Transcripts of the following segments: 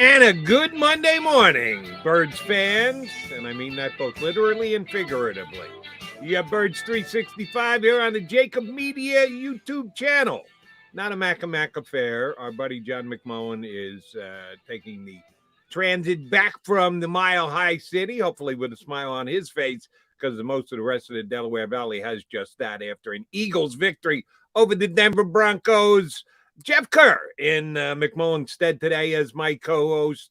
And a good Monday morning, Birds fans, and I mean that both literally and figuratively. You have Birds 365 here on the JAKIB Media YouTube channel. Not a Mac affair. Our buddy John McMullen is taking the transit back from the Mile High City, hopefully with a smile on his face, because most of the rest of the Delaware Valley has just that after an Eagles victory over the Denver Broncos. Jeff Kerr in McMullen's stead today as my co-host.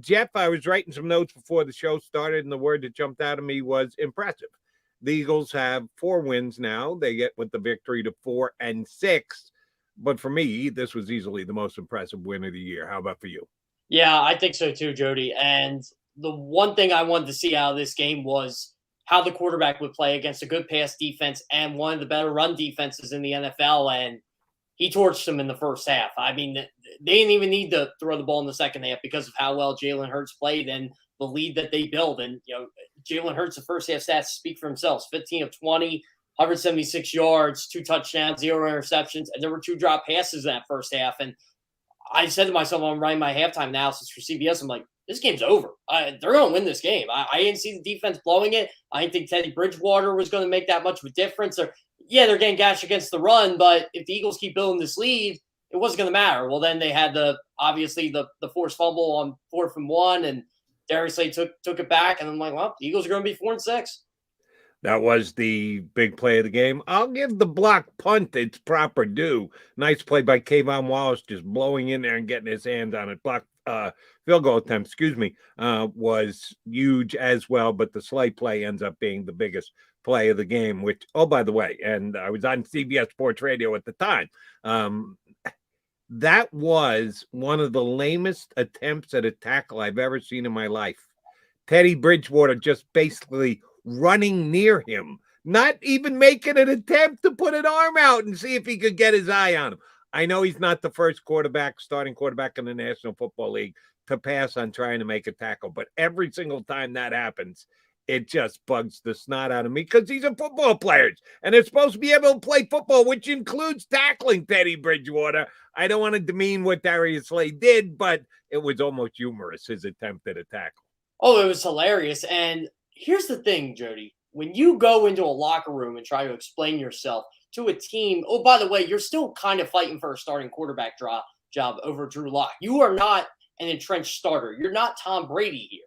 Jeff, I was writing some notes before the show started, and the word that jumped out of me was impressive. The Eagles have 4 wins now. They get with the victory to 4-6. But for me, this was easily the most impressive win of the year. How about for you? Yeah, I think so too, Jody. And the one thing I wanted to see out of this game was how the quarterback would play against a good pass defense and one of the better run defenses in the NFL. And he torched them in the first half. I mean, they didn't even need to throw the ball in the second half because of how well Jalen Hurts played and the lead that they built. And, Jalen Hurts, the first half stats speak for themselves. 15 of 20, 176 yards, 2 touchdowns, 0 interceptions. And there were 2 drop passes in that first half. And I said to myself, I'm writing my halftime analysis for CBS. I'm like, this game's over. They're going to win this game. I didn't see the defense blowing it. I didn't think Teddy Bridgewater was going to make that much of a difference. They're getting gashed against the run, but if the Eagles keep building this lead, it wasn't going to matter. Well, then they had the forced fumble on 4th and 1, and Darius Slay took it back, and I'm like, well, the Eagles are going to be 4-6. That was the big play of the game. I'll give the block punt its proper due. Nice play by Kayvon Wallace, just blowing in there and getting his hands on it. Block field goal attempt, was huge as well, but the Slay play ends up being the biggest play of the game, which, oh, by the way, and I was on CBS Sports Radio at the time, that was one of the lamest attempts at a tackle I've ever seen in my life. Teddy Bridgewater just basically running near him, not even making an attempt to put an arm out and see if he could get his eye on him. I know he's not the first starting quarterback in the National Football League to pass on trying to make a tackle, but every single time that happens, it just bugs the snot out of me because these are football players, and they're supposed to be able to play football, which includes tackling Teddy Bridgewater. I don't want to demean what Darius Slay did, but it was almost humorous, his attempt at a tackle. Oh, it was hilarious. And here's the thing, Jody. When you go into a locker room and try to explain yourself to a team, oh, by the way, you're still kind of fighting for a starting quarterback job over Drew Lock. You are not an entrenched starter. You're not Tom Brady here.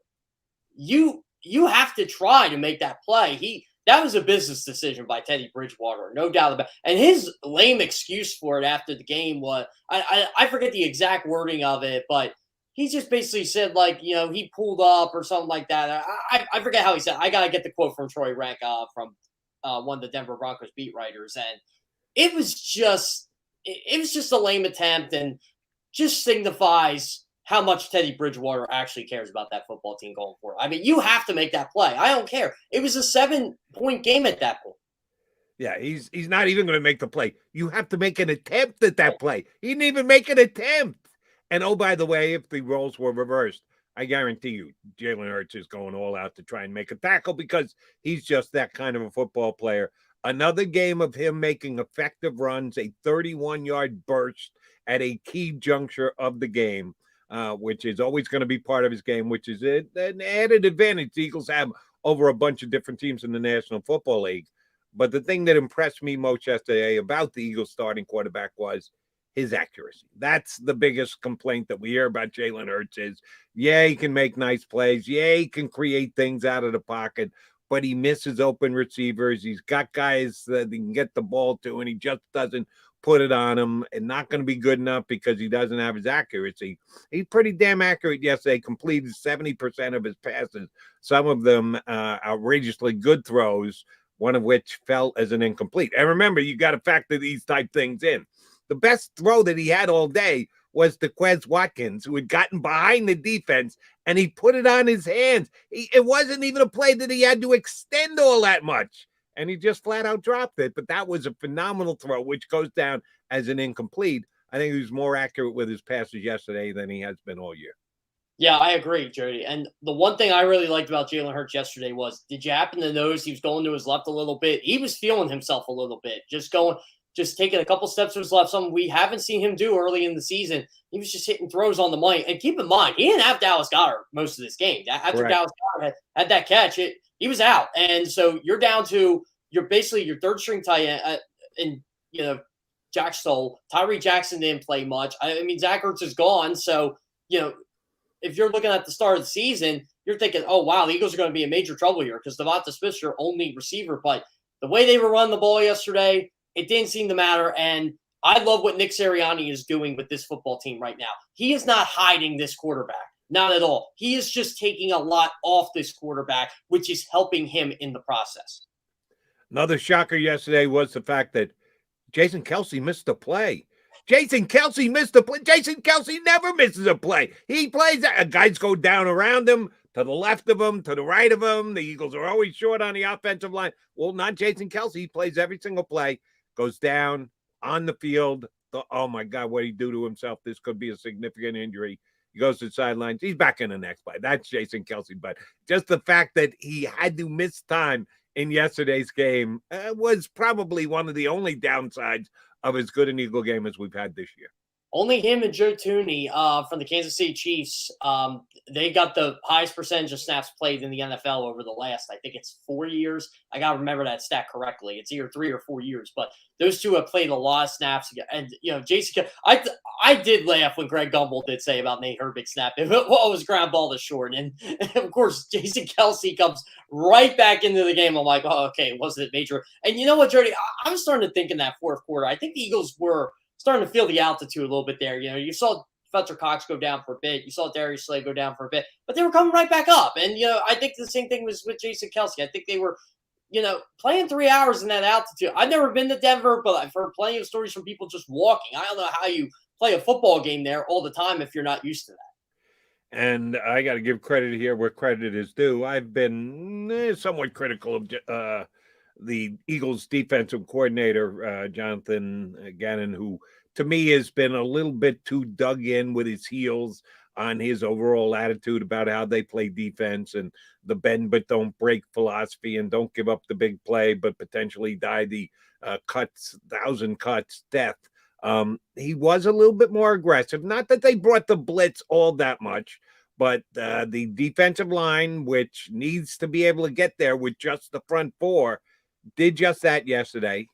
You have to try to make that play. That was a business decision by Teddy Bridgewater, no doubt about it. And his lame excuse for it after the game was, I forget the exact wording of it, but he just basically said, he pulled up or something like that. I forget how he said. I got to get the quote from Troy Rank from one of the Denver Broncos beat writers. And it was just a lame attempt and just signifies how much Teddy Bridgewater actually cares about that football team going forward. I mean, you have to make that play. I don't care. It was a 7-point game at that point. Yeah, he's not even going to make the play. You have to make an attempt at that play. He didn't even make an attempt. And, oh, by the way, if the roles were reversed, I guarantee you Jalen Hurts is going all out to try and make a tackle because he's just that kind of a football player. Another game of him making effective runs, a 31-yard burst at a key juncture of the game. Which is always going to be part of his game, which is an added advantage the Eagles have over a bunch of different teams in the National Football League. But the thing that impressed me most yesterday about the Eagles starting quarterback was his accuracy. That's the biggest complaint that we hear about Jalen Hurts is, he can make nice plays. He can create things out of the pocket, but he misses open receivers. He's got guys that he can get the ball to, and he just doesn't put it on him, and not going to be good enough because he doesn't have his accuracy. He's pretty damn accurate yesterday, completed 70% of his passes, some of them outrageously good throws, one of which fell as an incomplete. And remember, you got to factor these type things in. The best throw that he had all day was to Quez Watkins, who had gotten behind the defense, and he put it on his hands. It wasn't even a play that he had to extend all that much. And he just flat out dropped it. But that was a phenomenal throw, which goes down as an incomplete. I think he was more accurate with his passes yesterday than he has been all year. Yeah, I agree, Jody. And the one thing I really liked about Jalen Hurts yesterday was, did you happen to notice he was going to his left a little bit? He was feeling himself a little bit, just going. just taking a couple steps to his left, something we haven't seen him do early in the season. He was just hitting throws on the money. And keep in mind, he didn't have Dallas Goedert most of this game. After Correct. Dallas Goedert had that catch, he was out. And so you're down to basically your third string tight end, and Jack Stoll. Tyree Jackson didn't play much. I mean, Zach Ertz is gone. So, if you're looking at the start of the season, you're thinking, oh, wow, the Eagles are going to be in major trouble here because DeVonta Smith's your only receiver. But the way they were running the ball yesterday, it didn't seem to matter. And I love what Nick Sirianni is doing with this football team right now. He is not hiding this quarterback. Not at all. He is just taking a lot off this quarterback, which is helping him in the process. Another shocker yesterday was the fact that Jason Kelce missed a play. Jason Kelce missed a play. Jason Kelce never misses a play. He plays. Guys go down around him, to the left of him, to the right of him. The Eagles are always short on the offensive line. Well, not Jason Kelce. He plays every single play, goes down on the field. Oh, my God, what did he do to himself? This could be a significant injury. He goes to the sidelines. He's back in the next play. That's Jason Kelce. But just the fact that he had to miss time in yesterday's game was probably one of the only downsides of as good an Eagle game as we've had this year. Only him and Joe Thuney from the Kansas City Chiefs. They got the highest percentage of snaps played in the NFL over the last, I think it's 4 years. I got to remember that stat correctly. It's either 3 or 4 years, but those two have played a lot of snaps. And, Jason, I did laugh when Greg Gumbel did say about Nate Herbig snapping. What was ground ball to short? And of course, Jason Kelce comes right back into the game. I'm like, oh, okay, wasn't it major? And you know what, Jody? I'm starting to think in that fourth quarter, I think the Eagles were starting to feel the altitude a little bit there. You saw Fletcher Cox go down for a bit. You saw Darius Slay go down for a bit. But they were coming right back up. And, I think the same thing was with Jason Kelce. I think they were, playing 3 hours in that altitude. I've never been to Denver, but I've heard plenty of stories from people just walking. I don't know how you play a football game there all the time if you're not used to that. And I got to give credit here where credit is due. I've been somewhat critical of the Eagles defensive coordinator, Jonathan Gannon, who to me has been a little bit too dug in with his heels on his overall attitude about how they play defense and the bend but don't break philosophy and don't give up the big play but potentially die the 1,000 cuts death. He was a little bit more aggressive. Not that they brought the blitz all that much, but the defensive line, which needs to be able to get there with just the front four, did just that yesterday.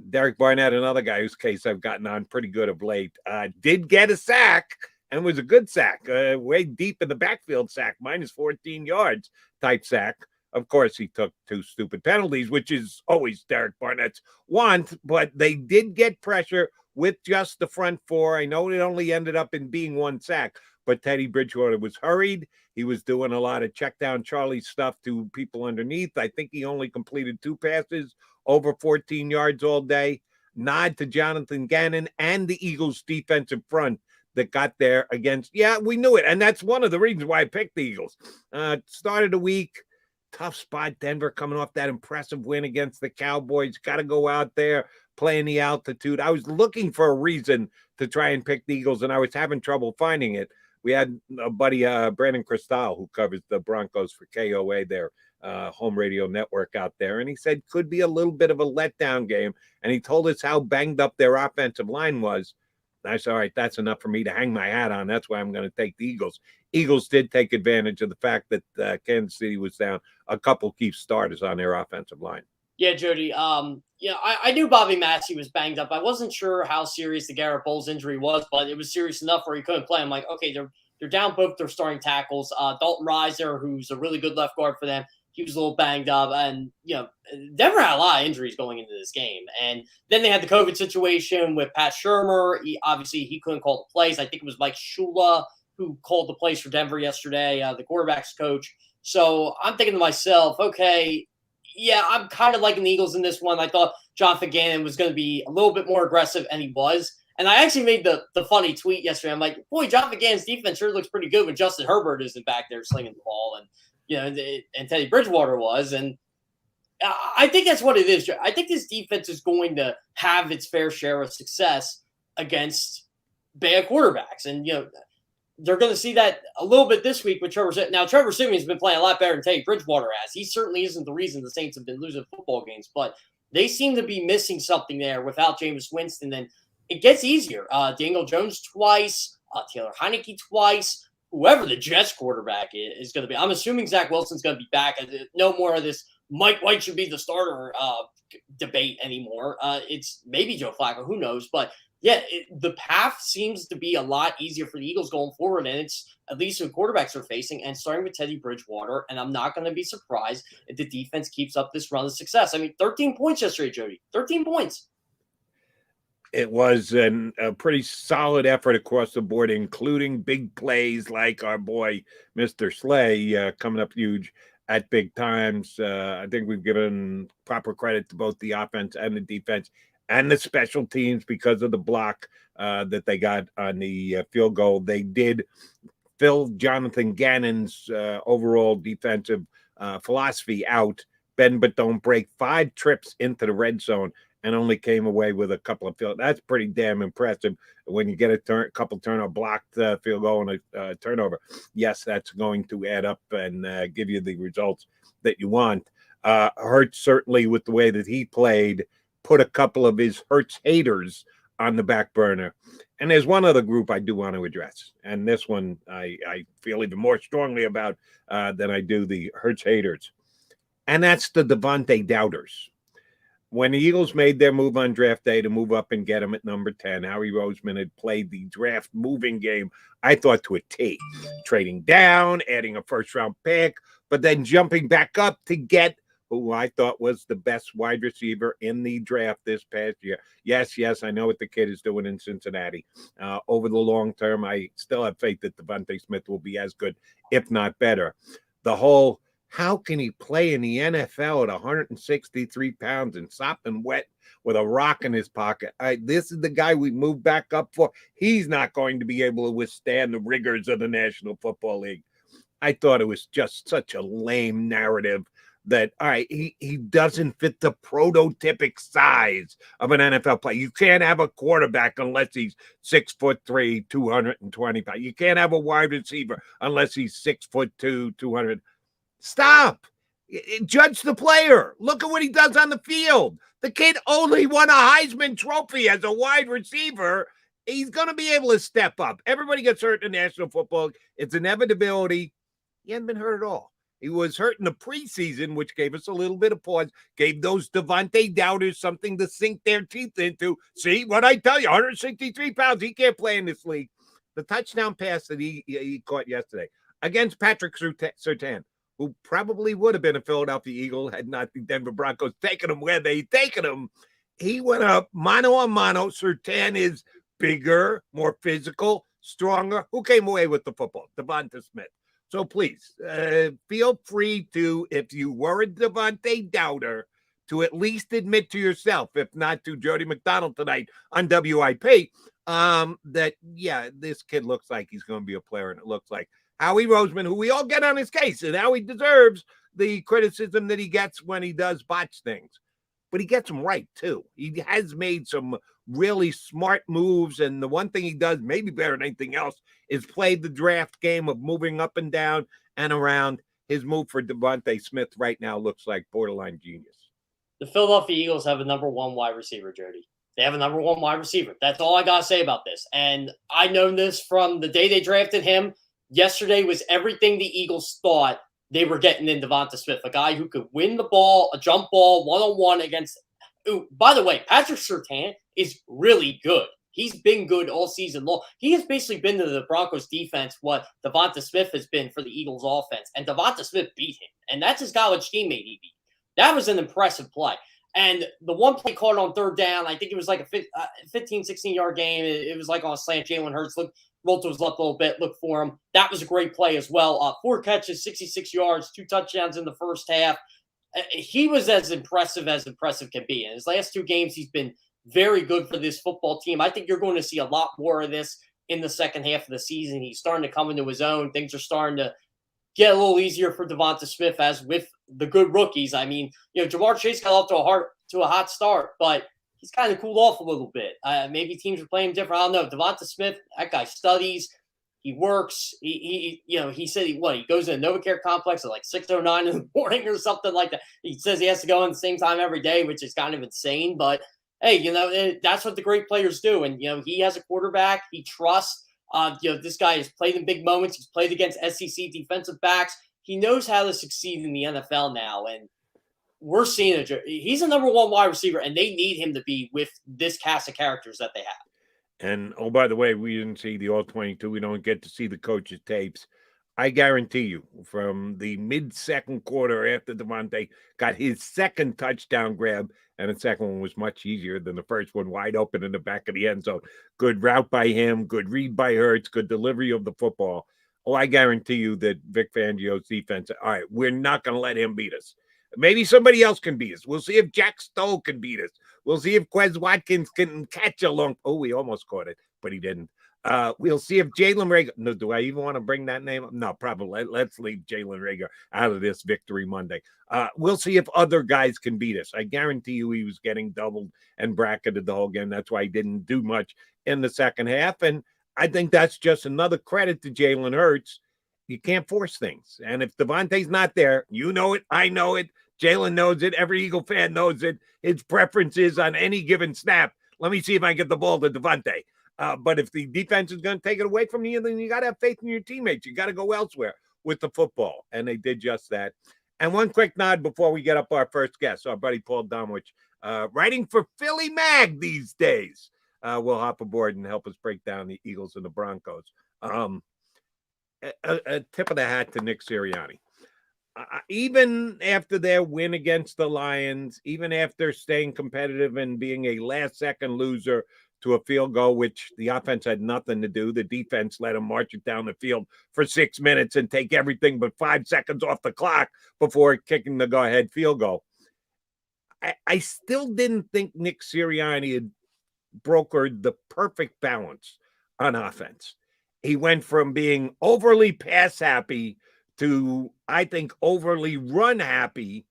Derek Barnett, another guy whose case I've gotten on pretty good of late, did get a sack, and was a good sack, way deep in the backfield sack, minus 14 yards type sack. Of course, he took 2 stupid penalties, which is always Derek Barnett's want, but they did get pressure with just the front four. I know it only ended up in being 1 sack, but Teddy Bridgewater was hurried. He was doing a lot of check down Charlie stuff to people underneath. I think he only completed 2 passes over 14 yards all day. Nod to Jonathan Gannon and the Eagles defensive front that got there against, we knew it. And that's one of the reasons why I picked the Eagles. Started the week, tough spot, Denver coming off that impressive win against the Cowboys. Got to go out there, playing the altitude. I was looking for a reason to try and pick the Eagles, and I was having trouble finding it. We had a buddy, Brandon Cristal, who covers the Broncos for KOA, their home radio network out there. And he said could be a little bit of a letdown game. And he told us how banged up their offensive line was. I said, all right, that's enough for me to hang my hat on. That's why I'm going to take the Eagles. Eagles did take advantage of the fact that Kansas City was down a couple key starters on their offensive line. Yeah, Jody. I knew Bobby Massey was banged up. I wasn't sure how serious the Garrett Bowles injury was, but it was serious enough where he couldn't play. I'm like, okay, they're down both their starting tackles. Dalton Reiser, who's a really good left guard for them, he was a little banged up. And, Denver had a lot of injuries going into this game. And then they had the COVID situation with Pat Shurmur. He couldn't call the plays. I think it was Mike Shula who called the plays for Denver yesterday, the quarterback's coach. So I'm thinking to myself, okay, I'm kind of liking the Eagles in this one. I thought Jonathan Gannon was going to be a little bit more aggressive, and he was. And I actually made the funny tweet yesterday. I'm like, boy, Jonathan Gannon's defense sure looks pretty good when Justin Herbert isn't back there slinging the ball, and and Teddy Bridgewater was. And I think that's what it is. I think this defense is going to have its fair share of success against bad quarterbacks, and they're going to see that a little bit this week with Trevor Siemian. Now, Trevor Siemian's been playing a lot better than Teddy Bridgewater has. He certainly isn't the reason the Saints have been losing football games, but They seem to be missing something there without Jameis Winston. And it gets easier. Daniel Jones twice, Taylor Heineke twice, whoever the Jets quarterback is going to be. I'm assuming Zach Wilson's going to be back. No more of this Mike White should be the starter debate anymore. It's maybe Joe Flacco, who knows? But yeah, the path seems to be a lot easier for the Eagles going forward, and it's at least who quarterbacks are facing, and starting with Teddy Bridgewater. And I'm not going to be surprised if the defense keeps up this run of success. I mean, 13 points yesterday, Jody. 13 points. It was a pretty solid effort across the board, including big plays like our boy, Mr. Slay, coming up huge at big times. I think we've given proper credit to both the offense and the defense and the special teams because of the block that they got on the field goal. They did fill Jonathan Gannon's overall defensive philosophy out. Bend but don't break. 5 trips into the red zone and only came away with a couple of field. That's pretty damn impressive when you get a couple turnover blocked field goal and a turnover. Yes, that's going to add up and give you the results that you want. Hurts certainly with the way that he played put a couple of his Hurts haters on the back burner. And there's one other group I do want to address, and this one I feel even more strongly about than I do the Hurts haters, and that's the DeVonta doubters. When the Eagles made their move on draft day to move up and get him at number 10, Howie Roseman had played the draft moving game, I thought, to a T, trading down, adding a first-round pick, but then jumping back up to get who I thought was the best wide receiver in the draft this past year. Yes, I know what the kid is doing in Cincinnati. Over the long term, I still have faith that DeVonta Smith will be as good, if not better. The whole, how can he play in the NFL at 163 pounds and sopping wet with a rock in his pocket? This is the guy we moved back up for. He's not going to be able to withstand the rigors of the National Football League. I thought it was just such a lame narrative that, all right, he doesn't fit the prototypic size of an NFL player. You can't have a quarterback unless he's 6'3", 220 pounds. You can't have a wide receiver unless he's 6'2", 200. Stop. Judge the player. Look at what he does on the field. The kid only won a Heisman Trophy as a wide receiver. He's going to be able to step up. Everybody gets hurt in the National Football League. It's inevitability. He hasn't been hurt at all. He was hurt in the preseason, which gave us a little bit of pause, gave those DeVonta doubters something to sink their teeth into. See, what I tell you, 163 pounds, he can't play in this league. The touchdown pass that he caught yesterday against Patrick Surtain, who probably would have been a Philadelphia Eagle had not the Denver Broncos taken him where they taken him. He went up mano a mano. Surtain is bigger, more physical, stronger. Who came away with the football? DeVonta Smith. So please, feel free to, if you were a DeVonta doubter, to at least admit to yourself, if not to Jody McDonald tonight on WIP, that, yeah, this kid looks like he's going to be a player, and it looks like Howie Roseman, who we all get on his case, and Howie deserves the criticism that he gets when he does botch things. But he gets them right, too. He has made some really smart moves, and the one thing he does maybe better than anything else is play the draft game of moving up and down and around. His move for DeVonta Smith right now looks like borderline genius. The Philadelphia Eagles have a number 1 wide receiver, Jody. They have a number 1 wide receiver. That's all I got to say about this. And I know this from the day they drafted him. Yesterday was everything the Eagles thought they were getting in DeVonta Smith, a guy who could win the ball, a jump ball, one-on-one against by the way, Patrick Surtain is really good. He's been good all season long. He has basically been to the Broncos defense what DeVonta Smith has been for the Eagles offense. And DeVonta Smith beat him. And that's his college teammate he beat. That was an impressive play. And the one play caught on 3rd down, I think it was like a 15, 16-yard game. It was like on a slant. Jalen Hurts rolled to his left a little bit, looked for him. That was a great play as well. 4 catches, 66 yards, 2 touchdowns in the first half. He was as impressive can be. In his last 2 games, he's been very good for this football team. I think you're going to see a lot more of this in the second half of the season. He's starting to come into his own. Things are starting to get a little easier for DeVonta Smith, as with the good rookies. I mean, Jamar Chase got off to a hot start, but he's kind of cooled off a little bit. Maybe teams are playing different. I don't know. DeVonta Smith, that guy studies. He works. He said he goes to the NovaCare complex at like 6:09 in the morning or something like that. He says he has to go in the same time every day, which is kind of insane. But hey, that's what the great players do. And he has a quarterback he trusts. This guy has played in big moments. He's played against SEC defensive backs. He knows how to succeed in the NFL now, and we're seeing he's a number one wide receiver, and they need him to be with this cast of characters that they have. And, oh, by the way, we didn't see the All-22. We don't get to see the coaches' tapes. I guarantee you, from the mid-second quarter after DeVonta got his second touchdown grab, and the second one was much easier than the first one, wide open in the back of the end zone. Good route by him, good read by Hurts, good delivery of the football. Oh, I guarantee you that Vic Fangio's defense, all right, we're not going to let him beat us. Maybe somebody else can beat us. We'll see if Jack Stoll can beat us. We'll see if Quez Watkins can catch a long. Oh, we almost caught it, but he didn't. We'll see if Jalen Reagor. No, do I even want to bring that name up? No, probably. Let's leave Jalen Reagor out of this Victory Monday. We'll see if other guys can beat us. I guarantee you he was getting doubled and bracketed the whole game. That's why he didn't do much in the second half. And I think that's just another credit to Jalen Hurts. You can't force things. And if DeVonta's not there, you know it. I know it. Jalen knows it. Every Eagle fan knows it. His preference is on any given snap, let me see if I can get the ball to DeVonta. But if the defense is going to take it away from you, then you got to have faith in your teammates. You got to go elsewhere with the football. And they did just that. And one quick nod before we get up our first guest, our buddy Paul Domowitch, writing for Philly Mag these days. Will hop aboard and help us break down the Eagles and the Broncos. A tip of the hat to Nick Sirianni. Even after their win against the Lions, even after staying competitive and being a last-second loser to a field goal, which the offense had nothing to do, the defense let them march it down the field for 6 minutes and take everything but 5 seconds off the clock before kicking the go-ahead field goal. I still didn't think Nick Sirianni had brokered the perfect balance on offense. He went from being overly pass-happy to, I think, overly run happy,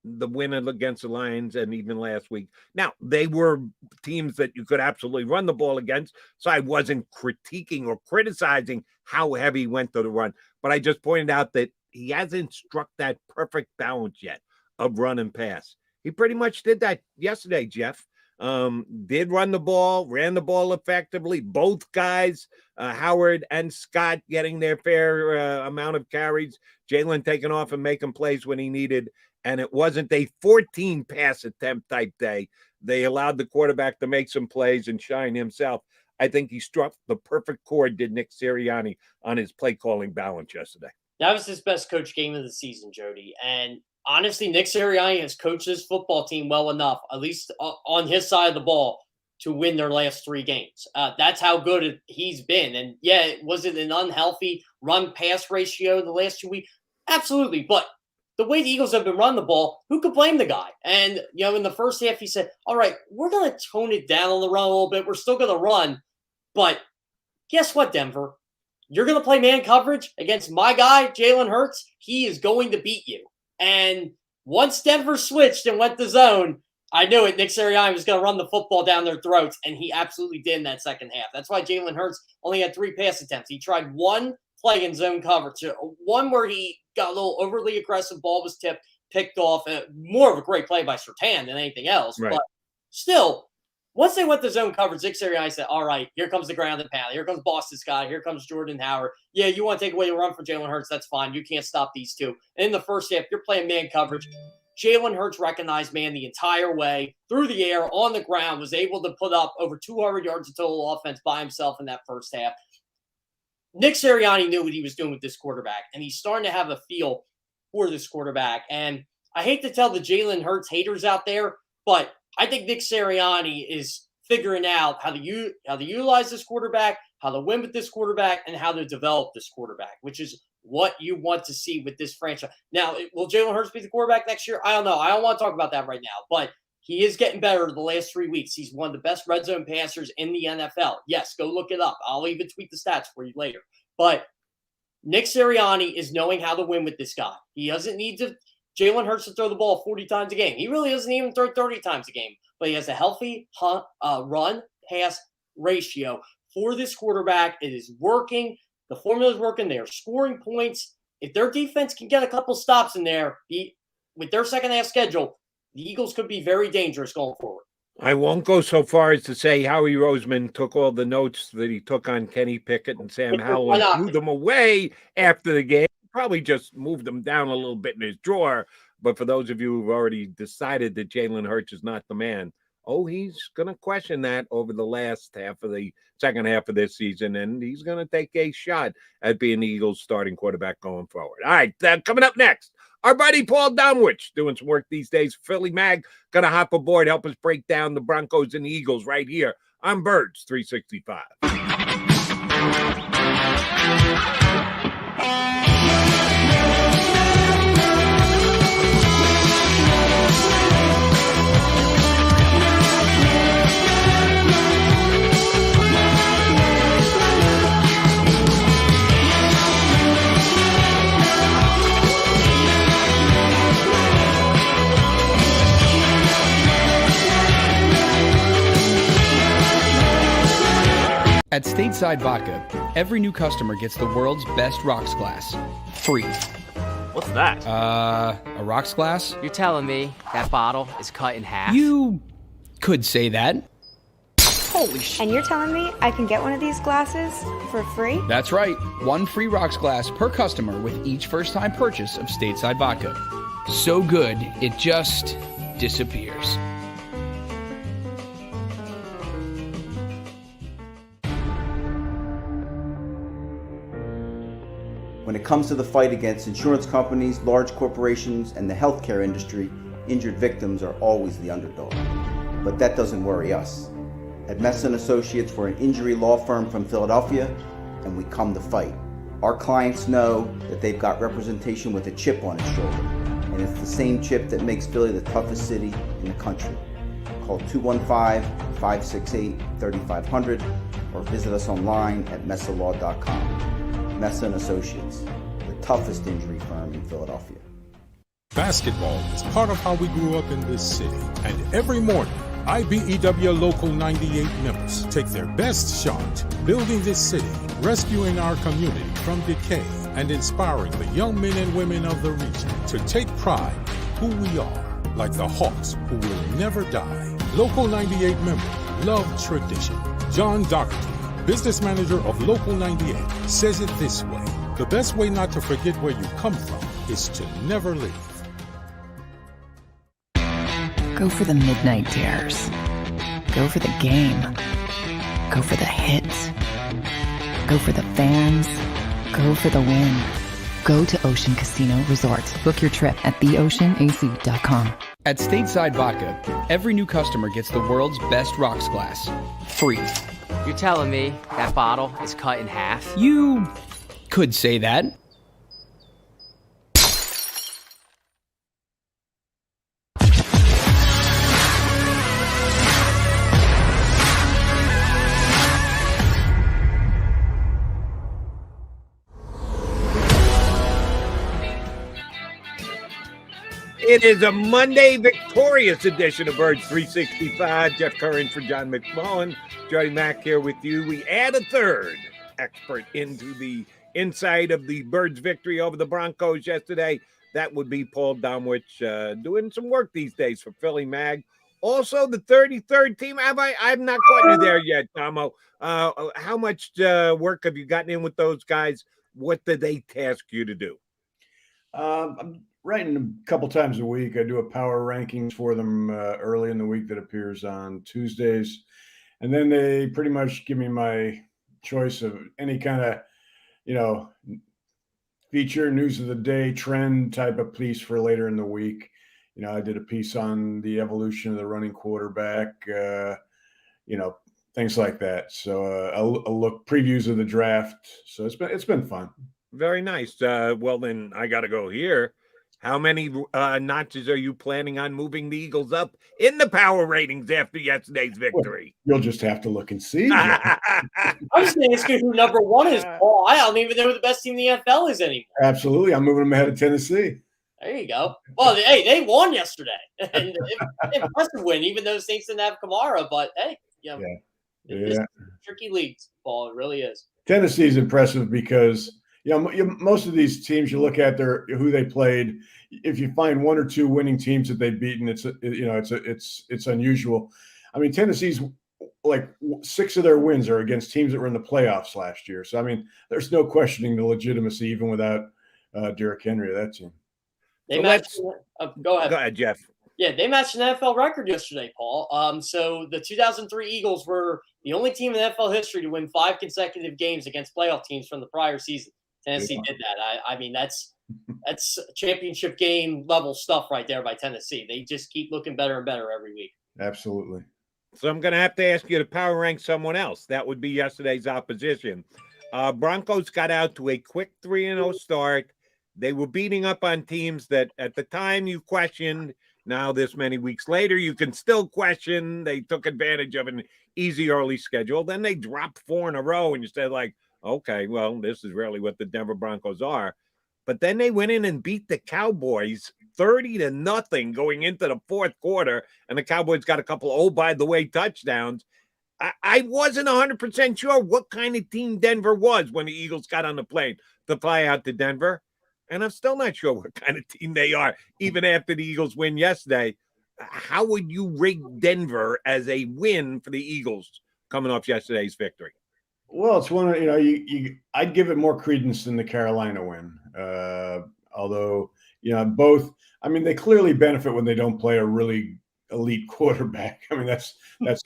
the win against the Lions and even last week. Now, they were teams that you could absolutely run the ball against, so I wasn't critiquing or criticizing how heavy he went to the run, but I just pointed out that he hasn't struck that perfect balance yet of run and pass. He pretty much did that yesterday, Jeff. Did run the ball, ran the ball effectively. Both guys, Howard and Scott, getting their fair amount of carries. Jalen taking off and making plays when he needed. And it wasn't a 14 pass attempt type day. They allowed the quarterback to make some plays and shine himself. I think he struck the perfect chord, did Nick Sirianni, on his play calling balance yesterday. That was his best coach game of the season, Jody. And honestly, Nick Sirianni has coached his football team well enough, at least on his side of the ball, to win their last 3 games. That's how good he's been. And yeah, was it an unhealthy run-pass ratio the last 2 weeks? Absolutely. But the way the Eagles have been running the ball, who could blame the guy? And, in the first half, he said, all right, we're going to tone it down on the run a little bit. We're still going to run. But guess what, Denver? You're going to play man coverage against my guy, Jalen Hurts. He is going to beat you. And once Denver switched and went to zone, I knew it. Nick Sirianni was going to run the football down their throats, and he absolutely did in that second half. That's why Jalen Hurts only had 3 pass attempts. He tried one play in zone coverage, one where he got a little overly aggressive, ball was tipped, picked off. More of a great play by Surtain than anything else. Right. But still, once they went to zone coverage, Nick Sirianni said, all right, here comes the ground and pound. Here comes Boston Scott. Here comes Jordan Howard. Yeah, you want to take away the run from Jalen Hurts, that's fine. You can't stop these two. And in the first half, you're playing man coverage. Jalen Hurts recognized man the entire way, through the air, on the ground, was able to put up over 200 yards of total offense by himself in that first half. Nick Sirianni knew what he was doing with this quarterback, and he's starting to have a feel for this quarterback. And I hate to tell the Jalen Hurts haters out there, but I think Nick Sirianni is figuring out how to utilize this quarterback, how to win with this quarterback, and how to develop this quarterback, which is what you want to see with this franchise. Now, will Jalen Hurts be the quarterback next year? I don't know. I don't want to talk about that right now, but he is getting better the last 3 weeks. He's one of the best red zone passers in the NFL. Yes, go look it up. I'll even tweet the stats for you later. But Nick Sirianni is knowing how to win with this guy. He doesn't need Jalen Hurts to throw the ball 40 times a game. He really doesn't even throw 30 times a game. But he has a healthy run-pass ratio for this quarterback. It is working. The formula's working. They are scoring points. If their defense can get a couple stops in there, with their second half schedule, the Eagles could be very dangerous going forward. I won't go so far as to say Howie Roseman took all the notes that he took on Kenny Pickett and Sam Howell and threw them away after the game. Probably just moved them down a little bit in his drawer. But for those of you who've already decided that Jalen Hurts is not the man, he's going to question that over the last half of the second half of this season, and he's going to take a shot at being the Eagles' starting quarterback going forward. All right, coming up next, our buddy Paul Domowitch doing some work these days. Philly Mag going to hop aboard, help us break down the Broncos and the Eagles right here on Birds 365. At Stateside Vodka, every new customer gets the world's best rocks glass, free. What's that? A rocks glass? You're telling me that bottle is cut in half? You could say that. Holy shit. And you're telling me I can get one of these glasses for free? That's right. One free rocks glass per customer with each first-time purchase of Stateside Vodka. So good, it just disappears. When it comes to the fight against insurance companies, large corporations, and the healthcare industry, injured victims are always the underdog. But that doesn't worry us. At Messa & Associates, we're an injury law firm from Philadelphia, and we come to fight. Our clients know that they've got representation with a chip on its shoulder, and it's the same chip that makes Philly the toughest city in the country. Call 215-568-3500 or visit us online at messalaw.com. Messa & Associates, the toughest injury firm in Philadelphia. Basketball is part of how we grew up in this city, and every morning, IBEW Local 98 members take their best shot, building this city, rescuing our community from decay, and inspiring the young men and women of the region to take pride in who we are, like the Hawks who will never die. Local 98 member, love tradition. John Doherty, business manager of Local 98, says it this way: the best way not to forget where you come from is to never leave. Go for the midnight dares. Go for the game. Go for the hits. Go for the fans. Go for the win. Go to Ocean Casino Resort. Book your trip at theoceanac.com. At Stateside Vodka, every new customer gets the world's best rocks glass, free. You're telling me that bottle is cut in half? You could say that. It is a Monday victorious edition of Birds 365. Jeff Curran for John McMullen. Jody Mack here with you. We add a third expert into the insight of the Birds' victory over the Broncos yesterday. That would be Paul Domowitch, doing some work these days for Philly Mag. Also, the 33rd team. I've not caught you there yet, Domo. How much work have you gotten in with those guys? What did they task you to do? I'm writing a couple times a week. I do a power rankings for them early in the week that appears on Tuesdays. And then they pretty much give me my choice of any kind of, feature, news of the day, trend type of piece for later in the week. I did a piece on the evolution of the running quarterback, things like that. So I'll look previews of the draft. So it's been fun. Very nice. Well, then I got to go here. How many notches are you planning on moving the Eagles up in the power ratings after yesterday's victory? Well, you'll just have to look and see. I was going to ask you who number one is, Paul. I don't even know who the best team in the NFL is anymore. Absolutely. I'm moving them ahead of Tennessee. There you go. Well, hey, they won yesterday. And impressive win, even though the Saints didn't have Kamara. But, hey, it's tricky leagues, Paul. It really is. Tennessee's impressive because most of these teams you look at who they played. If you find one or two winning teams that they've beaten, it's unusual. I mean, Tennessee's like 6 of their wins are against teams that were in the playoffs last year. So I mean, there's no questioning the legitimacy even without Derrick Henry of that team. They matched. Go ahead. Go ahead, Jeff. Yeah, they matched an NFL record yesterday, Paul. So the 2003 Eagles were the only team in NFL history to win 5 consecutive games against playoff teams from the prior season. Tennessee did that. I mean, that's championship game level stuff right there by Tennessee. They just keep looking better and better every week. Absolutely. So I'm going to have to ask you to power rank someone else. That would be yesterday's opposition. Broncos got out to a quick 3-0 start. They were beating up on teams that at the time you questioned. Now, this many weeks later, you can still question. They took advantage of an easy early schedule. Then they dropped 4 in a row, and you said, like, okay, well, this is really what the Denver Broncos are. But then they went in and beat the Cowboys 30-0 going into the fourth quarter, and the Cowboys got a couple, by the way, touchdowns. I wasn't 100% sure what kind of team Denver was when the Eagles got on the plane to fly out to Denver. And I'm still not sure what kind of team they are, even after the Eagles win yesterday. How would you rate Denver as a win for the Eagles coming off yesterday's victory? Well, it's one of, I'd give it more credence than the Carolina win. Although, both, I mean, they clearly benefit when they don't play a really elite quarterback. I mean, that's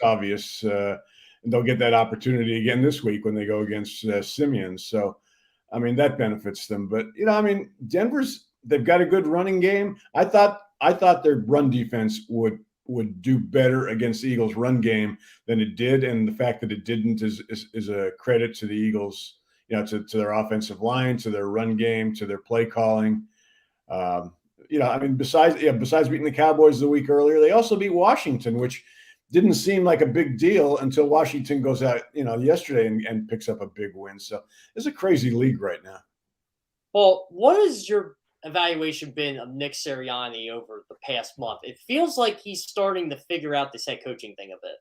obvious. And they'll get that opportunity again this week when they go against Simeon. So, I mean, that benefits them. But, they've got a good running game. I thought their run defense would do better against the Eagles' run game than it did. And the fact that it didn't is a credit to the Eagles, to their offensive line, to their run game, to their play calling. Besides beating the Cowboys the week earlier, they also beat Washington, which didn't seem like a big deal until Washington goes out, yesterday and picks up a big win. So it's a crazy league right now. Well, what has your evaluation been of Nick Sirianni over the past month? It feels like he's starting to figure out this head coaching thing a bit.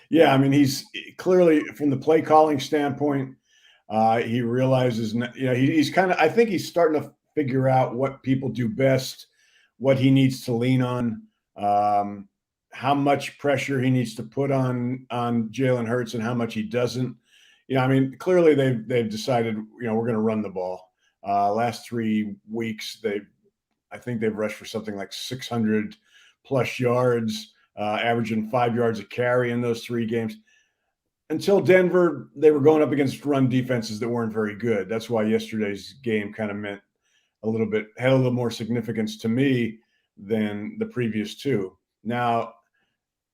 Yeah. I mean, he's clearly from the play calling standpoint, he realizes, he's kind of, I think he's starting to figure out what people do best, what he needs to lean on, how much pressure he needs to put on Jalen Hurts and how much he doesn't. Clearly they've decided, we're going to run the ball. Last 3 weeks, I think they've rushed for something like 600 plus yards, averaging 5 yards a carry in those 3 games. Until Denver, they were going up against run defenses that weren't very good. That's why yesterday's game kind of had a little more significance to me than the previous 2. Now,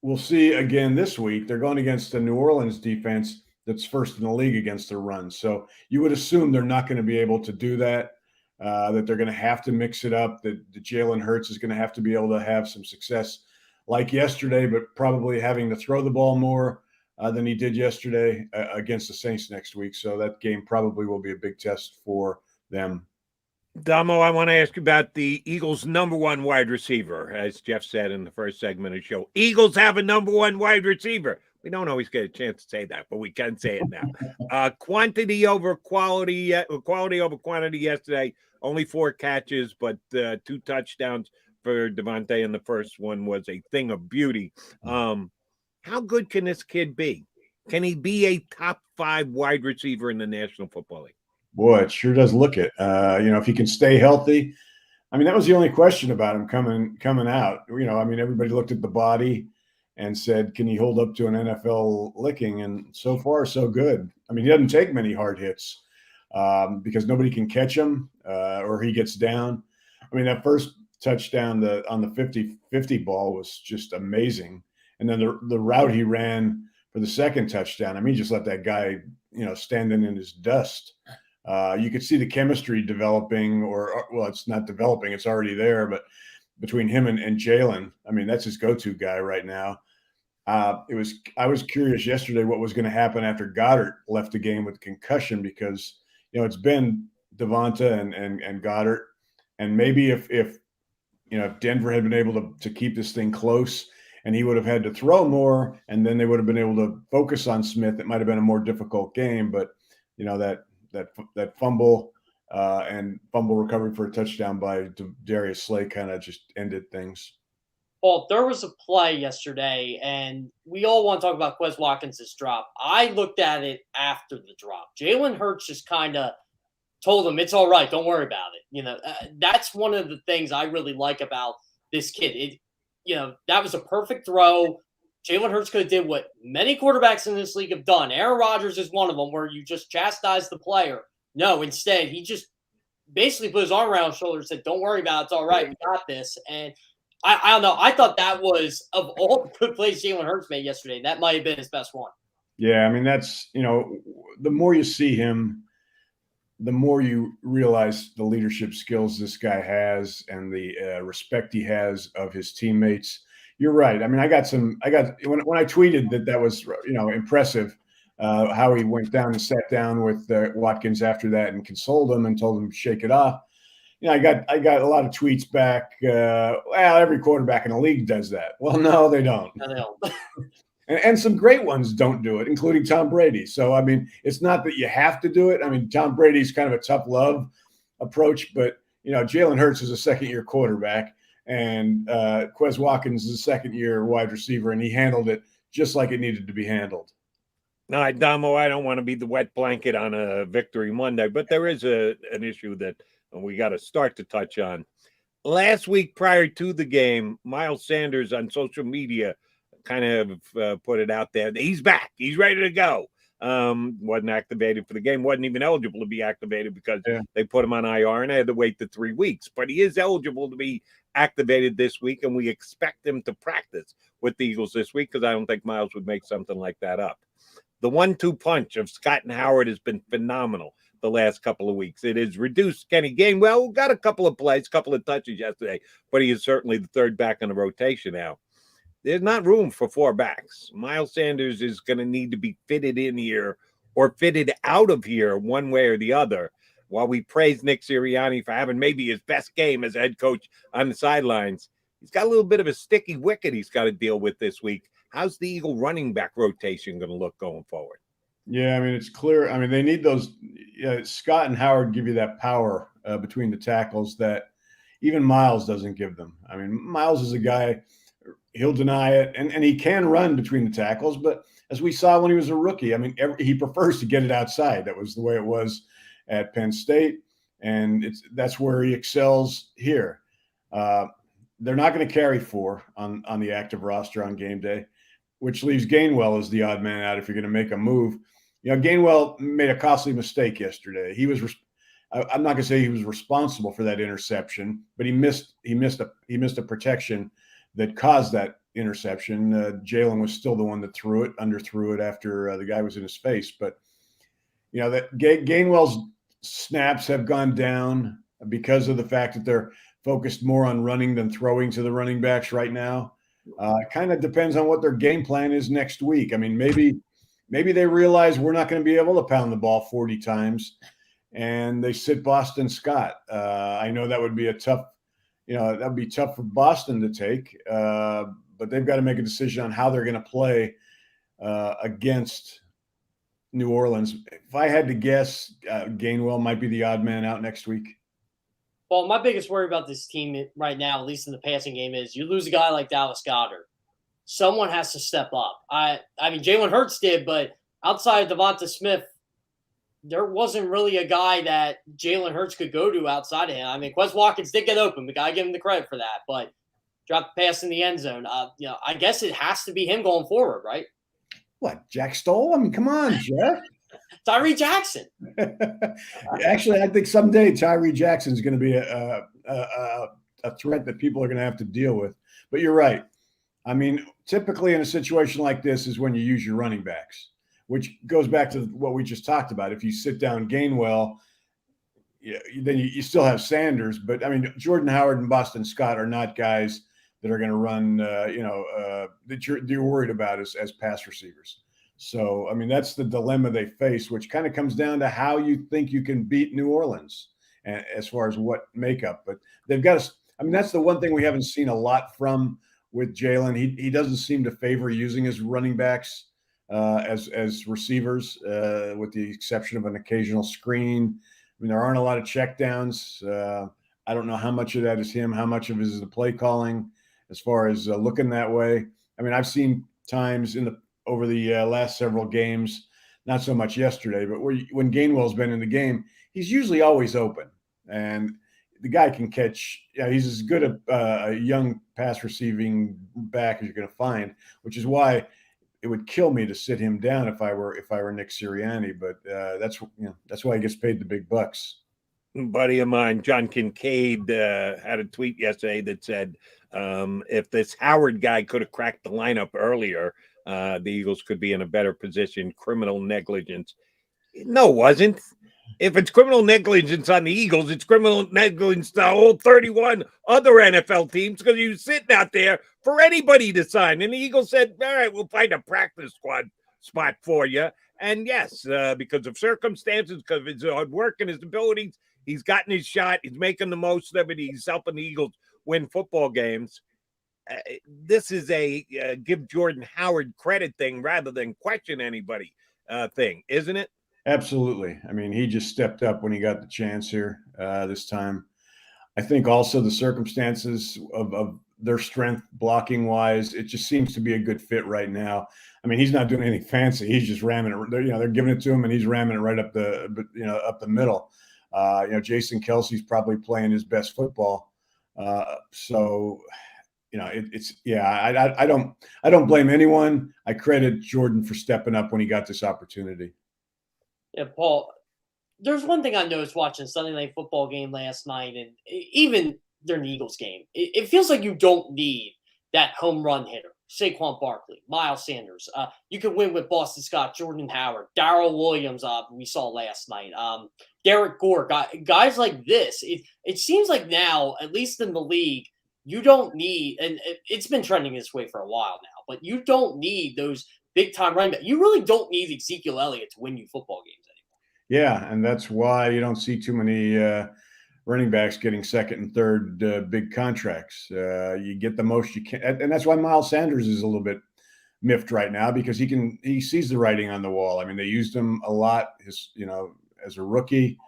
we'll see again this week. They're going against the New Orleans defense that's first in the league against the run. So you would assume they're not going to be able to do that, that they're going to have to mix it up, that Jalen Hurts is going to have to be able to have some success like yesterday, but probably having to throw the ball more than he did yesterday against the Saints next week. So that game probably will be a big test for them. Damo, I want to ask you about the Eagles' number 1 wide receiver. As Jeff said in the first segment of the show, Eagles have a number 1 wide receiver. We don't always get a chance to say that, but we can say it now. Quantity over quality, quality over quantity yesterday. Only 4 catches, but 2 touchdowns for DeVonta, and the first one was a thing of beauty. How good can this kid be? Can he be a top 5 wide receiver in the National Football League? Boy, it sure does look it. If he can stay healthy. That was the only question about him coming out. Everybody looked at the body and said, can he hold up to an NFL licking? And so far, so good. He doesn't take many hard hits because nobody can catch him or he gets down. That first touchdown on the 50-50 ball was just amazing. And then the route he ran for the second touchdown, he just let that guy, standing in his dust. You could see the chemistry developing, it's not developing, it's already there, but between him and Jalen, that's his go-to guy right now. I was curious yesterday what was going to happen after Goddard left the game with concussion because, it's been DeVonta and Goddard. And maybe if Denver had been able to keep this thing close and he would have had to throw more, and then they would have been able to focus on Smith. It might have been a more difficult game, but that fumble and fumble recovery for a touchdown by Darius Slay kind of just ended things. Well, there was a play yesterday, and we all want to talk about Quez Watkins' drop. I looked at it after the drop. Jalen Hurts just kind of told him, it's all right, don't worry about it. That's one of the things I really like about this kid. That was a perfect throw. Jalen Hurts could have did what many quarterbacks in this league have done. Aaron Rodgers is one of them, where you just chastise the player. No, instead, he just basically put his arm around his shoulder and said, don't worry about it, it's all right, we got this. And I don't know. I thought that was, of all the good plays Jalen Hurts made yesterday, that might have been his best one. Yeah, I mean, that's, the more you see him, the more you realize the leadership skills this guy has and the respect he has of his teammates. You're right. I mean, when I tweeted that was, impressive, how he went down and sat down with Watkins after that and consoled him and told him to shake it off. I got a lot of tweets back. Well, every quarterback in the league does that. Well, no, they don't. No, they don't. And some great ones don't do it, including Tom Brady. So, I mean, it's not that you have to do it. I mean, Tom Brady's kind of a tough love approach, but, Jalen Hurts is a second-year quarterback, and Quez Watkins is a second-year wide receiver, and he handled it just like it needed to be handled. No, Damo, I don't want to be the wet blanket on a Victory Monday, but there is an issue that we got to start to touch on. Last week prior to the game, Miles Sanders on social media kind of put it out there. He's back. He's ready to go. Wasn't activated for the game. Wasn't even eligible to be activated because they put him on IR and I had to wait the 3 weeks. But he is eligible to be activated this week, and we expect him to practice with the Eagles this week because I don't think Miles would make something like that up. The 1-2 punch of Scott and Howard has been phenomenal the last couple of weeks. It has reduced Kenny Gainwell, got a couple of plays, couple of touches yesterday, but he is certainly the third back in the rotation now. There's not room for 4 backs. Miles Sanders is going to need to be fitted in here or fitted out of here one way or the other. While we praise Nick Sirianni for having maybe his best game as a head coach on the sidelines, he's got a little bit of a sticky wicket he's got to deal with this week. How's the Eagle running back rotation going to look going forward? Yeah, I mean, it's clear. I mean, they need those. Scott and Howard give you that power between the tackles that even Miles doesn't give them. I mean, Miles is a guy, he'll deny it, and he can run between the tackles. But as we saw when he was a rookie, I mean, he prefers to get it outside. That was the way it was at Penn State, and that's where he excels here. They're not going to carry 4 on the active roster on game day, which leaves Gainwell as the odd man out if you're going to make a move. Gainwell made a costly mistake yesterday. I'm not going to say he was responsible for that interception, but he missed a protection that caused that interception. Jalen was still the one that underthrew it after the guy was in his face. But that Gainwell's snaps have gone down because of the fact that they're focused more on running than throwing to the running backs right now. It kind of depends on what their game plan is next week. I mean, maybe they realize we're not going to be able to pound the ball 40 times, and they sit Boston Scott. I know that would be that would be tough for Boston to take, but they've got to make a decision on how they're going to play against New Orleans. If I had to guess, Gainwell might be the odd man out next week. Well, my biggest worry about this team right now, at least in the passing game, is you lose a guy like Dallas Goedert. Someone has to step up. I mean, Jalen Hurts did, but outside of DeVonta Smith, there wasn't really a guy that Jalen Hurts could go to outside of him. I mean, Quez Watkins did get open. We got to give him the credit for that, but dropped the pass in the end zone. I guess it has to be him going forward, right? What, Jack Stoll? I mean, come on, Jeff. Tyree Jackson. Actually, I think someday Tyree Jackson is going to be a threat that people are going to have to deal with. But you're right. I mean, typically in a situation like this is when you use your running backs, which goes back to what we just talked about. If you sit down Gainwell, then you still have Sanders. But, I mean, Jordan Howard and Boston Scott are not guys that are going to run, that you're worried about as pass receivers. So, I mean, that's the dilemma they face, which kind of comes down to how you think you can beat New Orleans as far as what makeup. But they've got to – I mean, that's the one thing we haven't seen a lot from with Jalen. He doesn't seem to favor using his running backs as receivers, with the exception of an occasional screen. I mean, there aren't a lot of checkdowns. I don't know how much of that is him, how much of it is the play calling as far as looking that way. I mean, I've seen times over the last several games, not so much yesterday, but when Gainwell's been in the game, he's usually always open. And the guy can catch. Yeah, he's as good a young pass receiving back as you're going to find, which is why it would kill me to sit him down if I were Nick Sirianni. But that's why he gets paid the big bucks. Buddy of mine, John Kincaid, had a tweet yesterday that said, if this Howard guy could have cracked the lineup earlier, the Eagles could be in a better position. Criminal negligence. No, it wasn't. If it's criminal negligence on the Eagles, it's criminal negligence to all 31 other NFL teams, because you sitting out there for anybody to sign. And the Eagles said, all right, we'll find a practice squad spot for you. And yes, because of circumstances, because of his hard work and his abilities, he's gotten his shot. He's making the most of it. He's helping the Eagles win football games. This is a give Jordan Howard credit thing rather than question anybody thing, isn't it? Absolutely. I mean, he just stepped up when he got the chance here this time. I think also the circumstances of their strength blocking wise, it just seems to be a good fit right now. I mean, he's not doing anything fancy. He's just ramming it. They're giving it to him, and he's ramming it right up the middle. Jason Kelsey's probably playing his best football. I don't blame anyone. I credit Jordan for stepping up when he got this opportunity. Yeah, Paul, there's one thing I noticed watching Sunday Night Football game last night, and even during the Eagles game, it feels like you don't need that home run hitter. Saquon Barkley, Miles Sanders. You could win with Boston Scott, Jordan Howard, Darrell Williams, we saw last night. Derek Gore, guys like this. It seems like now, at least in the league, you don't need, and it's been trending this way for a while now, but you don't need those big-time running backs. You really don't need Ezekiel Elliott to win you football games anymore. Yeah, and that's why you don't see too many running backs getting second and third big contracts. You get the most you can, and that's why Miles Sanders is a little bit miffed right now, because he sees the writing on the wall. I mean, they used him a lot as a rookie,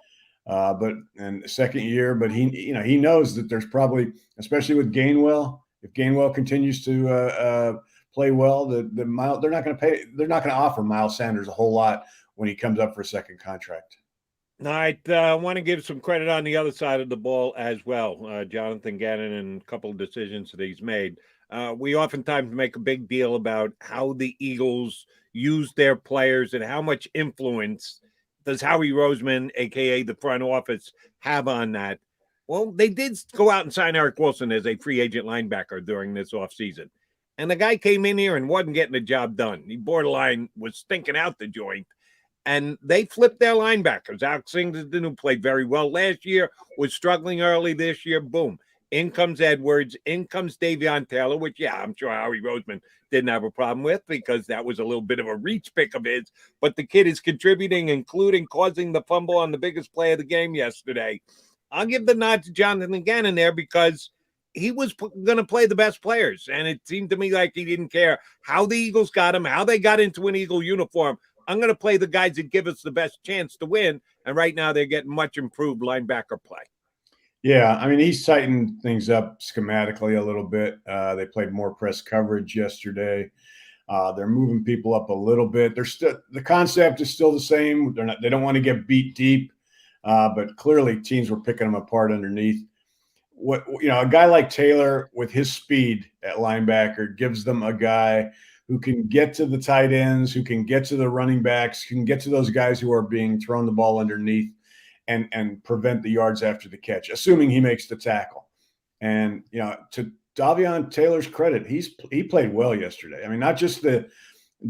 and second year, but he knows that there's probably, especially with Gainwell, if Gainwell continues to play well, they're not going to offer Miles Sanders a whole lot when he comes up for a second contract. All right, I want to give some credit on the other side of the ball as well. Jonathan Gannon and a couple of decisions that he's made. We oftentimes make a big deal about how the Eagles use their players and how much influence does Howie Roseman, a.k.a. the front office, have on that. Well, they did go out and sign Eric Wilson as a free agent linebacker during this offseason. And the guy came in here and wasn't getting the job done. He borderline was stinking out the joint. And they flipped their linebackers. Alex Singleton, who played very well last year, was struggling early this year. Boom. In comes Edwards. In comes Davion Taylor, which, yeah, I'm sure Howie Roseman didn't have a problem with, because that was a little bit of a reach pick of his. But the kid is contributing, including causing the fumble on the biggest play of the game yesterday. I'll give the nod to Jonathan Gannon there, because he was going to play the best players. And it seemed to me like he didn't care how the Eagles got him, how they got into an Eagle uniform. I'm going to play the guys that give us the best chance to win. And right now they're getting much improved linebacker play. Yeah, I mean, he's tightened things up schematically a little bit. They played more press coverage yesterday. They're moving people up a little bit. The concept is still the same. They don't want to get beat deep, but clearly teams were picking them apart underneath. A guy like Taylor with his speed at linebacker gives them a guy who can get to the tight ends, who can get to the running backs, who can get to those guys who are being thrown the ball underneath and prevent the yards after the catch, assuming he makes the tackle. And, to Davion Taylor's credit, he played well yesterday. I mean, not just the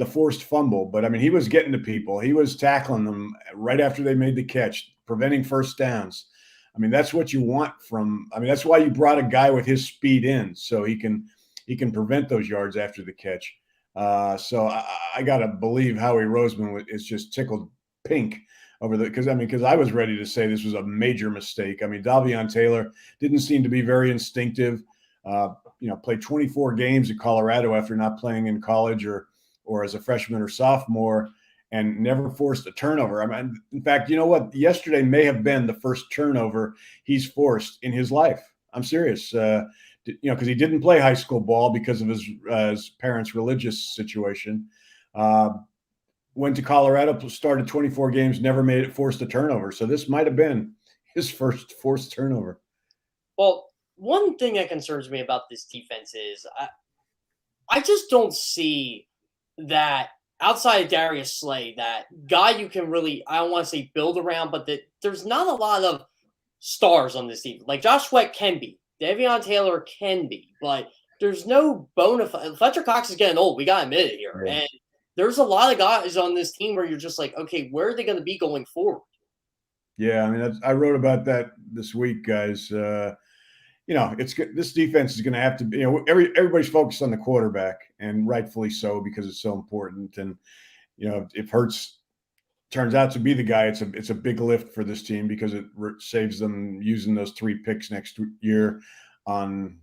forced fumble, but, I mean, he was getting to people. He was tackling them right after they made the catch, preventing first downs. I mean, that's what you want that's why you brought a guy with his speed in, so he can prevent those yards after the catch. So I got to believe Howie Roseman is just tickled pink over because I was ready to say this was a major mistake. I mean, Davion Taylor didn't seem to be very instinctive. played 24 games at Colorado after not playing in college or as a freshman or sophomore, and never forced a turnover. I mean, in fact, you know what? Yesterday may have been the first turnover he's forced in his life. I'm serious. Because he didn't play high school ball because of his parents' religious situation. Went to Colorado, started 24 games, never forced a turnover. So this might have been his first forced turnover. Well, one thing that concerns me about this defense is I just don't see that outside of Darius Slay, that guy you can really, I don't want to say build around, but there's not a lot of stars on this team. Like Josh Sweat can be, Davion Taylor can be, but there's no bona fide. Fletcher Cox is getting old. We got to admit it here. Yeah. And there's a lot of guys on this team where you're just like, okay, where are they going to be going forward? Yeah, I mean, I wrote about that this week, guys. It's good. This defense is going to have to be, everybody's focused on the quarterback, and rightfully so, because it's so important. And, if Hurts turns out to be the guy, it's a big lift for this team, because it saves them using those 3 picks next year on,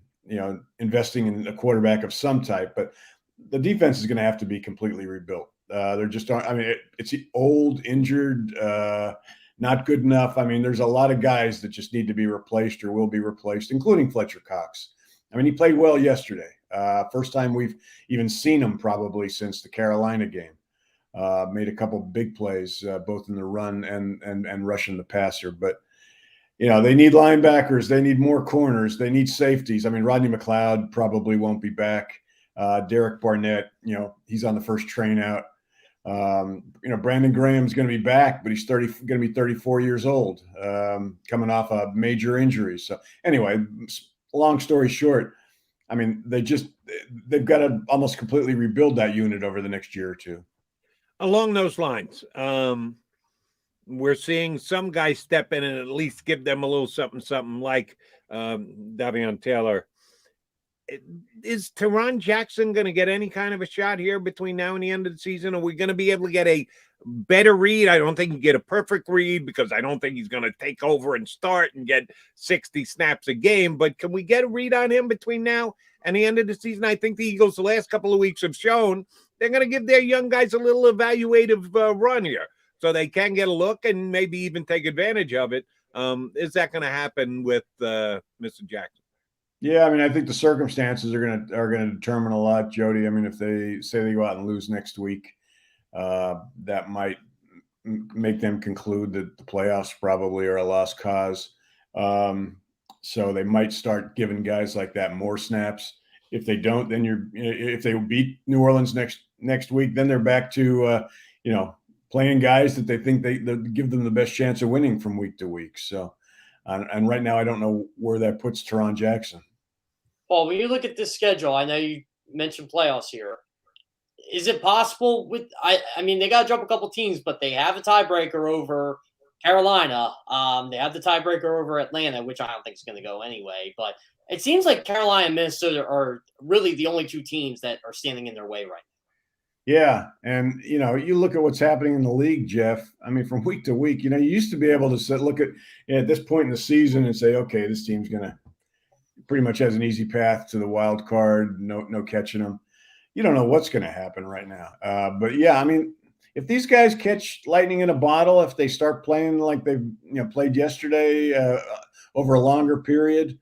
investing in a quarterback of some type. But the defense is going to have to be completely rebuilt. They're just, it's old, injured, not good enough. I mean, there's a lot of guys that just need to be replaced or will be replaced, including Fletcher Cox. I mean, he played well yesterday. First time we've even seen him probably since the Carolina game. Made a couple big plays, both in the run and rushing the passer. But, they need linebackers. They need more corners. They need safeties. I mean, Rodney McLeod probably won't be back. Derek Barnett, he's on the first train out. Brandon Graham's going to be back, but he's going to be 34 years old, coming off a major injury. So anyway, long story short, I mean, they've got to almost completely rebuild that unit over the next year or two. Along those lines, we're seeing some guys step in and at least give them a little something like Davion Taylor. Is Teron Jackson going to get any kind of a shot here between now and the end of the season? Are we going to be able to get a better read? I don't think you get a perfect read, because I don't think he's going to take over and start and get 60 snaps a game. But can we get a read on him between now and the end of the season? I think the Eagles the last couple of weeks have shown they're going to give their young guys a little evaluative run here, so they can get a look and maybe even take advantage of it. Is that going to happen with Mr. Jackson? Yeah, I mean, I think the circumstances are going to determine a lot, Jody. I mean, if they say they go out and lose next week, that might make them conclude that the playoffs probably are a lost cause. So they might start giving guys like that more snaps. If they don't, then if they beat New Orleans next week, then they're back to playing guys that they think they give them the best chance of winning from week to week. So. And right now, I don't know where that puts Teron Jackson. Well, when you look at this schedule, I know you mentioned playoffs here. Is it possible with I mean, they got to jump a couple teams, but they have a tiebreaker over Carolina. They have the tiebreaker over Atlanta, which I don't think is going to go anyway. But it seems like Carolina and Minnesota are really the only 2 teams that are standing in their way right now. Yeah, and you look at what's happening in the league, Jeff. I mean, from week to week, you used to be able to look at this point in the season and say, okay, this team's gonna pretty much has an easy path to the wild card. No catching them. You don't know what's going to happen right now. But yeah, I mean, if these guys catch lightning in a bottle, if they start playing like they played yesterday over a longer period,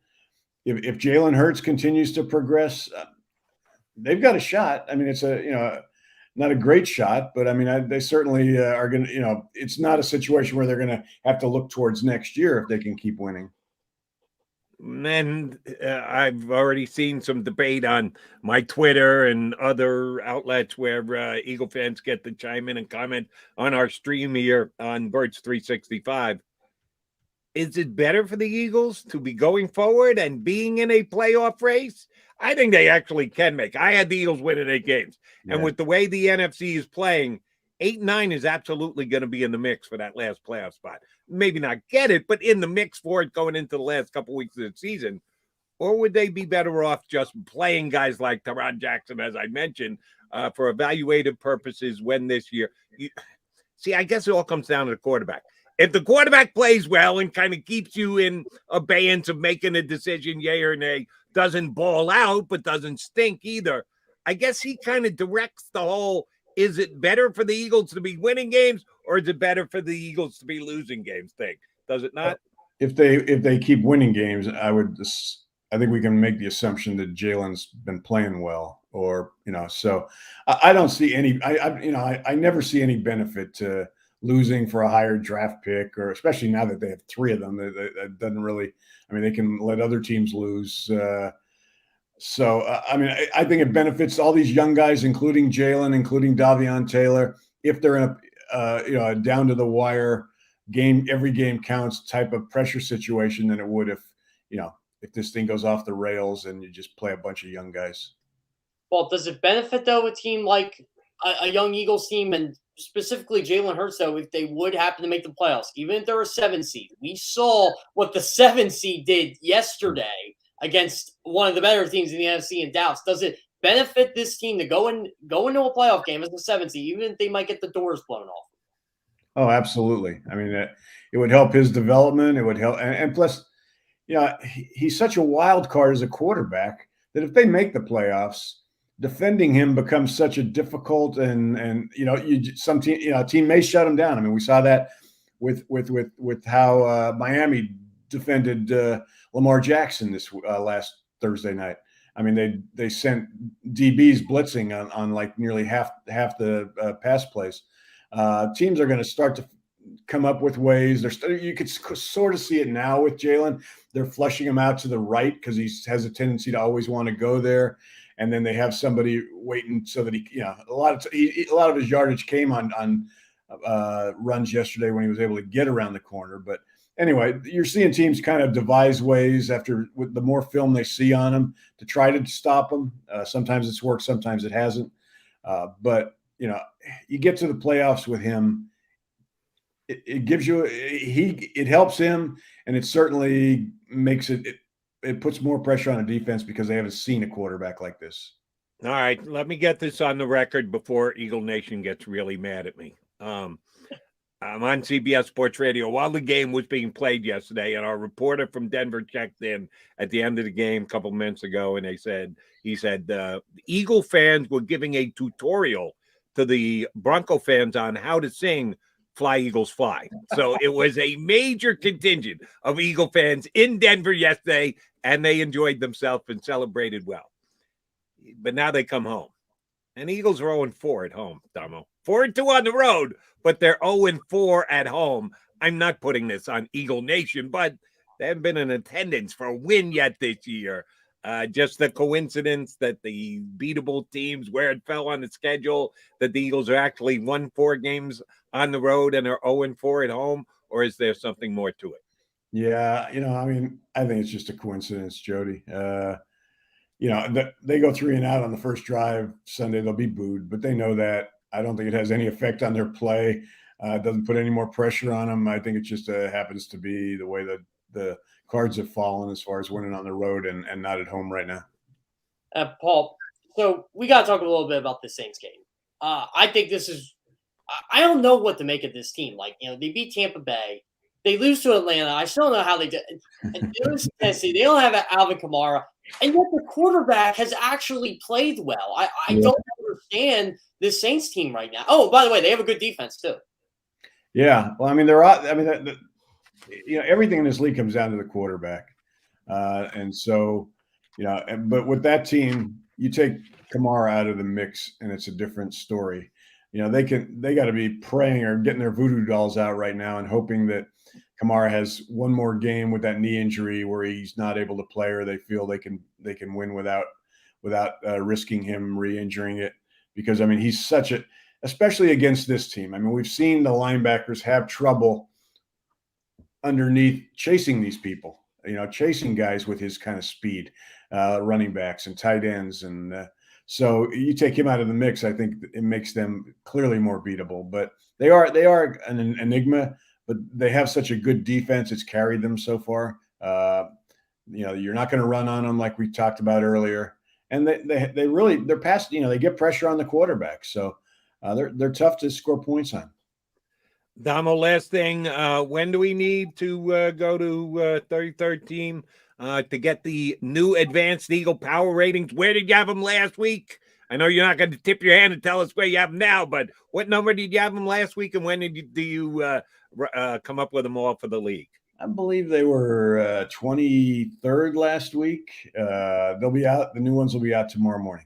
if Jalen Hurts continues to progress, they've got a shot. I mean, it's not a great shot, but I mean, they certainly are going to, it's not a situation where they're going to have to look towards next year if they can keep winning. And I've already seen some debate on my Twitter and other outlets where Eagle fans get to chime in and comment on our stream here on Birds 365. Is it better for the Eagles to be going forward and being in a playoff race? I think they actually can make. I had the Eagles winning 8 games. Yeah. And with the way the NFC is playing, 8-9 is absolutely going to be in the mix for that last playoff spot. Maybe not get it, but in the mix for it going into the last couple weeks of the season. Or would they be better off just playing guys like Teron Jackson, as I mentioned, for evaluative purposes when this year? See, I guess it all comes down to the quarterback. If the quarterback plays well and kind of keeps you in abeyance of making a decision, yay or nay, doesn't ball out, but doesn't stink either. I guess he kind of directs the whole, is it better for the Eagles to be winning games or is it better for the Eagles to be losing games thing? Does it not? If they keep winning games, I think we can make the assumption that Jalen's been playing well, or, so I don't see any, I never see any benefit to losing for a higher draft pick, or especially now that they have 3 of them, that doesn't really, they can let other teams lose. I think it benefits all these young guys, including Jalen, including Davion Taylor, if they're in a down to the wire game, every game counts type of pressure situation than it would if this thing goes off the rails and you just play a bunch of young guys. Well, does it benefit, though, a team like a young Eagles team, and specifically Jalen Hurts, though, if they would happen to make the playoffs, even if they're a 7 seed? We saw what the 7 seed did yesterday against one of the better teams in the NFC in Dallas. Does it benefit this team to go into a playoff game as a 7 seed, even if they might get the doors blown off? Oh, absolutely. It would help his development. It would help. And plus, he's such a wild card as a quarterback that if they make the playoffs, defending him becomes such a difficult and a team may shut him down. We saw that with how Miami defended Lamar Jackson this last Thursday night. They sent DBs blitzing on like nearly half the pass plays. Teams are going to start to come up with ways. You could sort of see it now with Jalen. They're flushing him out to the right because he has a tendency to always want to go there, and then they have somebody waiting so that a lot of his yardage came on runs yesterday when he was able to get around the corner. But anyway, you're seeing teams kind of devise ways with the more film they see on him to try to stop him. Sometimes it's worked, sometimes it hasn't. But you get to the playoffs with him. It gives you it helps him, and it certainly makes it puts more pressure on a defense because they haven't seen a quarterback like this. All right, let me get this on the record before Eagle Nation gets really mad at me. I'm on CBS Sports Radio while the game was being played yesterday, and our reporter from Denver checked in at the end of the game a couple minutes ago, and he said Eagle fans were giving a tutorial to the Bronco fans on how to sing Fly Eagles Fly. So it was a major contingent of Eagle fans in Denver yesterday, and they enjoyed themselves and celebrated well. But now they come home. And Eagles are 0-4 at home, Domo. 4-2 on the road, but they're 0-4 at home. I'm not putting this on Eagle Nation, but they haven't been in attendance for a win yet this year. Just the coincidence that the beatable teams, where it fell on the schedule, that the Eagles are actually won 4 games on the road and are 0-4 at home, or is there something more to it? Yeah, I think it's just a coincidence, Jody. They go 3 and out on the first drive Sunday, they'll be booed, but they know that. I don't think it has any effect on their play. It doesn't put any more pressure on them. I think it just happens to be the way that the cards have fallen as far as winning on the road and not at home right now. Paul, so we got to talk a little bit about the Saints game. I think I don't know what to make of this team. They beat Tampa Bay. They lose to Atlanta. I still don't know how they did. And Tennessee, they don't have Alvin Kamara. And yet the quarterback has actually played well. I don't understand this Saints team right now. Oh, by the way, they have a good defense too. Yeah. Well, everything in this league comes down to the quarterback. And so, but with that team, you take Kamara out of the mix and it's a different story. They got to be praying or getting their voodoo dolls out right now and hoping that Kamara has one more game with that knee injury where he's not able to play, or they feel they can win without risking him re-injuring it. Because he's especially against this team. We've seen the linebackers have trouble underneath chasing these people, chasing guys with his kind of speed, running backs and tight ends. And so you take him out of the mix, I think it makes them clearly more beatable. But they are an enigma, but they have such a good defense. It's carried them so far. You're not going to run on them like we talked about earlier. And they're past, they get pressure on the quarterback. So they're tough to score points on. Damo, last thing, when do we need to go to 33rd team to get the new advanced Eagle power ratings. Where did you have them last week? I know you're not going to tip your hand and tell us where you have them now, but what number did you have them last week, and when do you come up with them all for the league? I believe they were 23rd last week. They'll be out. The new ones will be out tomorrow morning.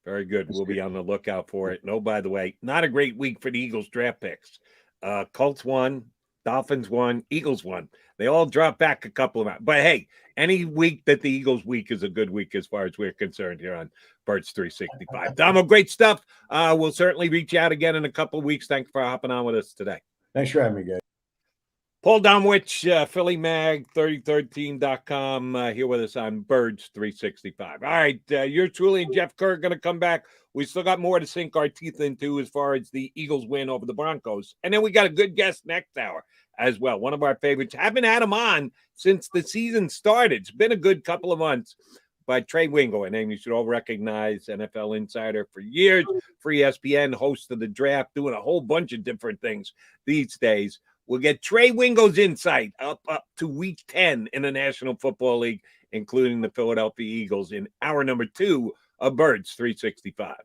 Very good. We'll be on the lookout for it. No, by the way, not a great week for the Eagles draft picks. Colts won, Dolphins won, Eagles won. They all dropped back a couple of rounds. But hey, any week that the Eagles week is a good week as far as we're concerned here on Birds 365. Domo, great stuff. We'll certainly reach out again in a couple of weeks. Thanks for hopping on with us today. Thanks for having me, guys. Paul Domowitch, Philly Mag, 3013.com, here with us on Birds 365. All right, you're truly and Jeff Kerr going to come back. We still got more to sink our teeth into as far as the Eagles win over the Broncos. And then we got a good guest next hour as well. One of our favorites. Haven't had him on since the season started. It's been a good couple of months. But Trey Wingo, a name you should all recognize, NFL insider for years, for ESPN, host of the draft, doing a whole bunch of different things these days. We'll get Trey Wingo's insight up to week 10 in the National Football League, including the Philadelphia Eagles in hour number 2 of Birds 365.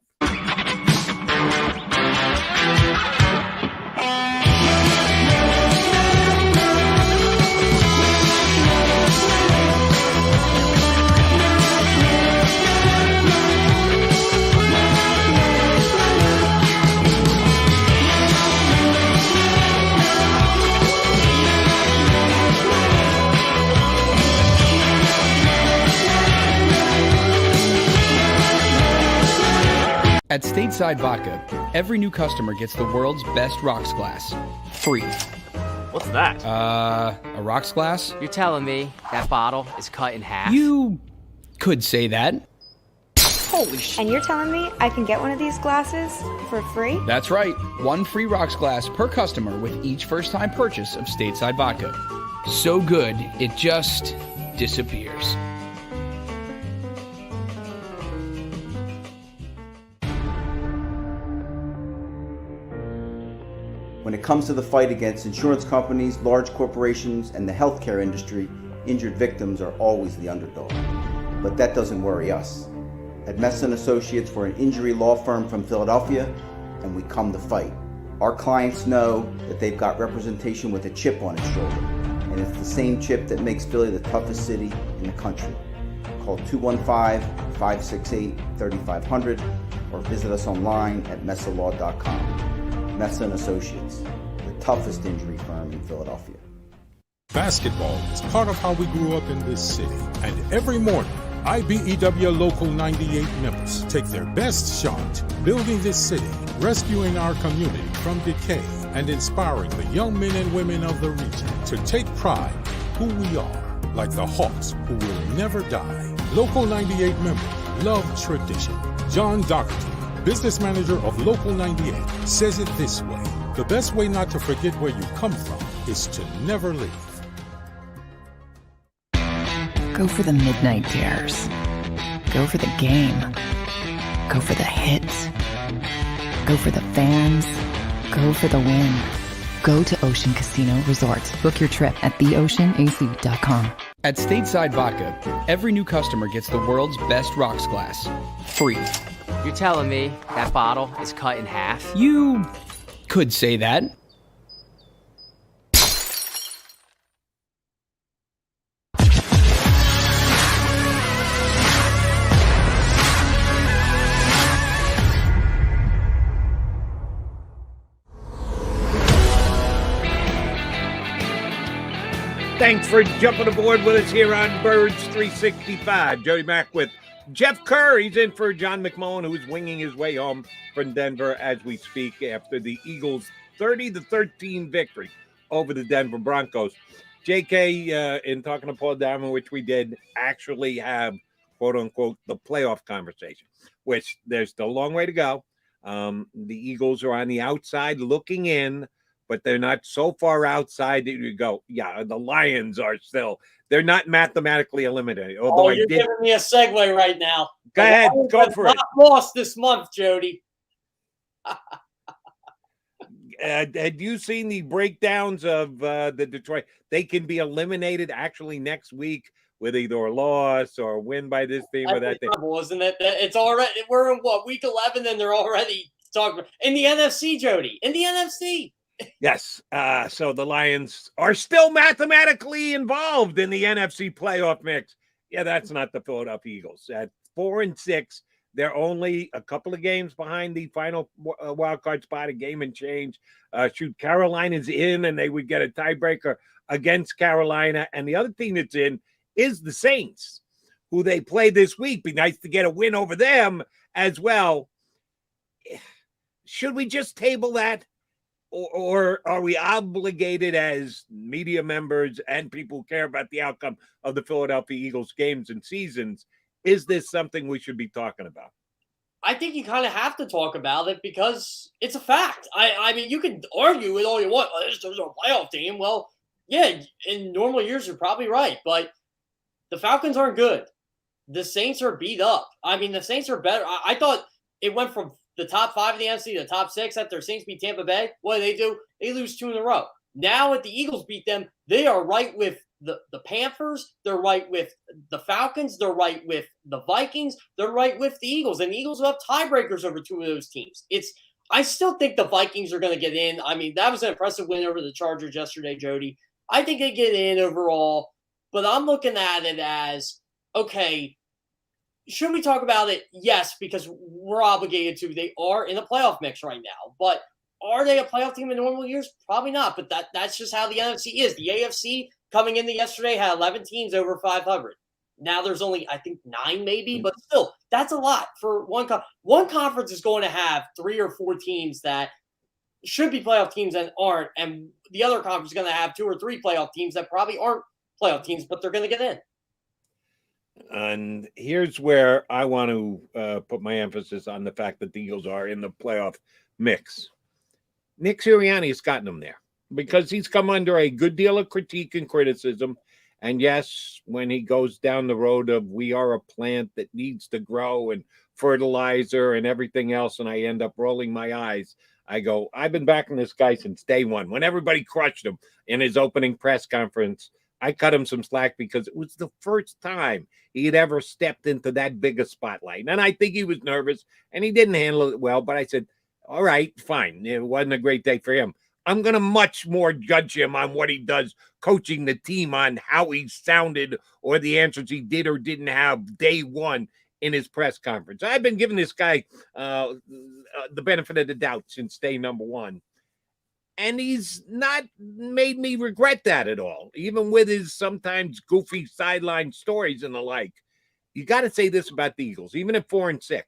At Stateside Vodka, every new customer gets the world's best rocks glass, free. What's that? A rocks glass? You're telling me that bottle is cut in half? You could say that. Holy shit. And you're telling me I can get one of these glasses for free? That's right. One free rocks glass per customer with each first-time purchase of Stateside Vodka. So good, it just disappears. When it comes to the fight against insurance companies, large corporations, and the healthcare industry, injured victims are always the underdog. But that doesn't worry us. At Messon Associates, we're an injury law firm from Philadelphia, and we come to fight. Our clients know that they've got representation with a chip on its shoulder, and it's the same chip that makes Philly the toughest city in the country. Call 215-568-3500 or visit us online at messalaw.com. Messon Associates, the toughest injury firm in Philadelphia. Basketball is part of how we grew up in this city. And every morning, IBEW Local 98 members take their best shot, building this city, rescuing our community from decay, and inspiring the young men and women of the region to take pride in who we are, like the Hawks who will never die. Local 98 member, love tradition. John Doherty, business manager of Local 98, says it this way: the best way not to forget where you come from is to never leave. Go for the midnight dares. Go for the game. Go for the hits. Go for the fans. Go for the win. Go to Ocean Casino Resort. Book your trip at theoceanac.com. At Stateside Vodka, every new customer gets the world's best rocks glass, free. You're telling me that bottle is cut in half? You could say that. Thanks for jumping aboard with us here on Birds 365. Jody Mack with Jeff Kerr. He's in for John McMullen, who's winging his way home from Denver as we speak after the Eagles' 30-13 victory over the Denver Broncos. JK, in talking to Paul Diamond, which we did, actually have, quote-unquote, the playoff conversation, which there's still a long way to go. The Eagles are on the outside looking in, but they're not so far outside that you go, yeah, the Lions are still, they're not mathematically eliminated. Although you're giving me a segue right now. Go ahead, go for it. Lost this month, Jody. Had you seen the breakdowns of the Detroit? They can be eliminated actually next week with either a loss or a win by this team or that team. Isn't it? It's already, we're in what, week 11, and they're already talking in the NFC, Jody. In the NFC. Yes. So the Lions are still mathematically involved in the NFC playoff mix. Yeah, that's not the Philadelphia Eagles. At 4-6, they're only a couple of games behind the final wild card spot, a game and change. Shoot, Carolina's in, and they would get a tiebreaker against Carolina. And the other team that's in is the Saints, who they play this week. Be nice to get a win over them as well. Should we just table that? Or are we obligated as media members and people who care about the outcome of the Philadelphia Eagles games and seasons? Is this something we should be talking about? I think you kind of have to talk about it because it's a fact. I mean, you can argue with all you want. Oh, there's a playoff team. Well, yeah, in normal years, you're probably right. But the Falcons aren't good. The Saints are beat up. I mean, the Saints are better. I thought it went from the top 5 of the NFC to the top 6 after Saints beat Tampa Bay. What do? They lose 2 in a row. Now, if the Eagles beat them, they are right with the Panthers. They're right with the Falcons. They're right with the Vikings. They're right with the Eagles. And the Eagles will have tiebreakers over 2 of those teams. I still think the Vikings are going to get in. I mean, that was an impressive win over the Chargers yesterday, Jody. I think they get in overall. But I'm looking at it as, okay, should we talk about it? Yes, because we're obligated to. They are in a playoff mix right now. But are they a playoff team in normal years? Probably not. But that's just how the NFC is. The AFC coming into yesterday had 11 teams over 500. Now there's only, I think, 9 maybe. But still, that's a lot for one conference. One conference is going to have 3 or 4 teams that should be playoff teams and aren't. And the other conference is going to have 2 or 3 playoff teams that probably aren't playoff teams, but they're going to get in. And here's where I want to put my emphasis on the fact that the Eagles are in the playoff mix. Nick Sirianni has gotten them there because he's come under a good deal of critique and criticism. And yes, when he goes down the road of we are a plant that needs to grow and fertilizer and everything else, and I end up rolling my eyes, I go, I've been backing this guy since day one. When everybody crushed him in his opening press conference, I cut him some slack because it was the first time he had ever stepped into that big a spotlight. And I think he was nervous and he didn't handle it well. But I said, all right, fine. It wasn't a great day for him. I'm going to much more judge him on what he does coaching the team, on how he sounded or the answers he did or didn't have day one in his press conference. I've been giving this guy the benefit of the doubt since day number 1. And he's not made me regret that at all, even with his sometimes goofy sideline stories and the like. You got to say this about the Eagles, even at 4-6,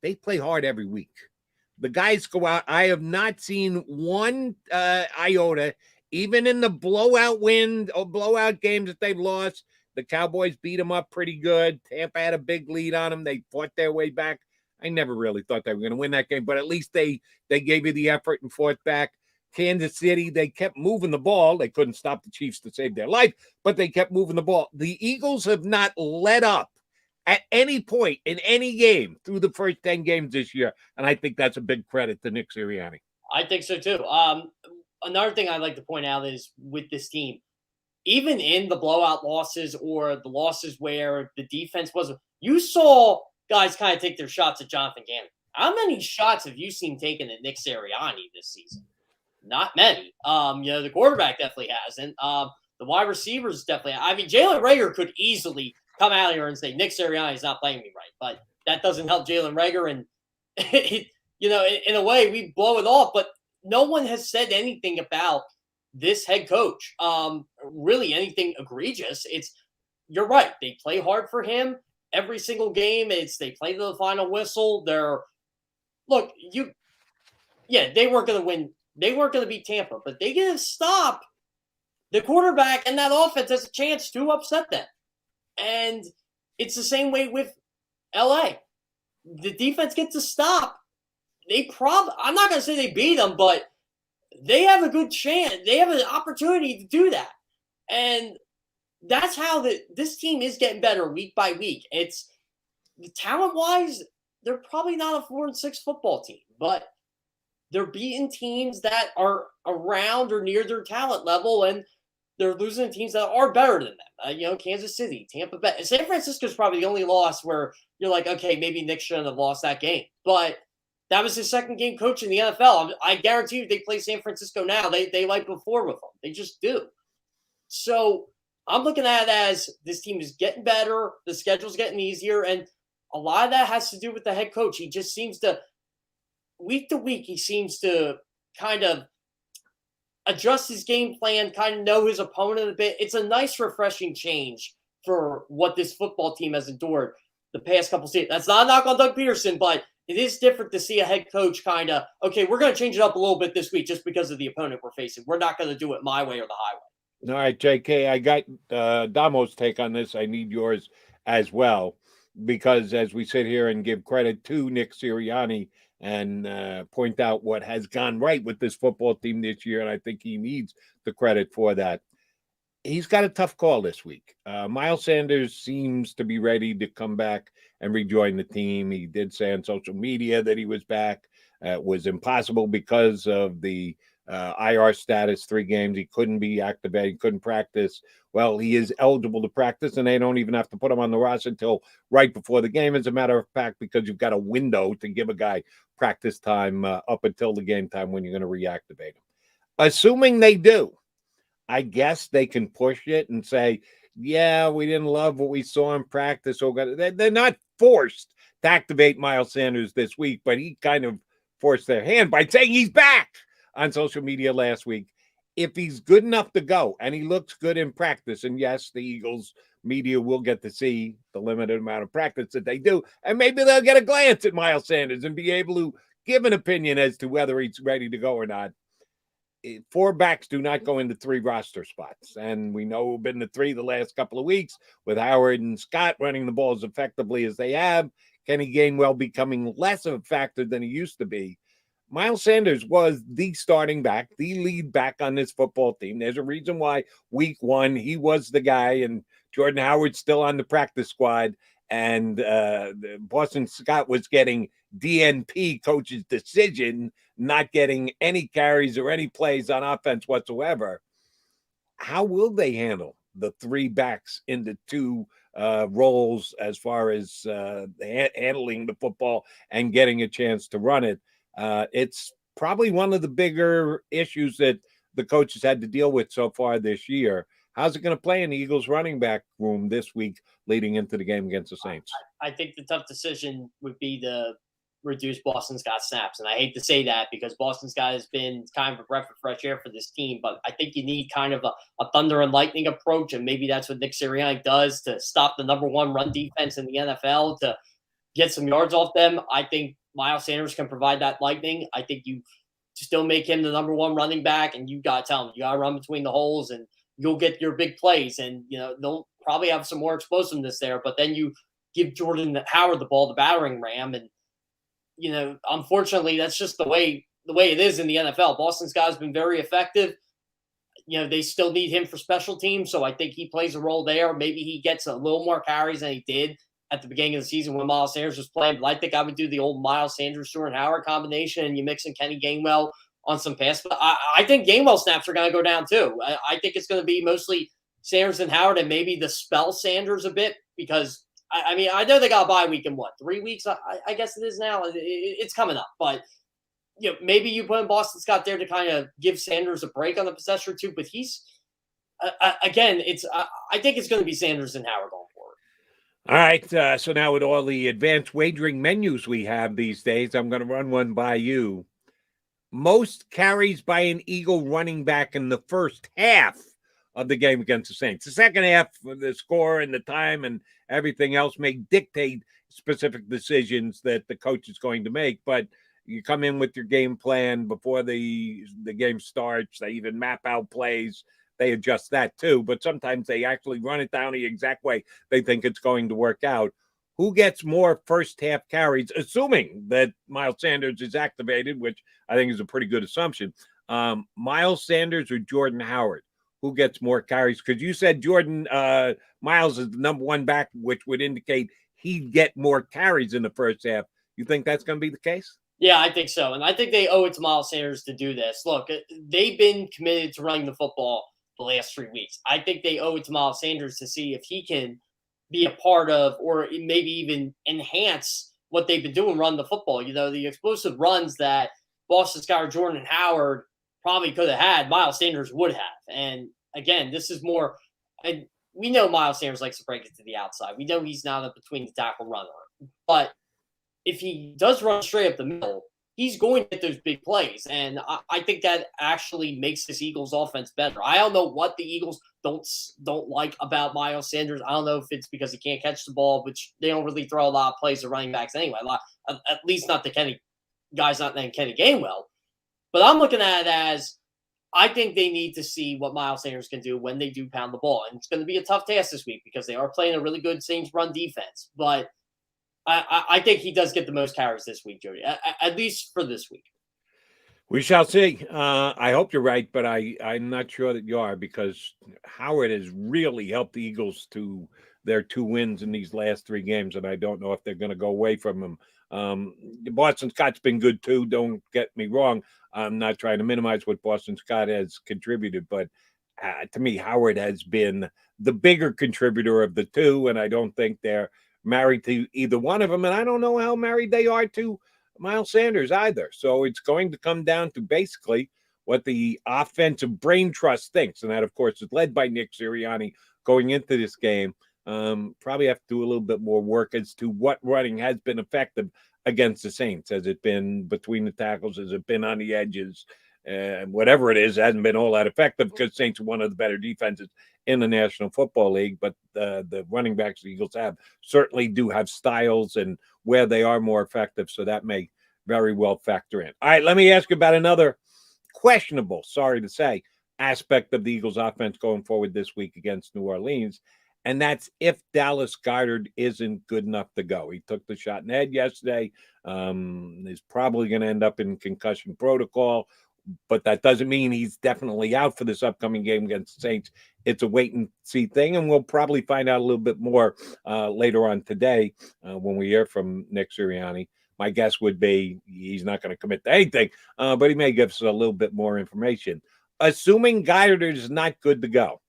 they play hard every week. The guys go out. I have not seen one iota, even in the blowout win or blowout games that they've lost. The Cowboys beat them up pretty good. Tampa had a big lead on them. They fought their way back. I never really thought they were going to win that game, but at least they gave you the effort and fought back. Kansas City, they kept moving the ball. They couldn't stop the Chiefs to save their life, but they kept moving the ball. The Eagles have not let up at any point in any game through the first 10 games this year, and I think that's a big credit to Nick Sirianni. I think so too. Another thing I'd like to point out is with this team, even in the blowout losses or the losses where the defense wasn't, you saw guys kind of take their shots at Jonathan Gannon. How many shots have you seen taken at Nick Sirianni this season? Not many. The quarterback definitely hasn't. The wide receivers definitely. I mean, Jalen Reagor could easily come out here and say Nick Sirianni is not playing me right, but that doesn't help Jalen Reagor. And in a way, we blow it off. But no one has said anything about this head coach. Really, anything egregious. You're right. They play hard for him every single game. They play to the final whistle. They weren't going to win. They weren't going to beat Tampa, but they get to stop the quarterback, and that offense has a chance to upset them. And it's the same way with LA. The defense gets to stop. I'm not going to say they beat them, but they have a good chance. They have an opportunity to do that. And that's how this team is getting better week by week. It's talent-wise, they're probably not a 4-6 football team, but they're beating teams that are around or near their talent level, and they're losing to teams that are better than them. Kansas City, Tampa Bay. San Francisco's probably the only loss where you're like, okay, maybe Nick shouldn't have lost that game. But that was his second game coaching the NFL. I guarantee you, if they play San Francisco now, they like before with them. They just do. So I'm looking at it as this team is getting better. The schedule's getting easier. And a lot of that has to do with the head coach. He just seems to, week to week, he seems to kind of adjust his game plan, kind of know his opponent a bit. It's a nice, refreshing change for what this football team has endured the past couple seasons. That's not a knock on Doug Peterson, but it is different to see a head coach kind of, okay, we're going to change it up a little bit this week just because of the opponent we're facing. We're not going to do it my way or the highway. All right, JK, I got Damo's take on this. I need yours as well, because as we sit here and give credit to Nick Sirianni and point out what has gone right with this football team this year, and I think he needs the credit for that. He's got a tough call this week. Miles Sanders seems to be ready to come back and rejoin the team. He did say on social media that he was back. It was impossible because of the IR status, 3 games. He couldn't be activated, he couldn't practice. Well, he is eligible to practice, and they don't even have to put him on the roster until right before the game, as a matter of fact, because you've got a window to give a guy practice time up until the game time when you're going to reactivate him. Assuming they do, I guess they can push it and say, yeah, we didn't love what we saw in practice. They're not forced to activate Miles Sanders this week, but he kind of forced their hand by saying he's back on social media last week. If he's good enough to go and he looks good in practice, and yes, the Eagles media will get to see the limited amount of practice that they do, and maybe they'll get a glance at Miles Sanders and be able to give an opinion as to whether he's ready to go or not. 4 backs do not go into 3 roster spots, and we know we've been to 3 the last couple of weeks with Howard and Scott running the ball as effectively as they have. Kenny Gainwell becoming less of a factor than he used to be. Miles Sanders was the starting back, the lead back on this football team. There's a reason why week 1 he was the guy, and Jordan Howard's still on the practice squad, and Boston Scott was getting DNP, coach's decision, not getting any carries or any plays on offense whatsoever. How will they handle the 3 backs into 2 roles as far as handling the football and getting a chance to run it? It's probably one of the bigger issues that the coaches had to deal with so far this year. How's it going to play in the Eagles running back room this week leading into the game against the Saints? I think the tough decision would be to reduce Boston Scott snaps. And I hate to say that because Boston Scott has been kind of a breath of fresh air for this team, but I think you need kind of a thunder and lightning approach. And maybe that's what Nick Sirianni does to stop the number 1 run defense in the NFL, to get some yards off them. I think Miles Sanders can provide that lightning. I think you still make him the number 1 running back, and you got to tell him, you got to run between the holes and you'll get your big plays. And, they'll probably have some more explosiveness there, but then you give Jordan Howard the ball, the battering ram. And, unfortunately, that's just the way it is in the NFL. Boston Scott has been very effective. They still need him for special teams, so I think he plays a role there. Maybe he gets a little more carries than he did at the beginning of the season when Miles Sanders was playing. But I think I would do the old Miles Sanders, Jordan Howard combination, and you mix in Kenny Gainwell on some pass. But I think Gainwell snaps are going to go down too. I think it's going to be mostly Sanders and Howard, and maybe the spell Sanders a bit, because I know they got a bye week in 3 weeks. I guess it is now. It's coming up, but maybe you put in Boston Scott there to kind of give Sanders a break on the possession or 2. But he's again, I think it's going to be Sanders and Howard going forward. All right. So now with all the advanced wagering menus we have these days, I'm going to run one by you. Most carries by an Eagle running back in the first half of the game against the Saints. The second half, the score and the time and everything else may dictate specific decisions that the coach is going to make. But you come in with your game plan before the game starts. They even map out plays. They adjust that too. But sometimes they actually run it down the exact way they think it's going to work out. Who gets more first half carries, assuming that Miles Sanders is activated, which I think is a pretty good assumption. Miles Sanders or Jordan Howard? Who gets more carries? Because you said Miles is the number 1 back, which would indicate he'd get more carries in the first half. You think that's going to be the case? Yeah, I think so. And I think they owe it to Miles Sanders to do this. Look, they've been committed to running the football the last 3 weeks. I think they owe it to Miles Sanders to see if he can be a part of or maybe even enhance what they've been doing running the football. You know, the explosive runs that Boston Scott, Jordan, and Howard probably could have had, Miles Sanders would have. And again, this is more, and we know Miles Sanders likes to break it to the outside. We know he's not a between the tackle runner. But if he does run straight up the middle, he's going to get those big plays. And I think that actually makes this Eagles offense better. I don't know what the Eagles don't like about Miles Sanders. I don't know if it's because he can't catch the ball, which they don't really throw a lot of plays to running backs anyway. At least not the guys not named Kenny Gainwell. But I'm looking at it as I think they need to see what Miles Sanders can do when they do pound the ball. And it's going to be a tough task this week because they are playing a really good Saints run defense. But I think he does get the most carries this week, Jody, at least for this week. We shall see. I hope you're right, but I'm not sure that you are because Howard has really helped the Eagles to their 2 wins in these last 3 games, and I don't know if they're going to go away from him. Boston Scott's been good too. Don't get me wrong. I'm not trying to minimize what Boston Scott has contributed, but to me, Howard has been the bigger contributor of the 2, and I don't think they're married to either one of them, and I don't know how married they are to Miles Sanders either. So it's going to come down to basically what the offensive brain trust thinks, and that, of course, is led by Nick Sirianni going into this game. Probably have to do a little bit more work as to what running has been effective against the Saints. Has it been between the tackles? Has it been on the edges? Whatever it is, hasn't been all that effective because Saints are one of the better defenses in the National Football League. But the running backs the Eagles have certainly do have styles and where they are more effective. So that may very well factor in. All right, let me ask you about another questionable, sorry to say, aspect of the Eagles offense going forward this week against New Orleans. And that's if Dallas Goedert isn't good enough to go. He took the shot in the head yesterday. He's probably going to end up in concussion protocol, but that doesn't mean he's definitely out for this upcoming game against the Saints. It's a wait-and-see thing, and we'll probably find out a little bit more later on today when we hear from Nick Sirianni. My guess would be he's not going to commit to anything, but he may give us a little bit more information. Assuming Goedert is not good to go,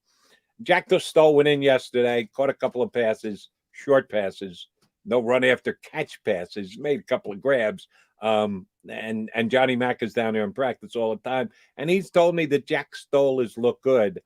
Jack Stoll went in yesterday, caught a couple of passes, short passes, no run after catch passes, made a couple of grabs. And Johnny Mack is down there in practice all the time. And he's told me that Jack Stoll has looked good.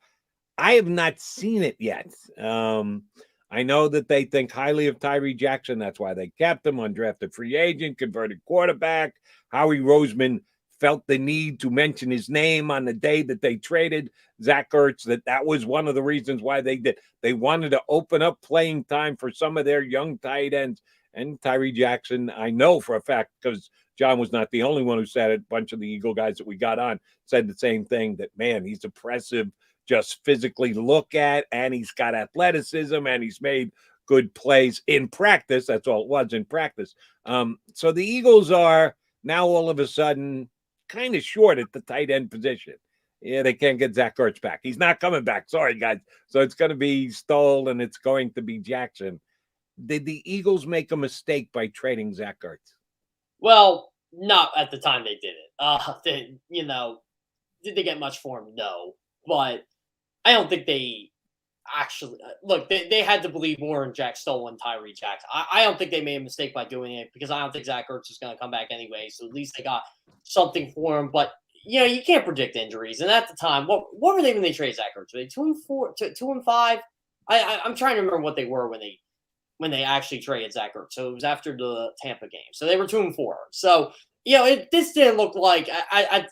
I have not seen it yet. I know that they think highly of Tyree Jackson. That's why they kept him, undrafted free agent, converted quarterback. Howie Roseman felt the need to mention his name on the day that they traded Zach Ertz, that was one of the reasons why they did. They wanted to open up playing time for some of their young tight ends. And Tyree Jackson, I know for a fact, because John was not the only one who said it, a bunch of the Eagle guys that we got on said the same thing, that, man, he's impressive, just physically look at, and he's got athleticism, and he's made good plays in practice. That's all it was, in practice. So the Eagles are now all of a sudden kind of short at the tight end position. Yeah, they can't get Zach Ertz back. He's not coming back. Sorry, guys. So it's going to be Stoll and it's going to be Jackson. Did the Eagles make a mistake by trading Zach Ertz? Well, not at the time they did it. Did they get much for him? No. But I don't think they actually look, they had to believe more in Jack Stoll and Tyree Jackson. I don't think they made a mistake by doing it because I don't think Zach Ertz is going to come back anyway. So at least they got something for him. But you can't predict injuries. And at the time, what were they when they traded Zach Ertz? Were they 2-4, 2-5? I'm trying to remember what they were when they actually traded Zach Ertz. So it was after the Tampa game. So they were 2-4. So this didn't look like,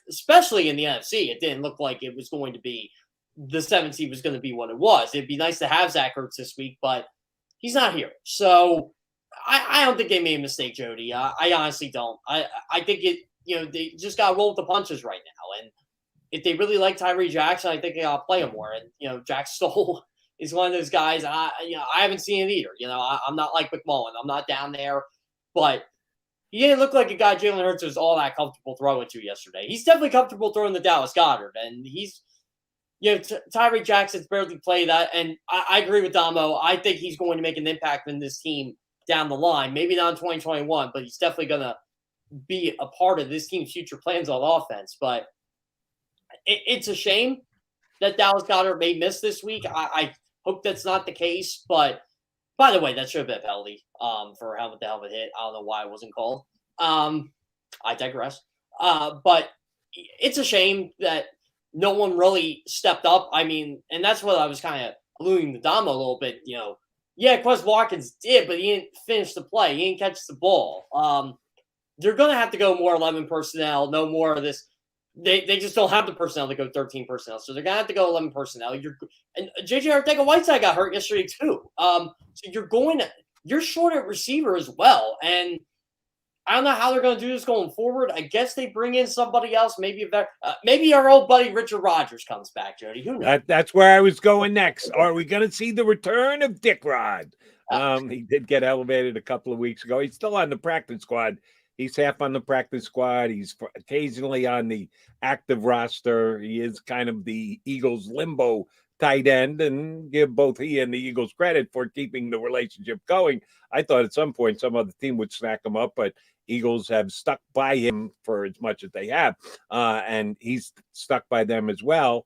especially in the NFC, it didn't look like it was going to be. The 7th seed was going to be what it was. It'd be nice to have Zach Ertz this week, but he's not here. So I don't think they made a mistake, Jody. I honestly don't. I think they just got to roll with the punches right now. And if they really like Tyree Jackson, I think they got to play him more. And, Jack Stoll is one of those guys. I haven't seen it either. I'm not like McMullen. I'm not down there. But he didn't look like a guy Jalen Hurts was all that comfortable throwing to yesterday. He's definitely comfortable throwing the Dallas Goedert. And he's, Tyree Jackson's barely played that, and I agree with Damo. I think he's going to make an impact in this team down the line. Maybe not in 2021, but he's definitely going to be a part of this team's future plans on offense. But it's a shame that Dallas Goedert may miss this week. I hope that's not the case. But by the way, that should have been a penalty for a helmet-to-helmet hit. I don't know why it wasn't called. I digress. But it's a shame that no one really stepped up. I mean, and that's what I was kind of alluding to Dom a little bit. Yeah, Quez Watkins did, but he didn't finish the play. He didn't catch the ball. They're going to have to go more 11 personnel, no more of this. They just don't have the personnel to go 13 personnel. So they're going to have to go 11 personnel. And J.J. Arcega-Whiteside got hurt yesterday too. So you're short at receiver as well. And I don't know how they're going to do this going forward. I guess they bring in somebody else. Maybe our old buddy Richard Rodgers comes back, Jody. Who knows? That's where I was going next. Are we going to see the return of Dick Rod? He did get elevated a couple of weeks ago. He's still on the practice squad. He's half on the practice squad. He's occasionally on the active roster. He is kind of the Eagles limbo tight end, and give both he and the Eagles credit for keeping the relationship going. I thought at some point some other team would snack him up, but Eagles have stuck by him for as much as they have, and he's stuck by them as well.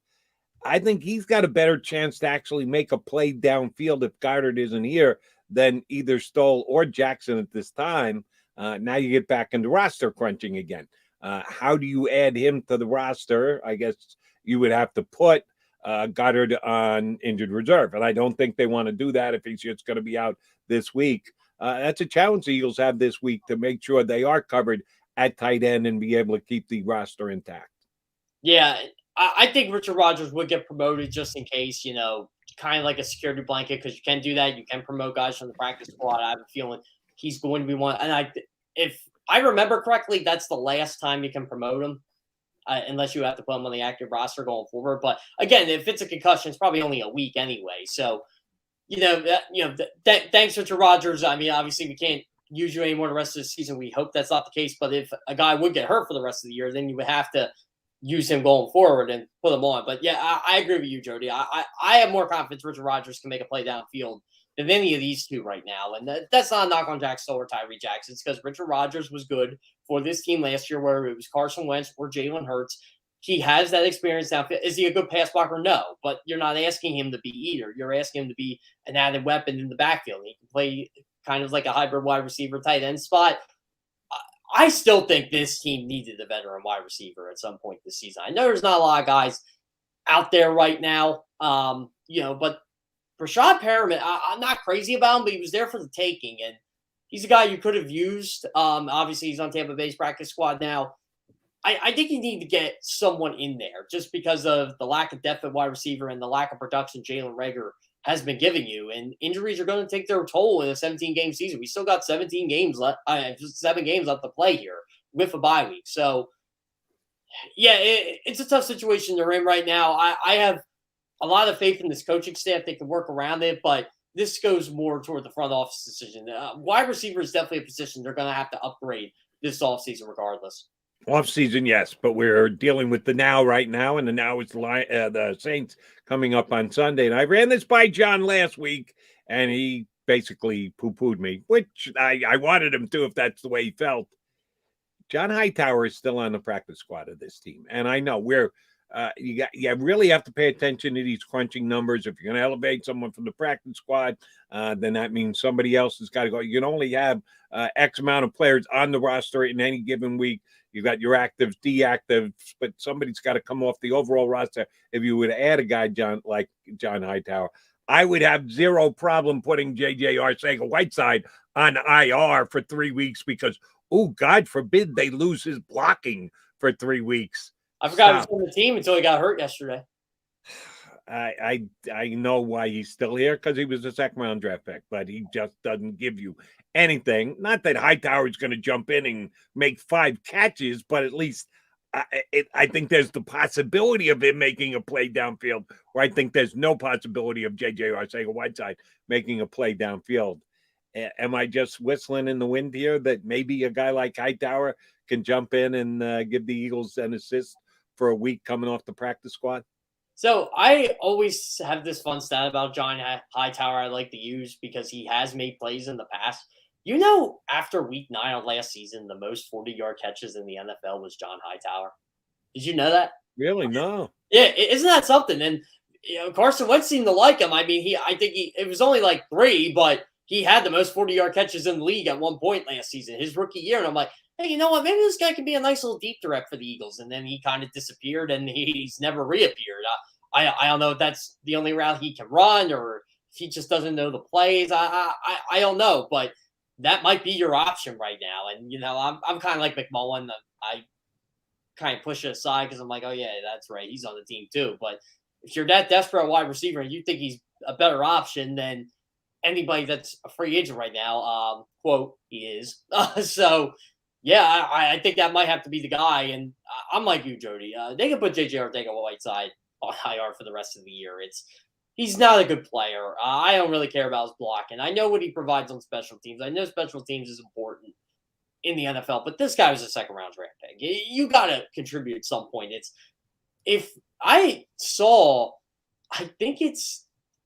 I think he's got a better chance to actually make a play downfield if Goddard isn't here than either Stoll or Jackson at this time. Now you get back into roster crunching again. How do you add him to the roster? I guess you would have to put Goddard on injured reserve, and I don't think they want to do that if he's just going to be out this week. That's a challenge the Eagles have this week to make sure they are covered at tight end and be able to keep the roster intact. Yeah, I think Richard Rodgers would get promoted just in case, kind of like a security blanket, because you can do that. You can promote guys from the practice squad. I have a feeling he's going to be one. And if I remember correctly, that's the last time you can promote him, unless you have to put him on the active roster going forward. But again, if it's a concussion, it's probably only a week anyway. So, thanks, Richard Rodgers. I mean, obviously we can't use you anymore the rest of the season. We hope that's not the case. But if a guy would get hurt for the rest of the year, then you would have to use him going forward and put him on. But yeah, I agree with you, Jody. I have more confidence Richard Rodgers can make a play downfield than any of these two right now. And that's not a knock on Jack Stoll or Tyree Jackson. It's because Richard Rodgers was good for this team last year, where it was Carson Wentz or Jalen Hurts. He has that experience now. Is he a good pass blocker? No, but you're not asking him to be either. You're asking him to be an added weapon in the backfield. He can play kind of like a hybrid wide receiver tight end spot. I still think this team needed a veteran wide receiver at some point this season. I know there's not a lot of guys out there right now, but Rashad Perriman, I'm not crazy about him, but he was there for the taking, and he's a guy you could have used. Obviously, he's on Tampa Bay's practice squad now. I think you need to get someone in there just because of the lack of depth at wide receiver and the lack of production Jalen Reagor has been giving you. And injuries are going to take their toll in a 17-game season. We still got 7 games left to play here with a bye week. So, yeah, it's a tough situation they're in right now. I have a lot of faith in this coaching staff. They can work around it, but this goes more toward the front office decision. Wide receiver is definitely a position they're going to have to upgrade this offseason regardless. Off-season, yes, but we're dealing with the now right now, and the now is the Saints coming up on Sunday. And I ran this by John last week, and he basically poo-pooed me, which I wanted him to if that's the way he felt. John Hightower is still on the practice squad of this team, and I know you really have to pay attention to these crunching numbers. If you're going to elevate someone from the practice squad, then that means somebody else has got to go. You can only have X amount of players on the roster in any given week. You got your actives, deactives, but somebody's got to come off the overall roster. If you would add a guy, John Hightower, I would have zero problem putting J.J. Arcega-Whiteside on IR for 3 weeks because, God forbid they lose his blocking for 3 weeks. I forgot he was on the team until he got hurt yesterday. I know why he's still here, because he was a second-round draft pick, but he just doesn't give you anything. Not that Hightower is going to jump in and make 5 catches, but at least I think there's the possibility of him making a play downfield, where I think there's no possibility of J.J. Arcega-Whiteside making a play downfield. Am I just whistling in the wind here that maybe a guy like Hightower can jump in and give the Eagles an assist for a week coming off the practice squad? So I always have this fun stat about John Hightower I like to use because he has made plays in the past. After week 9 of last season, the most 40-yard catches in the NFL was John Hightower. Did you know that? Really? No. Yeah, isn't that something? And Carson Wentz seemed to like him. I mean, I think it was only like 3, but he had the most 40-yard catches in the league at one point last season, his rookie year. And I'm like, hey, you know what? Maybe this guy can be a nice little deep threat for the Eagles. And then he kind of disappeared, and he's never reappeared. I don't know if that's the only route he can run, or if he just doesn't know the plays. I don't know, but that might be your option right now. And I'm kind of like McMullen. I kind of push it aside because I'm like, oh yeah, that's right, he's on the team too. But if you're that desperate at wide receiver and you think he's a better option than anybody that's a free agent right now, quote, he is. So yeah, I think that might have to be the guy. And I'm like you, Jody. They can put J.J. Arcega-Whiteside on IR for the rest of the year. He's not a good player. I don't really care about his blocking. I know what he provides on special teams. I know special teams is important in the NFL, but this guy was a second-round draft pick. You got to contribute at some point.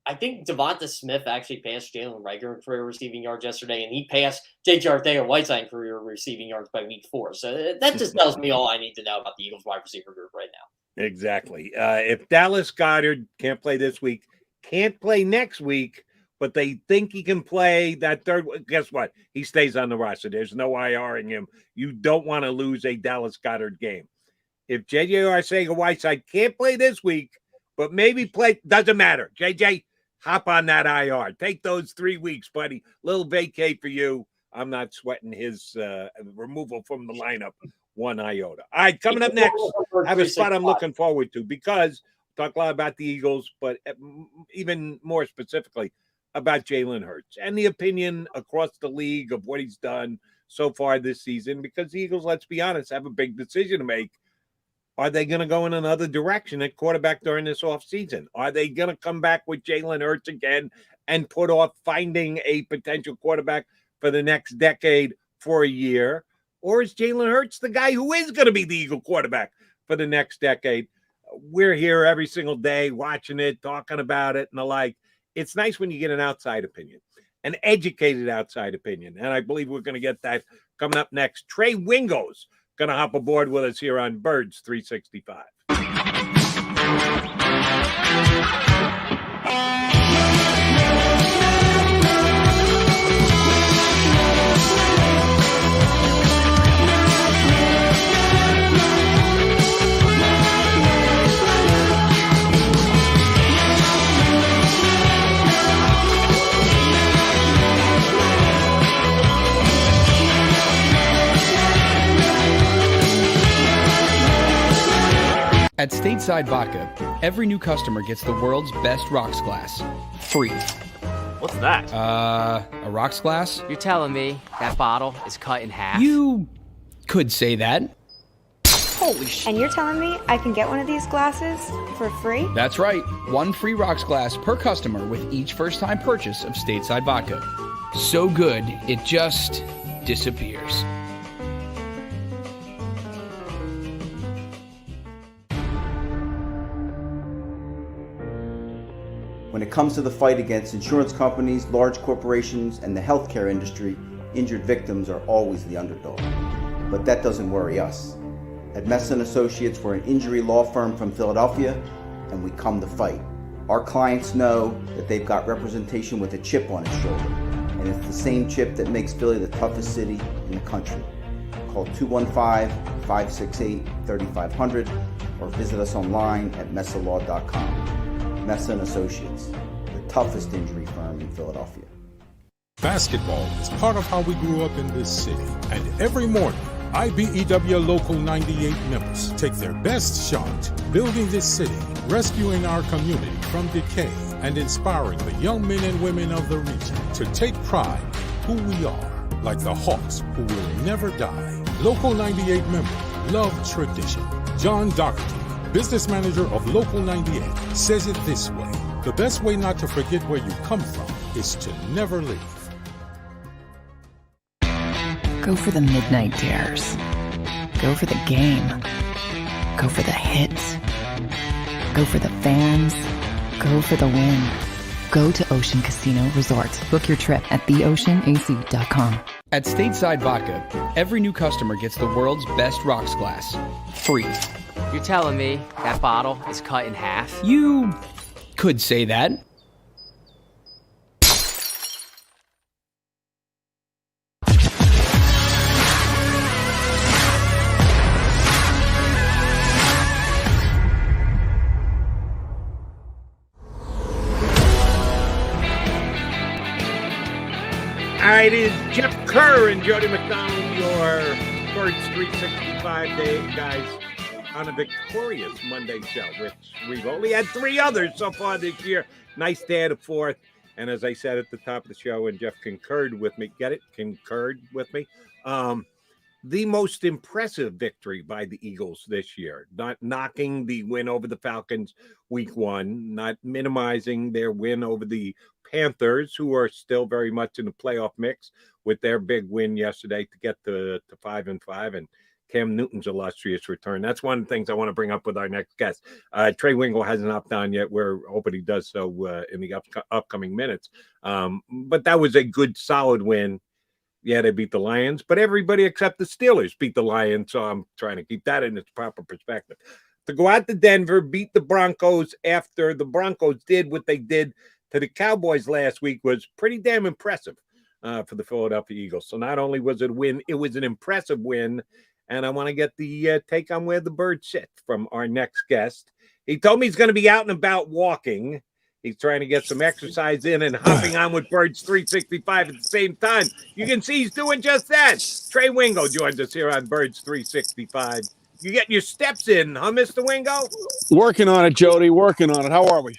I think DeVonta Smith actually passed Jalen Reagor in career receiving yards yesterday, and he passed J.J. Arcega-Whiteside in career receiving yards by week 4. So that just tells me all I need to know about the Eagles wide receiver group right now. Exactly. If Dallas Goedert can't play this week, can't play next week, but they think he can play that third, guess what? He stays on the roster. There's no IRing him. You don't want to lose a Dallas Goedert game. If J.J. Arcega-Whiteside can't play this week, but maybe play, doesn't matter. JJ, hop on that IR. Take those 3 weeks, buddy. Little vacate for you. I'm not sweating his removal from the lineup one iota. All right, coming up next, I have a spot I'm looking forward to because we talk a lot about the Eagles, but even more specifically about Jalen Hurts and the opinion across the league of what he's done so far this season, because the Eagles, let's be honest, have a big decision to make. Are they going to go in another direction at quarterback during this offseason? Are they going to come back with Jalen Hurts again and put off finding a potential quarterback for the next decade for a year? Or is Jalen Hurts the guy who is going to be the Eagle quarterback for the next decade? We're here every single day watching it, talking about it and the like. It's nice when you get an outside opinion, an educated outside opinion. And I believe we're going to get that coming up next. Trey Wingo's going to hop aboard with us here on Birds 365. At Stateside Vodka, every new customer gets the world's best rocks glass, free. What's that? A rocks glass? You're telling me that bottle is cut in half? You could say that. Holy shit. And you're telling me I can get one of these glasses for free? That's right. 1 free rocks glass per customer with each first-time purchase of Stateside Vodka. So good, it just disappears. When it comes to the fight against insurance companies, large corporations, and the healthcare industry, injured victims are always the underdog. But that doesn't worry us. At Messa & Associates, we're an injury law firm from Philadelphia, and we come to fight. Our clients know that they've got representation with a chip on its shoulder, and it's the same chip that makes Philly the toughest city in the country. Call 215-568-3500 or visit us online at messalaw.com. Messa & Associates, the toughest injury firm in Philadelphia. Basketball is part of how we grew up in this city. And every morning, IBEW Local 98 members take their best shot, building this city, rescuing our community from decay, and inspiring the young men and women of the region to take pride in who we are, like the Hawks who will never die. Local 98 member, love tradition. John Doherty, business manager of Local 98, says it this way: the best way not to forget where you come from is to never leave. Go for the midnight dares. Go for the game. Go for the hits. Go for the fans. Go for the win. Go to Ocean Casino Resort. Book your trip at theoceanac.com. At Stateside Vodka, every new customer gets the world's best rocks glass, free. You're telling me that bottle is cut in half? You could say that. All right, it is Jeff Kerr and Jody McDonald, your Birds 365 day guys on a victorious Monday show, which we've only had 3 others so far this year. Nice to add a 4th. And as I said at the top of the show, and Jeff concurred with me, get it? Concurred with me. The most impressive victory by the Eagles this year, not knocking the win over the Falcons week 1, not minimizing their win over the Panthers, who are still very much in the playoff mix with their big win yesterday to get to 5-5, and Cam Newton's illustrious return. That's one of the things I want to bring up with our next guest. Trey Wingo hasn't hopped on yet. We're hoping he does so in the upcoming minutes. But that was a good, solid win. Yeah, they beat the Lions, but everybody except the Steelers beat the Lions, so I'm trying to keep that in its proper perspective. To go out to Denver, beat the Broncos after the Broncos did what they did to the Cowboys last week was pretty damn impressive for the Philadelphia Eagles. So not only was it a win, it was an impressive win, and I want to get the take on where the birds sit from our next guest. He told me he's going to be out and about walking. He's trying to get some exercise in and hopping on with Birds 365 at the same time. You can see he's doing just that. Trey Wingo joins us here on Birds 365. You getting your steps in, huh, Mr. Wingo? Working on it, Jody. Working on it. How are we?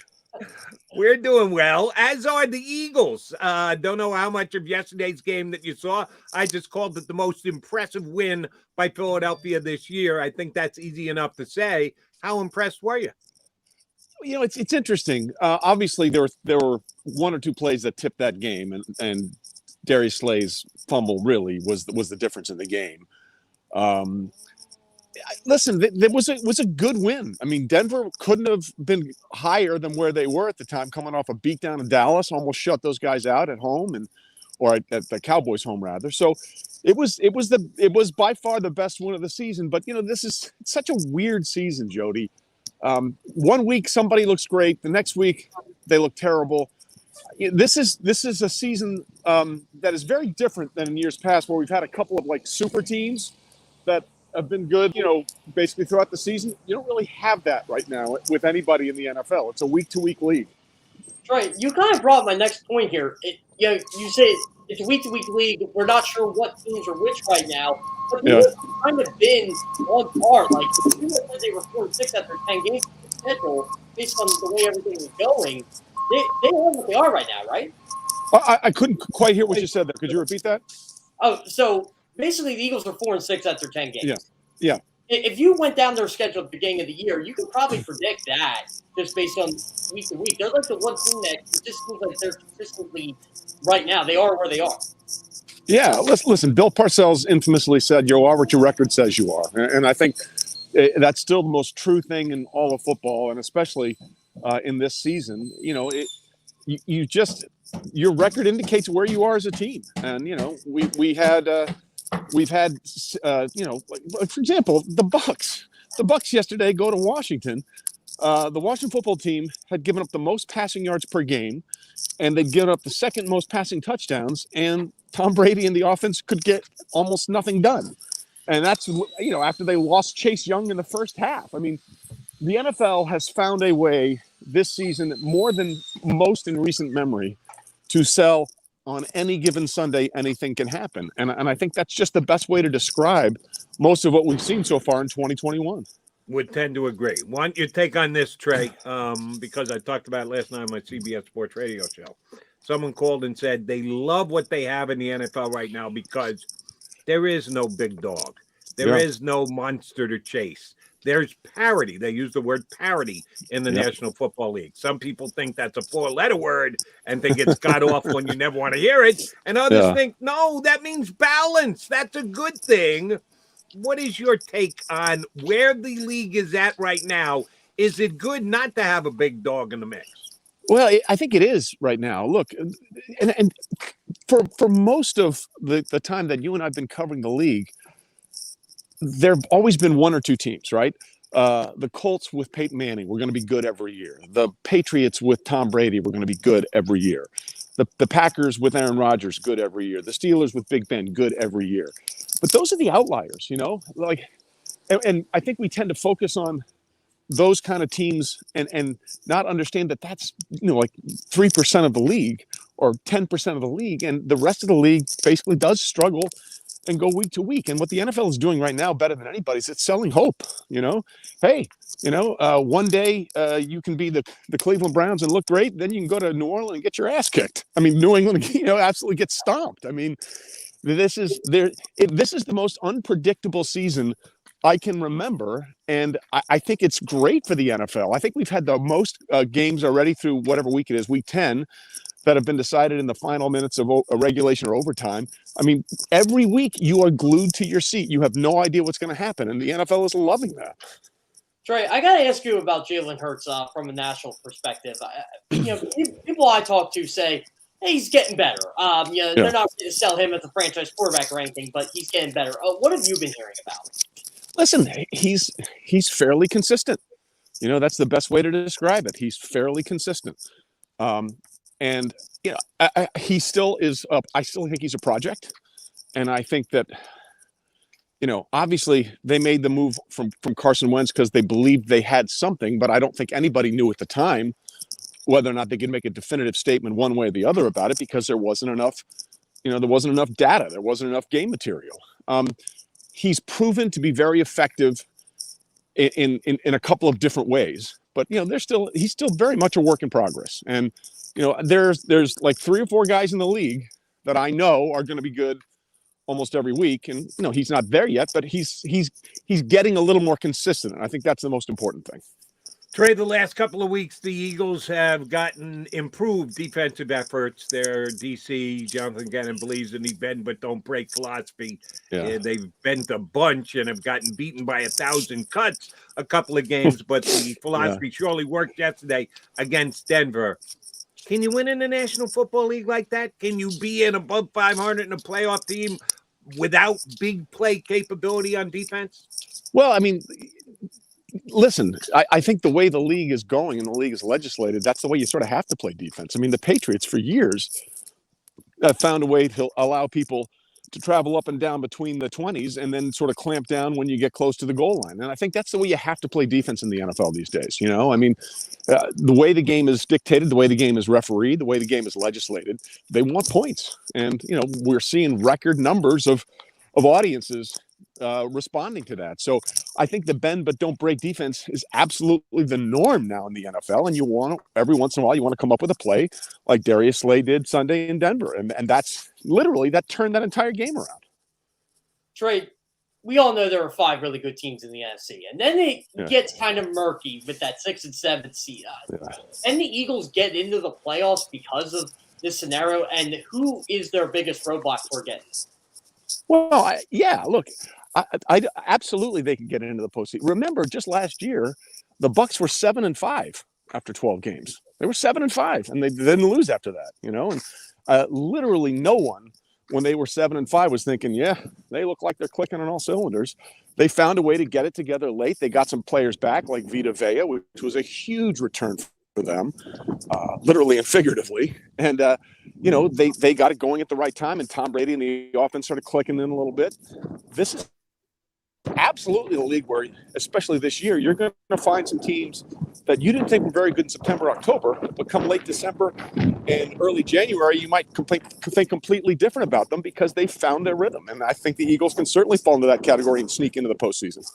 We're doing well, as are the Eagles. Don't know how much of yesterday's game that you saw. I just called it the most impressive win by Philadelphia this year. I think that's easy enough to say. How impressed were you? You know, it's interesting. Obviously, there were 1 or 2 plays that tipped that game, and Darius Slay's fumble really was the difference in the game. Listen, it was a good win. I mean, Denver couldn't have been higher than where they were at the time, coming off a beatdown in Dallas, almost shut those guys out at home or at the Cowboys' home rather. So it was by far the best win of the season. But you know, it's such a weird season, Jody. 1 week somebody looks great, the next week they look terrible. This is a season that is very different than in years past, where we've had a couple of like super teams that have been good, you know, basically throughout the season. You don't really have that right now with anybody in the NFL. It's a week-to-week league. Right. You kind of brought my next point here. You say it's a week-to-week league. We're not sure what teams are which right now. But they've kind of been on par. Like, even though they were 4-6 after 10 games schedule, based on the way everything was going, they are what they are right now, right? I couldn't quite hear what you said there. Could you repeat that? Oh, so basically the Eagles are 4-6 after 10 games. Yeah. If you went down their schedule at the beginning of the year, you could probably predict that just based on week to week. They're like the one team that it just seems like they're consistently right now. They are where they are. Yeah, listen, Bill Parcells infamously said, you are what your record says you are. And I think that's still the most true thing in all of football, and especially in this season. You know, your record indicates where you are as a team. And, you know, we've had, you know, like, for example, the Bucs yesterday go to Washington. The Washington football team had given up the most passing yards per game, and they'd given up the second most passing touchdowns, and Tom Brady and the offense could get almost nothing done. And that's, you know, after they lost Chase Young in the first half. I mean, the NFL has found a way this season, more than most in recent memory, to sell on any given Sunday, anything can happen. And I think that's just the best way to describe most of what we've seen so far in 2021. Would tend to agree. Want your take on this, Trey, because I talked about it last night on my CBS Sports radio show. Someone called and said they love what they have in the NFL right now because there is no big dog. There is no monster to chase. There's parity. They use the word parity in the National Football League. Some people think that's a 4-letter word and think it's got off when you never want to hear it. And others think, no, that means balance. That's a good thing. What is your take on where the league is at right now? Is it good not to have a big dog in the mix? Well, I think it is right now. Look, and for most of the time that you and I have been covering the league, there have always been 1 or 2 teams, right? The Colts with Peyton Manning were going to be good every year. The Patriots with Tom Brady were going to be good every year. The Packers with Aaron Rodgers, good every year. The Steelers with Big Ben, good every year. But those are the outliers, like, and I think we tend to focus on those kind of teams and not understand that that's, like 3% of the league or 10% of the league. And the rest of the league basically does struggle and go week to week. And what the NFL is doing right now better than anybody is it's selling hope. Hey, one day you can be the Cleveland Browns and look great. Then you can go to New Orleans and get your ass kicked. I mean, New England, absolutely get stomped. I mean, this is the most unpredictable season I can remember. And I think it's great for the NFL. I think we've had the most games already through whatever week it is, week 10, that have been decided in the final minutes of a regulation or overtime. I mean, every week you are glued to your seat. You have no idea what's going to happen. And the NFL is loving that. Trey, I got to ask you about Jalen Hurts from a national perspective. People I talk to say, hey, he's getting better. They're not going to sell him as a franchise quarterback or anything, but he's getting better. What have you been hearing about? Listen, He's fairly consistent. That's the best way to describe it. He's fairly consistent. And he still is up. I still think he's a project. And I think that, obviously they made the move from Carson Wentz because they believed they had something, but I don't think anybody knew at the time whether or not they could make a definitive statement one way or the other about it, because there wasn't enough, there wasn't enough data. There wasn't enough game material. He's proven to be very effective in a couple of different ways, but he's still very much a work in progress. And there's like 3 or 4 guys in the league that I know are going to be good almost every week, and he's not there yet, but he's getting a little more consistent, and I think that's the most important thing. Trey, the last couple of weeks, the Eagles have gotten improved defensive efforts. Their DC, Jonathan Gannon, believes in the bend but don't break philosophy. Yeah. They've bent a bunch and have gotten beaten by 1,000 cuts a couple of games, but the philosophy surely worked yesterday against Denver. Can you win in the National Football League like that? Can you be in above 500 in a playoff team without big play capability on defense? Well, I mean, listen, I think the way the league is going and the league is legislated, that's the way you sort of have to play defense. I mean, the Patriots for years have found a way to allow people to travel up and down between the 20s and then sort of clamp down when you get close to the goal line. And I think that's the way you have to play defense in the NFL these days. I mean, the way the game is dictated, the way the game is refereed, the way the game is legislated, they want points. And, we're seeing record numbers of audiences responding to that. So I think the bend but don't break defense is absolutely the norm now in the NFL. And every once in a while, you want to come up with a play like Darius Slay did Sunday in Denver. And that's literally, that turned that entire game around. Trey, we all know there are 5 really good teams in the NFC. And then it gets kind of murky with that 6 and 7 seed. And the Eagles get into the playoffs because of this scenario. And who is their biggest roadblock for getting? Well, look, I absolutely they can get into the postseason. Remember, just last year, the Bucs were 7-5 after 12 games. They were 7-5, and they didn't lose after that. And literally no one, when they were 7-5, was thinking, they look like they're clicking on all cylinders. They found a way to get it together late. They got some players back, like Vita Vea, which was a huge return for them, literally and figuratively. And they got it going at the right time, and Tom Brady and the offense started clicking in a little bit. This is absolutely the league where, especially this year, you're going to find some teams that you didn't think were very good in September, October, but come late December and early January, you might think completely different about them because they found their rhythm. And I think the Eagles can certainly fall into that category and sneak into the postseason.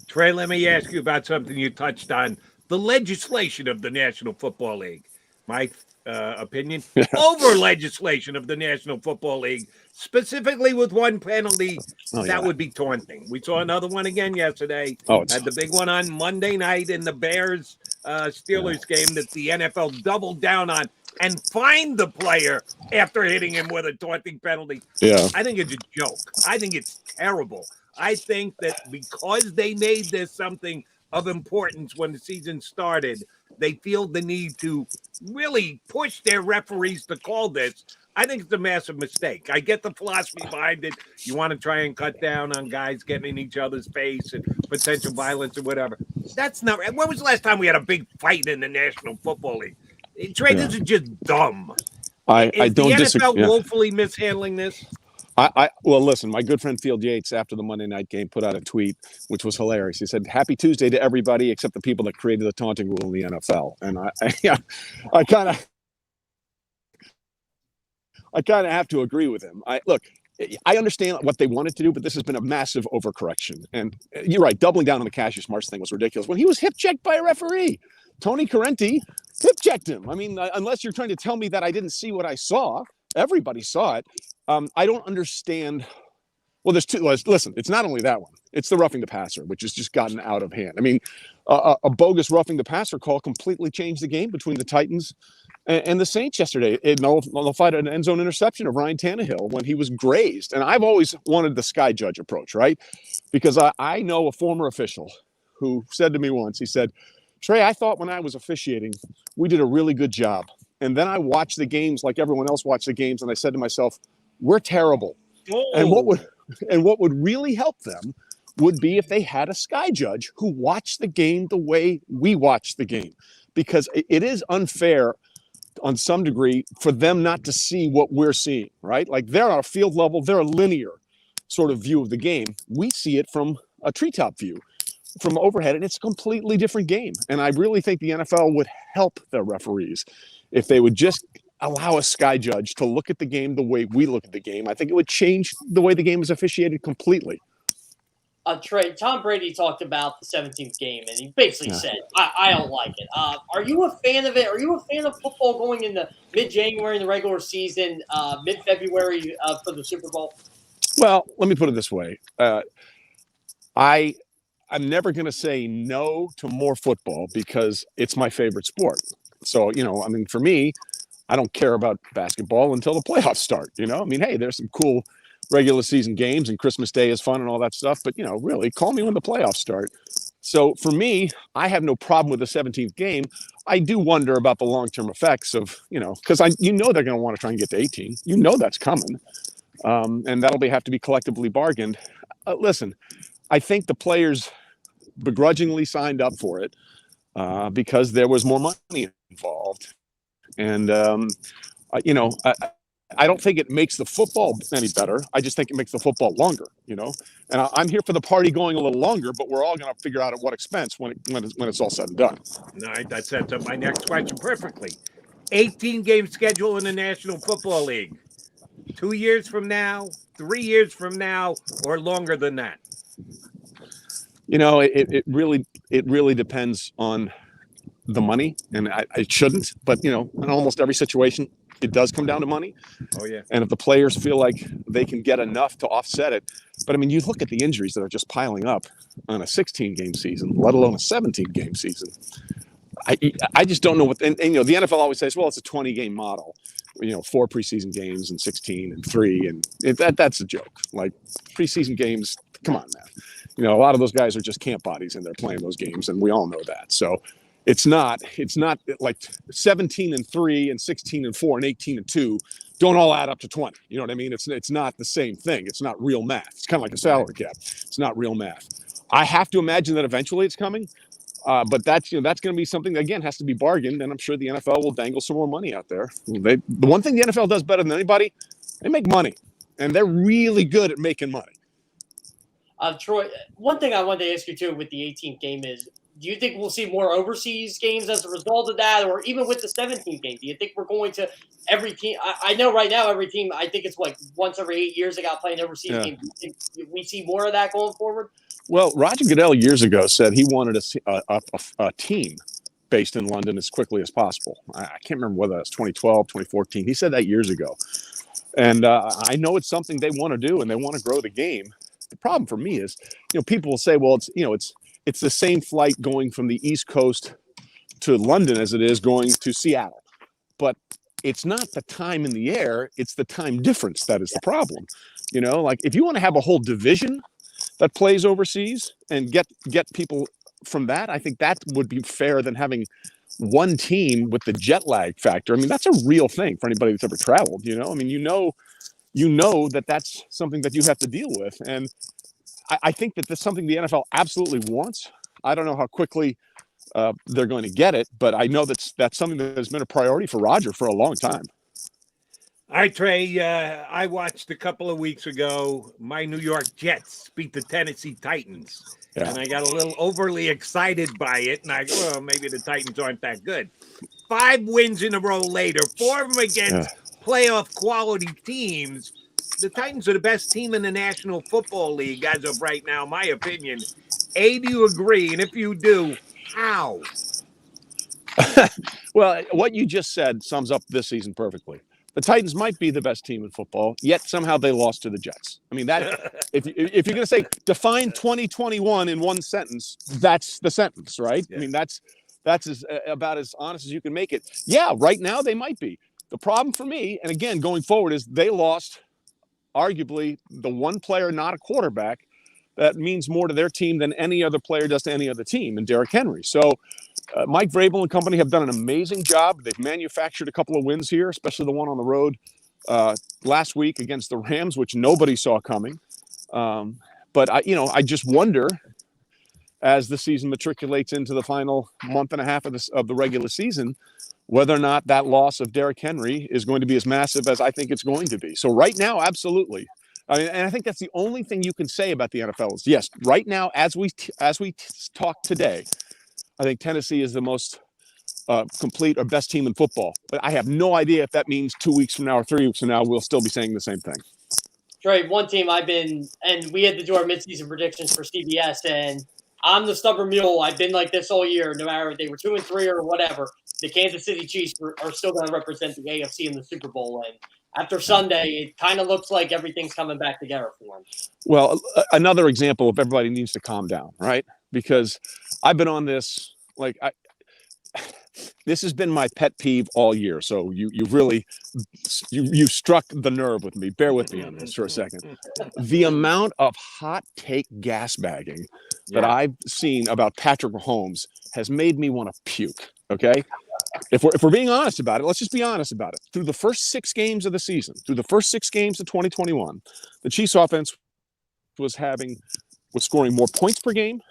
Trey, let me ask you about something you touched on, the legislation of the National Football League. My opinion, over legislation of the National Football League, specifically with one penalty, that would be taunting. We saw another one again yesterday. Had the big one on Monday night in the Bears Steelers game that the NFL doubled down on and fined the player after hitting him with a taunting penalty. I think it's a joke. I think it's terrible. I think that because they made this something of importance when the season started, they feel the need to really push their referees to call this I think it's a massive mistake. I get the philosophy behind it. You want to try and cut down on guys getting in each other's face and potential violence or whatever. That's not. When was the last time we had a big fight in the National Football League? Trey, this is just dumb. I don't the disagree. NFL woefully mishandling this? Well, listen, my good friend Field Yates, after the Monday night game, put out a tweet, which was hilarious. He said, "Happy Tuesday to everybody except the people that created the taunting rule in the NFL." And I kind of have to agree with him. I understand what they wanted to do, but this has been a massive overcorrection. And you're right, doubling down on the Cassius Marsh thing was ridiculous. When he was hip checked by a referee, Tony Corrente hip checked him. I mean, unless you're trying to tell me that I didn't see what I saw, everybody saw it. I don't understand. Well, there's two. Listen, it's not only that one. It's the roughing the passer, which has just gotten out of hand. I mean, a bogus roughing the passer call completely changed the game between the Titans and the Saints yesterday. It nullified an end zone interception of Ryan Tannehill when he was grazed. And I've always wanted the sky judge approach, right? Because I know a former official who said to me once, he said, "Trey, I thought when I was officiating, we did a really good job. And then I watched the games like everyone else watched the games, and I said to myself, we're terrible." Oh. And what would really help them would be if they had a sky judge who watched the game the way we watch the game, because it is unfair on some degree for them not to see what we're seeing, right? Like they're on a field level, they're a linear sort of view of the game. We see it from a treetop view, from overhead, and it's a completely different game. And I really think the NFL would help their referees if they would just allow a sky judge to look at the game the way we look at the game. I think it would change the way the game is officiated completely. Trey, Tom Brady talked about the 17th game, and he basically said, I don't like it. Are you a fan of it? Are you a fan of football going into mid-January in the regular season, mid-February for the Super Bowl? Well, let me put it this way. I'm never going to say no to more football because it's my favorite sport. So, I mean, for me, I don't care about basketball until the playoffs start. I mean, hey, there's some cool regular season games and Christmas Day is fun and all that stuff. But, really, call me when the playoffs start. So for me, I have no problem with the 17th game. I do wonder about the long-term effects of, because they're going to want to try and get to 18. That's coming. And that'll have to be collectively bargained. Listen, I think the players begrudgingly signed up for it because there was more money involved. And, I don't think it makes the football any better. I just think it makes the football longer, And I'm here for the party going a little longer, but we're all going to figure out at what expense when it's all said and done. All right, that sets up my next question perfectly. 18-game schedule in the National Football League. 2 years from now, 3 years from now, or longer than that? It really depends on the money, and it shouldn't, but in almost every situation it does come down to money. Oh yeah. And if the players feel like they can get enough to offset it, but I mean, you look at the injuries that are just piling up on a 16-game season, let alone a 17-game season. I just don't know what. And the NFL always says, well, it's a 20-game model. 4 preseason games and 16 and 3, and that's a joke. Like preseason games, come on, man. A lot of those guys are just camp bodies and they're playing those games, and we all know that. So it's not like 17 and 3 and 16 and 4 and 18 and 2 don't all add up to 20. You know what I mean? It's not the same thing. It's not real math. It's kind of like a salary cap. It's not real math. I have to imagine that eventually it's coming. But that's going to be something that, again, has to be bargained, and I'm sure the NFL will dangle some more money out there. The one thing the NFL does better than anybody, they make money, and they're really good at making money. Troy, one thing I wanted to ask you too with the 18th game is, do you think we'll see more overseas games as a result of that, or even with the 17th game? Do you think we're going to every team? I know right now every team, I think it's like once every 8 years they got playing overseas games. Do you think we see more of that going forward? Well, Roger Goodell years ago said he wanted a team based in London as quickly as possible. I can't remember whether that's 2012, 2014. He said that years ago. And I know it's something they want to do, and they want to grow the game. The problem for me is, people will say, well, it's the same flight going from the East Coast to London as it is going to Seattle. But it's not the time in the air, it's the time difference that is the problem. Like if you want to have a whole division that plays overseas and get people from that, I think that would be fair than having one team with the jet lag factor. I mean, that's a real thing for anybody that's ever traveled, you know? I mean, you know that that's something that you have to deal with. And I think that that's something the NFL absolutely wants. I don't know how quickly they're going to get it, but I know that's something that has been a priority for Roger for a long time. All right, Trey, I watched a couple of weeks ago my New York Jets beat the Tennessee Titans. Yeah. And I got a little overly excited by it. And I go, well, maybe the Titans aren't that good. 5 wins in a row later, 4 of them against playoff quality teams. The Titans are the best team in the National Football League as of right now, my opinion. A, do you agree? And if you do, how? Well, what you just said sums up this season perfectly. The Titans might be the best team in football, yet somehow they lost to the Jets. I mean, that if you're going to say define 2021 in one sentence, that's the sentence, right? Yeah. I mean, that's about as honest as you can make it. Yeah, right now they might be. The problem for me, and again, going forward, is they lost arguably the one player, not a quarterback, that means more to their team than any other player does to any other team, and Derrick Henry. So Mike Vrabel and company have done an amazing job. They've manufactured a couple of wins here, especially the one on the road last week against the Rams, which nobody saw coming. But I just wonder, as the season matriculates into the final month and a half of the regular season, whether or not that loss of Derrick Henry is going to be as massive as I think it's going to be. So right now, absolutely. I mean, and I think that's the only thing you can say about the NFL is, yes, right now, as we talk today, I think Tennessee is the most complete or best team in football. But I have no idea if that means 2 weeks from now or 3 weeks from now, we'll still be saying the same thing. Trey, one team and we had to do our midseason predictions for CBS, and I'm the stubborn mule. I've been like this all year, no matter if they were 2-3 or whatever. The Kansas City Chiefs are still going to represent the AFC in the Super Bowl. And after Sunday, it kind of looks like everything's coming back together for them. Well, another example of everybody needs to calm down, right? Because I've been on this, this has been my pet peeve all year. So you struck the nerve with me. Bear with me on this for a second. The amount of hot take gas bagging that I've seen about Patrick Mahomes has made me want to puke. Okay. If we're being honest about it, let's just be honest about it. Through the first 6 games of the season, through the first 6 games of 2021, the Chiefs offense was scoring more points per game,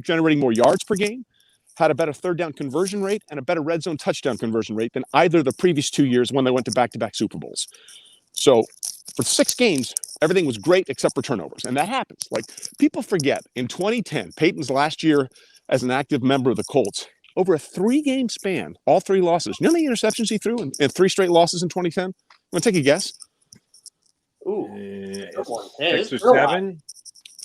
generating more yards per game, had a better third down conversion rate and a better red zone touchdown conversion rate than either of the previous 2 years when they went to back-to-back Super Bowls. So for 6 games, everything was great except for turnovers. And that happens. People forget, in 2010, Peyton's last year as an active member of the Colts, over a 3-game span, all 3 losses. You know how many interceptions he threw in 3 straight losses in 2010? Want to take a guess? Ooh. 6 or 7?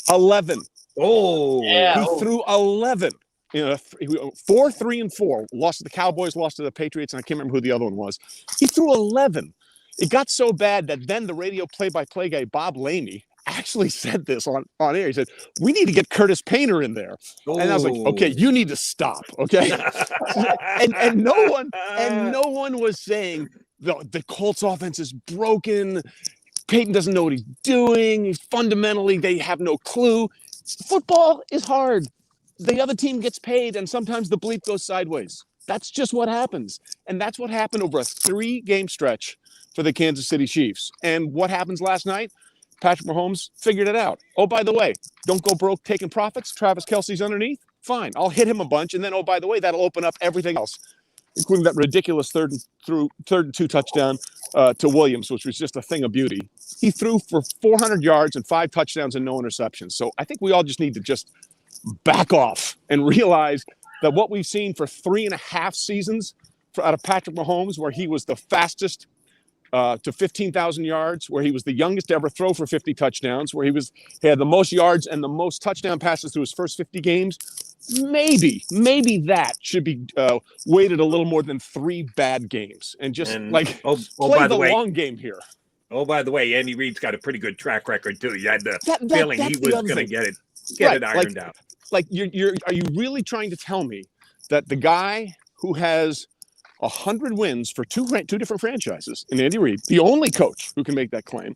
11. Oh. Yeah. He threw 11. 4, 3, and 4. Lost to the Cowboys, lost to the Patriots, and I can't remember who the other one was. He threw 11. It got so bad that then the radio play-by-play guy, Bob Lamey, actually said this on air. He said, "We need to get Curtis Painter in there." Oh. And I was like, "Okay, you need to stop." Okay, and no one was saying the Colts offense is broken. Peyton doesn't know what he's doing. Fundamentally, they have no clue. Football is hard. The other team gets paid, and sometimes the bleep goes sideways. That's just what happens, and that's what happened over a 3-game stretch for the Kansas City Chiefs. And what happens last night? Patrick Mahomes figured it out. Oh, by the way, don't go broke taking profits. Travis Kelce's underneath. Fine. I'll hit him a bunch. And then, oh, by the way, that'll open up everything else, including that ridiculous third and 2 touchdown to Williams, which was just a thing of beauty. He threw for 400 yards and 5 touchdowns and no interceptions. So I think we all just need to just back off and realize that what we've seen for 3.5 seasons out of Patrick Mahomes, where he was the fastest to 15,000 yards, where he was the youngest to ever throw for 50 touchdowns, where he had the most yards and the most touchdown passes through his first 50 games. Maybe that should be weighted a little more than 3 bad games and just play the long game here. Oh, by the way, Andy Reid's got a pretty good track record too. You had the feeling he was going to get it ironed out. Are you really trying to tell me that the guy who has 100 wins for two different franchises in Andy Reid, the only coach who can make that claim,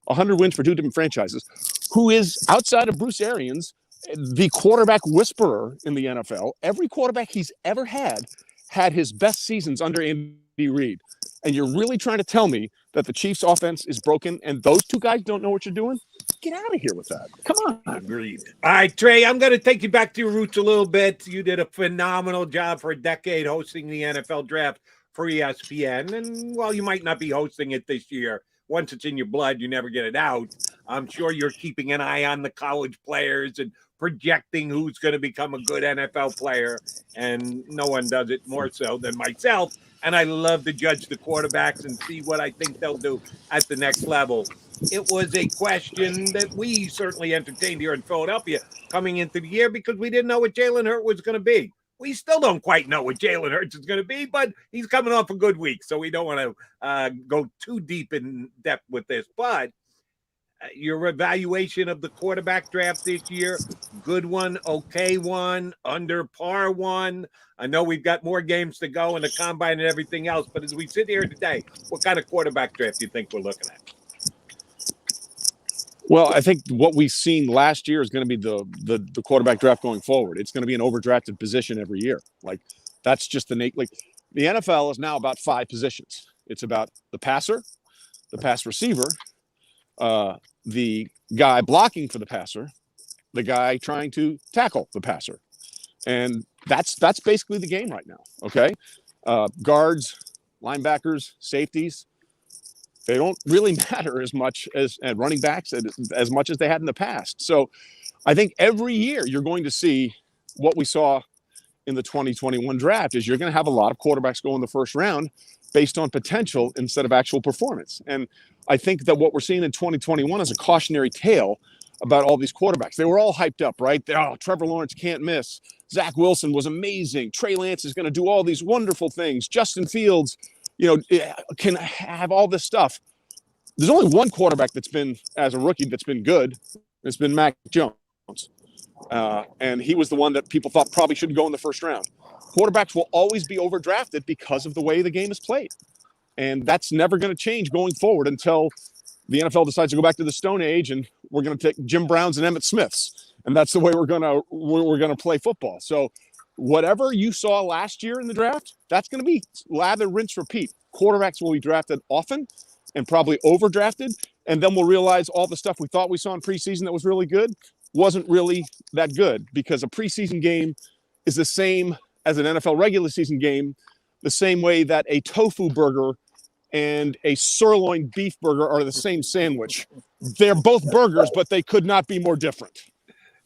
100 wins for 2 different franchises, who is outside of Bruce Arians, the quarterback whisperer in the NFL, every quarterback he's ever had had his best seasons under Andy Reid. And you're really trying to tell me that the Chiefs' offense is broken and those two guys don't know what you're doing? Get out of here with that. Come on. Agreed. All right, Trey, I'm going to take you back to your roots a little bit. You did a phenomenal job for a decade hosting the NFL draft for ESPN. And while you might not be hosting it this year, once it's in your blood, you never get it out. I'm sure you're keeping an eye on the college players and projecting who's going to become a good NFL player. And no one does it more so than myself. And I love to judge the quarterbacks and see what I think they'll do at the next level. It was a question that we certainly entertained here in Philadelphia coming into the year because we didn't know what Jalen Hurts was going to be. We still don't quite know what Jalen Hurts is going to be, but he's coming off a good week, so we don't want to go too deep in depth with this. But your evaluation of the quarterback draft this year, good one, okay one, under par one. I know we've got more games to go in the combine and everything else, but as we sit here today, what kind of quarterback draft do you think we're looking at? Well, I think what we've seen last year is going to be the quarterback draft going forward. It's going to be an overdrafted position every year. Like that's just the NFL is now about 5 positions. It's about the passer, the pass receiver, the guy blocking for the passer, the guy trying to tackle the passer, and that's basically the game right now. Okay, guards, linebackers, safeties. They don't really matter as much as running backs as much as they had in the past. So I think every year you're going to see what we saw in the 2021 draft is you're going to have a lot of quarterbacks go in the first round based on potential instead of actual performance. And I think that what we're seeing in 2021 is a cautionary tale about all these quarterbacks. They were all hyped up, right? Trevor Lawrence can't miss. Zach Wilson was amazing. Trey Lance is going to do all these wonderful things. Justin Fields, can have all this stuff. There's only one quarterback that's been, as a rookie, that's been good. It's been Mac Jones. And he was the one that people thought probably shouldn't go in the first round. Quarterbacks will always be overdrafted because of the way the game is played. And that's never going to change going forward until the NFL decides to go back to the Stone Age and we're going to take Jim Browns and Emmitt Smiths. And that's the way we're going to play football. So whatever you saw last year in the draft, that's going to be lather, rinse, repeat. Quarterbacks will be drafted often and probably overdrafted. And then we'll realize all the stuff we thought we saw in preseason that was really good wasn't really that good because a preseason game is the same as an NFL regular season game, the same way that a tofu burger and a sirloin beef burger are the same sandwich. They're both burgers, but they could not be more different.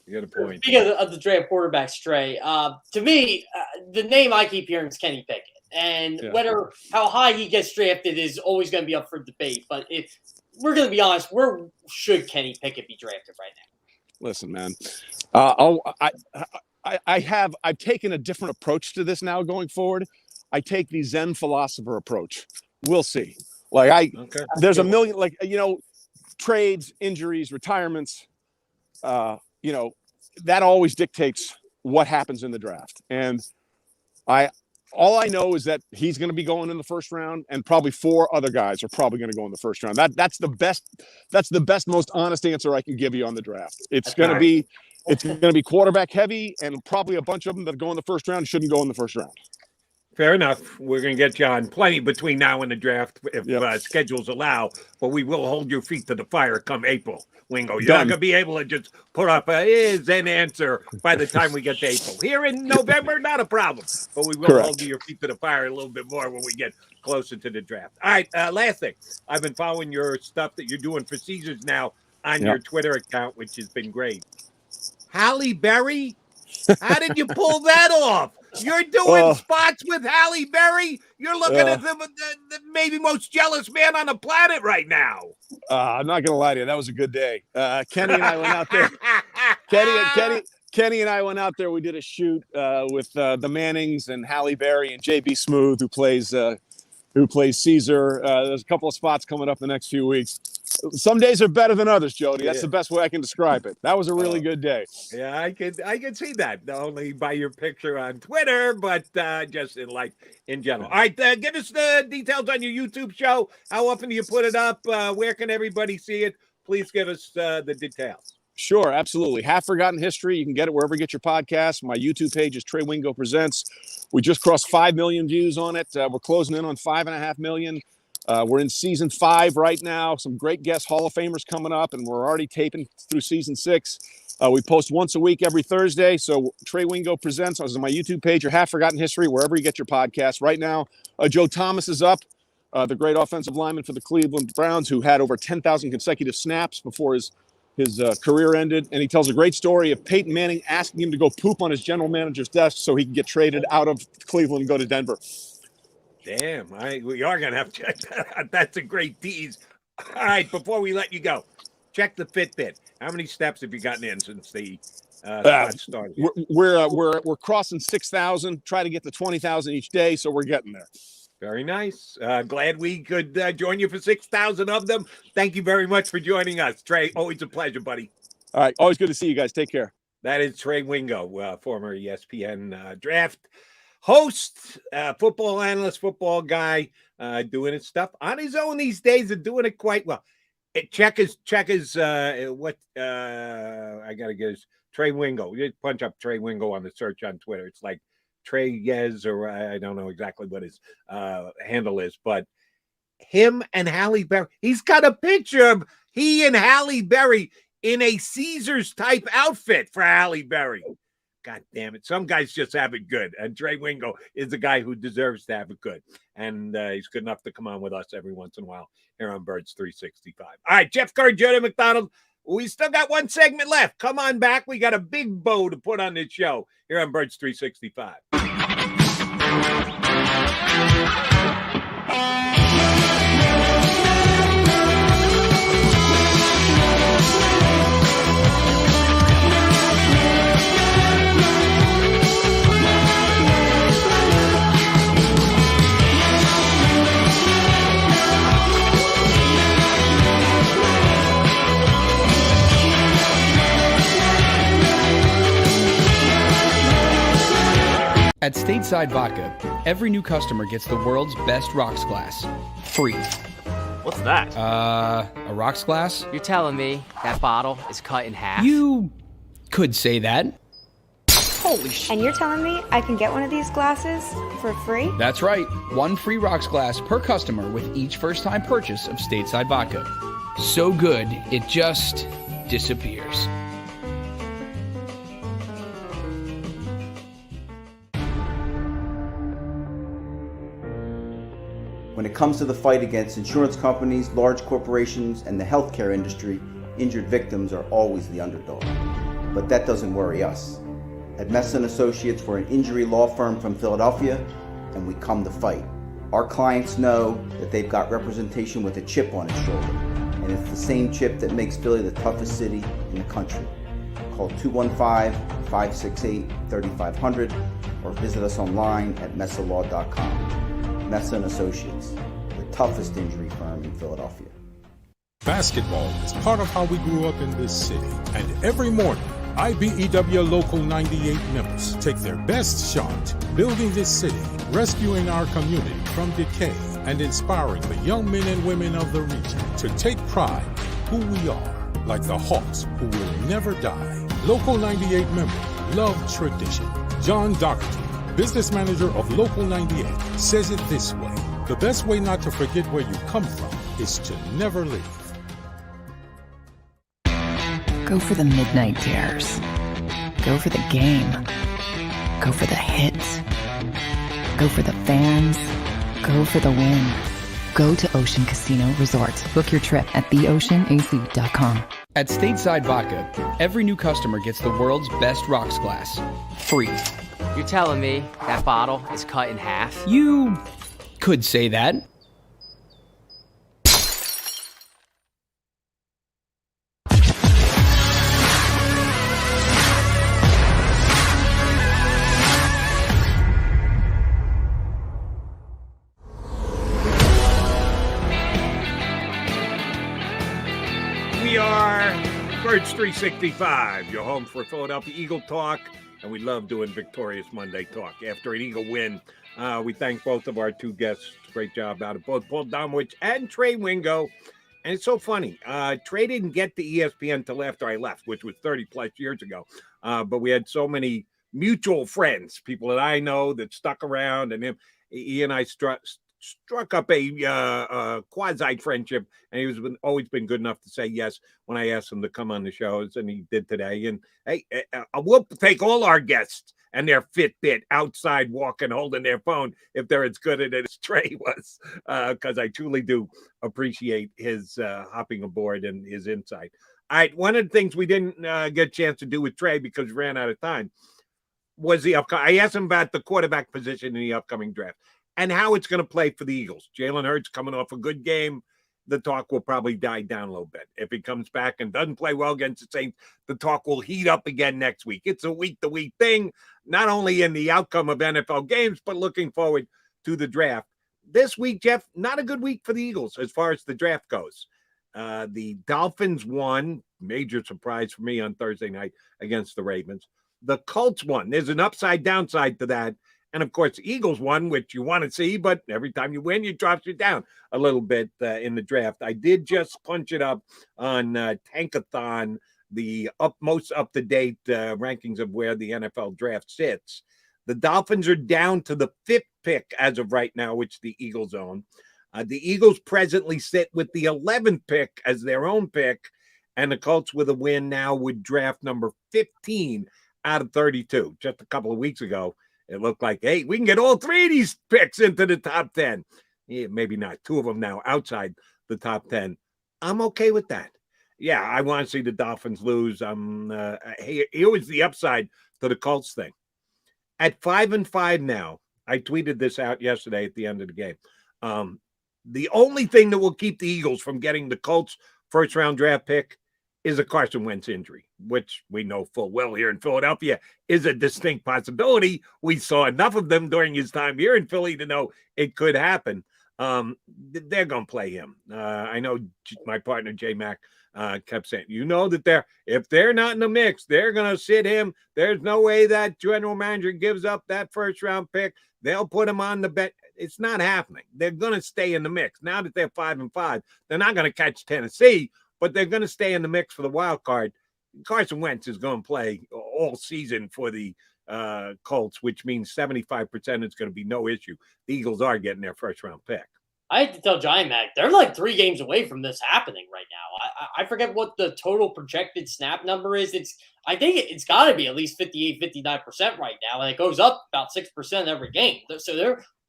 You got a point. Speaking of the draft quarterbacks, Trey, to me, the name I keep hearing is Kenny Pickett. And how high he gets drafted is always going to be up for debate. But if we're going to be honest, where should Kenny Pickett be drafted right now? Listen, man, I've taken a different approach to this now going forward. I take the Zen philosopher approach. We'll see. There's a million, trades, injuries, retirements, that always dictates what happens in the draft. And all I know is that he's going to be going in the first round, and probably 4 other guys are probably going to go in the first round. That's the best, most honest answer I can give you on the draft. It's going to be quarterback heavy, and probably a bunch of them that go in the first round shouldn't go in the first round. Fair enough. We're going to get you on plenty between now and the draft if schedules allow, but we will hold your feet to the fire come April, Wingo. You're not going to be able to just put up a Zen answer by the time we get to April. Here in November, not a problem, but we will hold your feet to the fire a little bit more when we get closer to the draft. All right, last thing. I've been following your stuff that you're doing for Caesars now on your Twitter account, which has been great. Halle Berry? How did you pull that off? You're doing spots with Halle Berry. You're looking at the maybe most jealous man on the planet right now. I'm not gonna lie to you. That was a good day. Kenny and I went out there. Kenny and I went out there. We did a shoot with the Mannings and Halle Berry and JB Smoove, who plays Caesar. There's a couple of spots coming up the next few weeks. Some days are better than others, Jody. That's the best way I can describe it. That was a really good day. Yeah, I could see that. Not only by your picture on Twitter, but just in life in general. All right, give us the details on your YouTube show. How often do you put it up? Where can everybody see it? Please give us the details. Sure, absolutely. Half Forgotten History. You can get it wherever you get your podcasts. My YouTube page is Trey Wingo Presents. We just crossed 5 million views on it. We're closing in on 5.5 million. We're in season 5 right now. Some great guest Hall of Famers coming up, and we're already taping through season 6. We post once a week every Thursday. So Trey Wingo Presents on my YouTube page or Half Forgotten History, wherever you get your podcasts. Right now, Joe Thomas is up, the great offensive lineman for the Cleveland Browns, who had over 10,000 consecutive snaps before his career ended. And he tells a great story of Peyton Manning asking him to go poop on his general manager's desk so he can get traded out of Cleveland and go to Denver. Damn, we are going to have to check that out. That's a great tease. All right, before we let you go, check the Fitbit. How many steps have you gotten in since the started? We're crossing 6,000, try to get to 20,000 each day, so we're getting there. Very nice. Glad we could join you for 6,000 of them. Thank you very much for joining us, Trey. Always a pleasure, buddy. All right. Always good to see you guys. Take care. That is Trey Wingo, former ESPN draft host, football analyst, football guy, doing his stuff on his own these days and doing it quite well. Check his I got to get his Trey Wingo. You just punch up Trey Wingo on the search on Twitter. It's like Trey Yes, or I don't know exactly what his handle is, but him and Halle Berry, he's got a picture of he and Halle Berry in a Caesars type outfit for Halle Berry. God damn it. Some guys just have it good. And Trey Wingo is the guy who deserves to have it good. And he's good enough to come on with us every once in a while here on Birds 365. All right, Jeff Kerr, Jody McDonald. We still got one segment left. Come on back. We got a big bow to put on this show here on Birds 365. At Stateside Vodka, every new customer gets the world's best rocks glass, free. What's that? A rocks glass? You're telling me that bottle is cut in half? You could say that. Holy shit. And you're telling me I can get one of these glasses for free? That's right. One free rocks glass per customer with each first-time purchase of Stateside Vodka. So good, it just disappears. When it comes to the fight against insurance companies, large corporations, and the healthcare industry, injured victims are always the underdog. But that doesn't worry us. At Messon Associates, we're an injury law firm from Philadelphia, and we come to fight. Our clients know that they've got representation with a chip on its shoulder, and it's the same chip that makes Philly the toughest city in the country. Call 215-568-3500 or visit us online at messalaw.com. Messon Associates, the toughest injury firm in Philadelphia. Basketball is part of how we grew up in this city, and every morning, IBEW Local 98 members take their best shot building this city, rescuing our community from decay, and inspiring the young men and women of the region to take pride in who we are, like the Hawks who will never die. Local 98 member, love tradition. John Doherty, business manager of Local 98, says it this way: the best way not to forget where you come from is to never leave. Go for the midnight dares. Go for the game. Go for the hits. Go for the fans. Go for the win. Go to Ocean Casino Resort. Book your trip at theoceanac.com. At Stateside Vodka, every new customer gets the world's best rocks glass, free. You're telling me that bottle is cut in half? You could say that. We are Birds 365, your home for Philadelphia Eagle talk, and we love doing Victorious Monday talk. After an Eagle win, we thank both of our two guests. Great job out of both Paul Domowitch and Trey Wingo. And it's so funny. Trey didn't get to ESPN till after I left, which was 30 plus years ago. But we had so many mutual friends, people that I know that stuck around, and he and I struck up a quasi friendship, and he was always been good enough to say yes when I asked him to come on the shows, and he did today. And hey, we'll take all our guests and their Fitbit outside walking, holding their phone if they're as good at it as Trey was, because I truly do appreciate his hopping aboard and his insight. All right, one of the things we didn't get a chance to do with Trey because we ran out of time was the upcoming. I asked him about the quarterback position in the upcoming draft and how it's going to play for the Eagles. Jalen Hurts coming off a good game. The talk will probably die down a little bit. If he comes back and doesn't play well against the Saints, the talk will heat up again next week. It's a week-to-week thing, not only in the outcome of NFL games, but looking forward to the draft. This week, Jeff, not a good week for the Eagles as far as the draft goes. The Dolphins won, major surprise for me on Thursday night against the Ravens. The Colts won. There's an upside downside to that. And, of course, the Eagles won, which you want to see, but every time you win, it drops you down a little bit in the draft. I did just punch it up on Tankathon, the most up-to-date rankings of where the NFL draft sits. The Dolphins are down to the 5th pick as of right now, which the Eagles own. The Eagles presently sit with the 11th pick as their own pick, and the Colts with a win now would draft number 15 out of 32. Just a couple of weeks ago, it looked like, hey, we can get all 3 of these picks into the top 10. Yeah, maybe not. 2 of them now outside the top 10. I'm okay with that. Yeah, I want to see the Dolphins lose. Here was the upside to the Colts thing. At 5-5 now, I tweeted this out yesterday at the end of the game. The only thing that will keep the Eagles from getting the Colts first-round draft pick is a Carson Wentz injury, which we know full well here in Philadelphia is a distinct possibility. We saw enough of them during his time here in Philly to know it could happen. They're going to play him. I know my partner, J-Mac, kept saying, you know that if they're not in the mix, they're going to sit him. There's no way that general manager gives up that first-round pick. They'll put him on the bet. It's not happening. They're going to stay in the mix. Now that they're 5-5, they're not going to catch Tennessee, but they're going to stay in the mix for the wild card. Carson Wentz is going to play all season for the Colts, which means 75% is going to be no issue. The Eagles are getting their first-round pick. I had to tell Giant Mac, they're like 3 games away from this happening right now. I forget what the total projected snap number is. I think it's got to be at least 58, 59% right now, and it goes up about 6% every game. So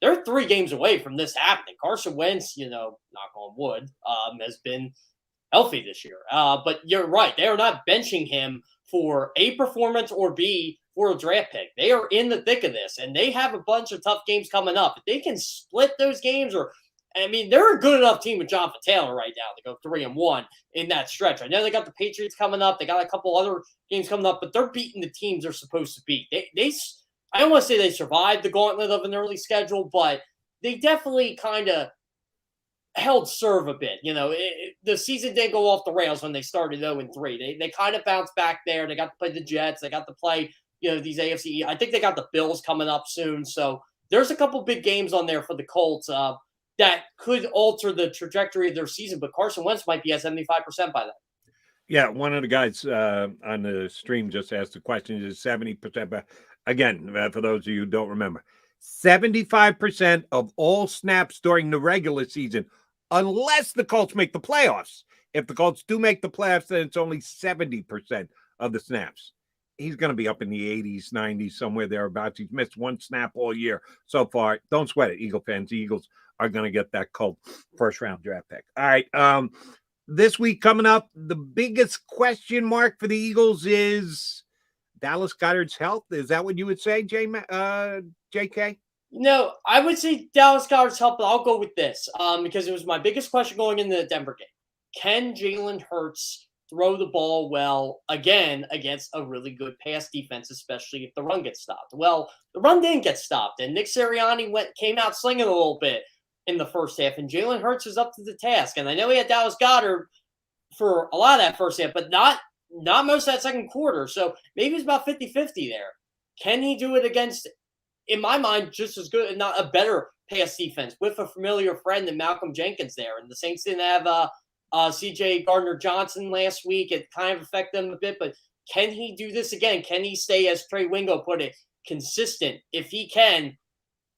they're 3 games away from this happening. Carson Wentz, knock on wood, has been healthy this year. But you're right. They are not benching him for A, performance, or B, for a draft pick. They are in the thick of this, and they have a bunch of tough games coming up. If they can split those games, they're a good enough team with Jonathan Taylor right now to go 3-1 in that stretch. I know they got the Patriots coming up. They got a couple other games coming up, but they're beating the teams they're supposed to beat. I don't want to say they survived the gauntlet of an early schedule, but they definitely kind of held serve a bit. The season didn't go off the rails when they started 0-3. They kind of bounced back there. They got to play the Jets. They got to play, these AFC. I think they got the Bills coming up soon. So there's a couple big games on there for the Colts that could alter the trajectory of their season. But Carson Wentz might be at 75% by then. Yeah, one of the guys on the stream just asked the question, is 70%. But again, for those of you who don't remember, 75% of all snaps during the regular season, unless the Colts make the playoffs. If the Colts do make the playoffs, then it's only 70% of the snaps. He's going to be up in the 80s, 90s, somewhere thereabouts. He's missed 1 snap all year so far. Don't sweat it, Eagle fans. The Eagles are going to get that Colt first-round draft pick. All right, this week coming up, the biggest question mark for the Eagles is Dallas Goedert's health. Is that what you would say, JK? No, I would say Dallas Goedert's health, but I'll go with this because it was my biggest question going into the Denver game. Can Jalen Hurts throw the ball well again against a really good pass defense, especially if the run gets stopped? Well, the run didn't get stopped, and Nick Sirianni came out slinging a little bit in the first half, and Jalen Hurts was up to the task. And I know he had Dallas Goedert for a lot of that first half, but not most of that second quarter. So maybe it's about 50-50 there. Can he do it against, in my mind, just as good, and not a better pass defense with a familiar friend than Malcolm Jenkins there? And the Saints didn't have C.J. Gardner-Johnson last week. It kind of affected them a bit, but can he do this again? Can he stay, as Trey Wingo put it, consistent? If he can,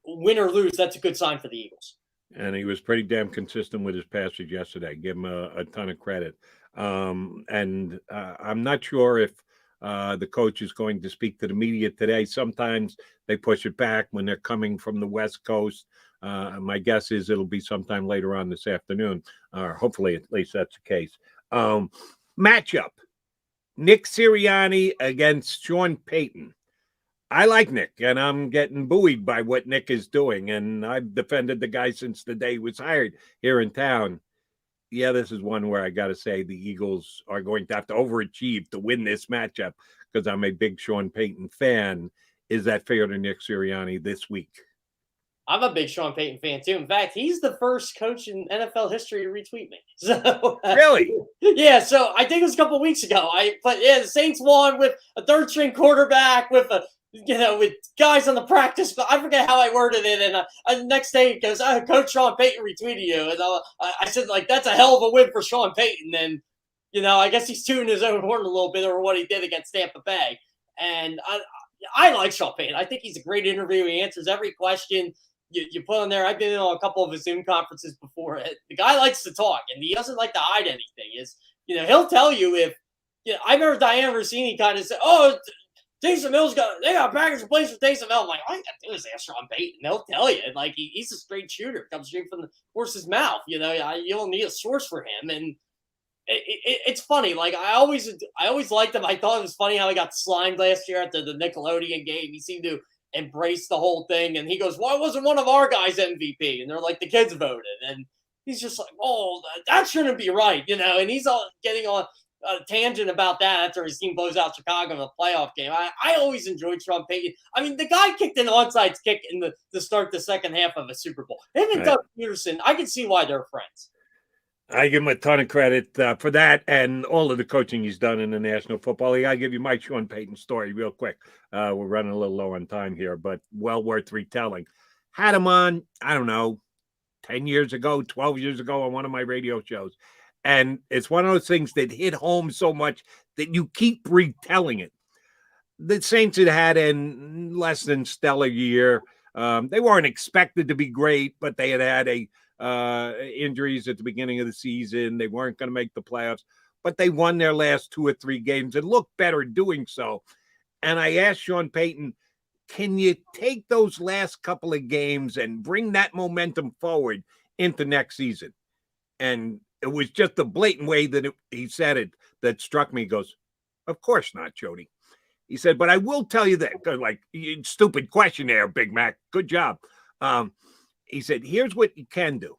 win or lose, that's a good sign for the Eagles. And he was pretty damn consistent with his passes yesterday. Give him a ton of credit. I'm not sure if the coach is going to speak to the media today. Sometimes they push it back when they're coming from the West Coast. My guess is it'll be sometime later on this afternoon, or hopefully at least that's the case. Matchup, Nick Sirianni against Sean Payton. I like Nick, and I'm getting buoyed by what Nick is doing, and I've defended the guy since the day he was hired here in town. Yeah, this is one where I got to say the Eagles are going to have to overachieve to win this matchup because I'm a big Sean Payton fan. Is that fair to Nick Sirianni this week? I'm a big Sean Payton fan, too. In fact, he's the first coach in NFL history to retweet me. So really? Yeah, so I think it was a couple weeks ago. The Saints won with a third-string quarterback with with guys on the practice, but I forget how I worded it. And the next day it goes, Coach Sean Payton retweeted you. And I said, that's a hell of a win for Sean Payton. And, I guess he's tooting his own horn a little bit over what he did against Tampa Bay. And I like Sean Payton. I think he's a great interview. He answers every question you put on there. I've been on a couple of his Zoom conferences before. The guy likes to talk, and he doesn't like to hide anything. He'll tell you if, I remember Diana Rossini kind of said, Taysom Hill's they got a package of plays for Taysom Hill. I'm like, all you got to do is ask Sean Payton. They'll tell you. Like, he's a straight shooter. Comes straight from the horse's mouth. You don't need a source for him. And it's funny. Like, I always liked him. I thought it was funny how he got slimed last year at the Nickelodeon game. He seemed to embrace the whole thing. And he goes, why wasn't one of our guys MVP? And they're like, the kids voted. And he's just like, that shouldn't be right. And he's all getting on a tangent about that after his team blows out Chicago in the playoff game. I always enjoyed Sean Payton. I mean, the guy kicked an onside kick to start the second half of a Super Bowl. Him and Doug Peterson, I can see why they're friends. I give him a ton of credit for that and all of the coaching he's done in the National Football League. I'll give you my Sean Payton story real quick. We're running a little low on time here, but well worth retelling. Had him on, I don't know, 10 years ago, 12 years ago on one of my radio shows. And it's one of those things that hit home so much that you keep retelling it. The Saints had a less than stellar year. They weren't expected to be great, but they had injuries at the beginning of the season. They weren't going to make the playoffs, but they won their last 2 or 3 games and looked better doing so. And I asked Sean Payton, can you take those last couple of games and bring that momentum forward into next season? And it was just the blatant way that he said it that struck me. He goes, of course not, Jody. He said, but I will tell you that, like, stupid question there, Big Mac. Good job. He said, here's what you can do.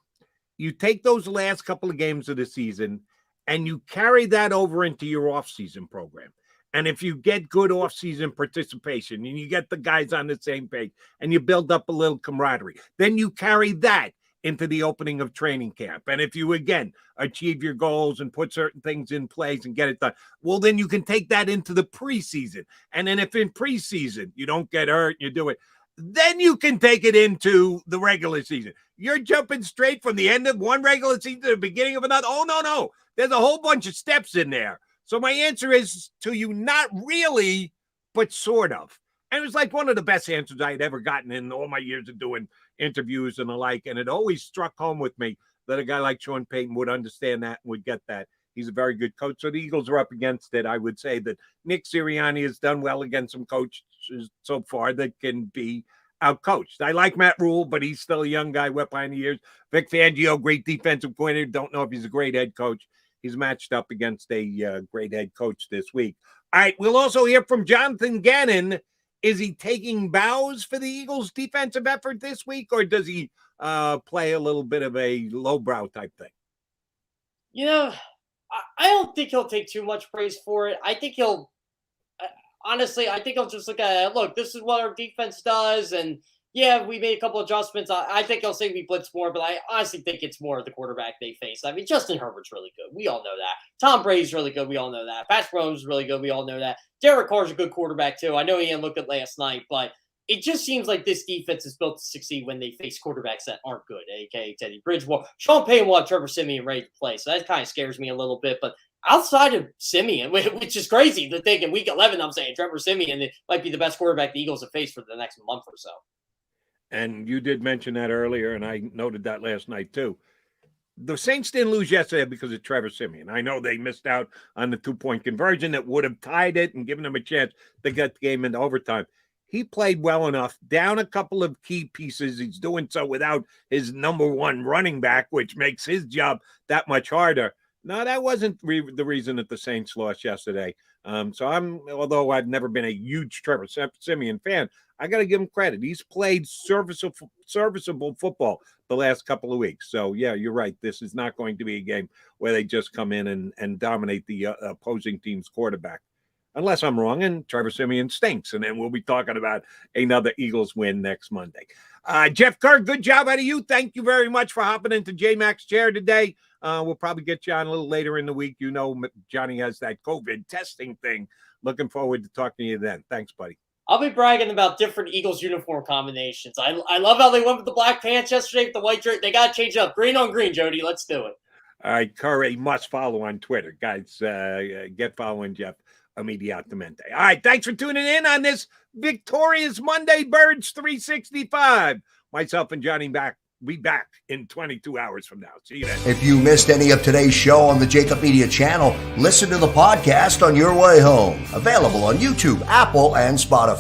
You take those last couple of games of the season and you carry that over into your offseason program. And if you get good offseason participation and you get the guys on the same page and you build up a little camaraderie, then you carry that into the opening of training camp. And if you, again, achieve your goals and put certain things in place and get it done, well, then you can take that into the preseason. And then if in preseason you don't get hurt, you do it, then you can take it into the regular season. You're jumping straight from the end of one regular season to the beginning of another. Oh, no. There's a whole bunch of steps in there. So my answer is to you, not really, but sort of. And it was like one of the best answers I had ever gotten in all my years of doing interviews and the like. And it always struck home with me that a guy like Sean Payton would understand that and would get that. He's a very good coach. So the Eagles are up against it. I would say that Nick Sirianni has done well against some coaches so far that can be outcoached. I like Matt Rule, but he's still a young guy, wet behind the ears. Vic Fangio, great defensive coordinator. Don't know if he's a great head coach. He's matched up against a great head coach this week. All right, we'll also hear from Jonathan Gannon. Is he taking bows for the Eagles' defensive effort this week, or does he play a little bit of a lowbrow type thing? I don't think he'll take too much praise for it. I think he'll just look at it. Look, this is what our defense does, and yeah, we made a couple adjustments. I think he'll say we blitz more, but I honestly think it's more of the quarterback they face. I mean, Justin Herbert's really good. We all know that. Tom Brady's really good. We all know that. Patrick Mahomes is really good. We all know that. Derek Carr's a good quarterback, too. I know he didn't look at last night, but it just seems like this defense is built to succeed when they face quarterbacks that aren't good, aka Teddy Bridgewater. Sean Payton will have Trevor Siemian ready to play, so that kind of scares me a little bit. But outside of Siemian, which is crazy to think in Week 11, I'm saying Trevor Siemian might be the best quarterback the Eagles have faced for the next month or so. And you did mention that earlier, and I noted that last night too. The Saints didn't lose yesterday because of Trevor Siemian. I know they missed out on the 2-point conversion that would have tied it and given them a chance to get the game into overtime. He played well enough, down a couple of key pieces. He's doing so without his number one running back, which makes his job that much harder. No, that wasn't the reason that the Saints lost yesterday. Although I've never been a huge Trevor Siemian fan, I got to give him credit. He's played serviceable football the last couple of weeks. So, yeah, you're right. This is not going to be a game where they just come in and dominate the opposing team's quarterback. Unless I'm wrong and Trevor Siemian stinks. And then we'll be talking about another Eagles win next Monday. Jeff Kerr, good job out of you. Thank you very much for hopping into J-Mac's chair today. We'll probably get you on a little later in the week. You know, Johnny has that COVID testing thing. Looking forward to talking to you then. Thanks, buddy. I'll be bragging about different Eagles uniform combinations. I love how they went with the black pants yesterday with the white shirt. They got to change up. Green on green, Jody. Let's do it. All right, Curry must follow on Twitter. Guys, get following Jeff immediatamente. All right, thanks for tuning in on this victorious Monday Birds 365. Myself and Johnny be back in 22 hours from now. See you then. If you missed any of today's show on the JAKIB Media channel, listen to the podcast on your way home. Available on YouTube, Apple, and Spotify.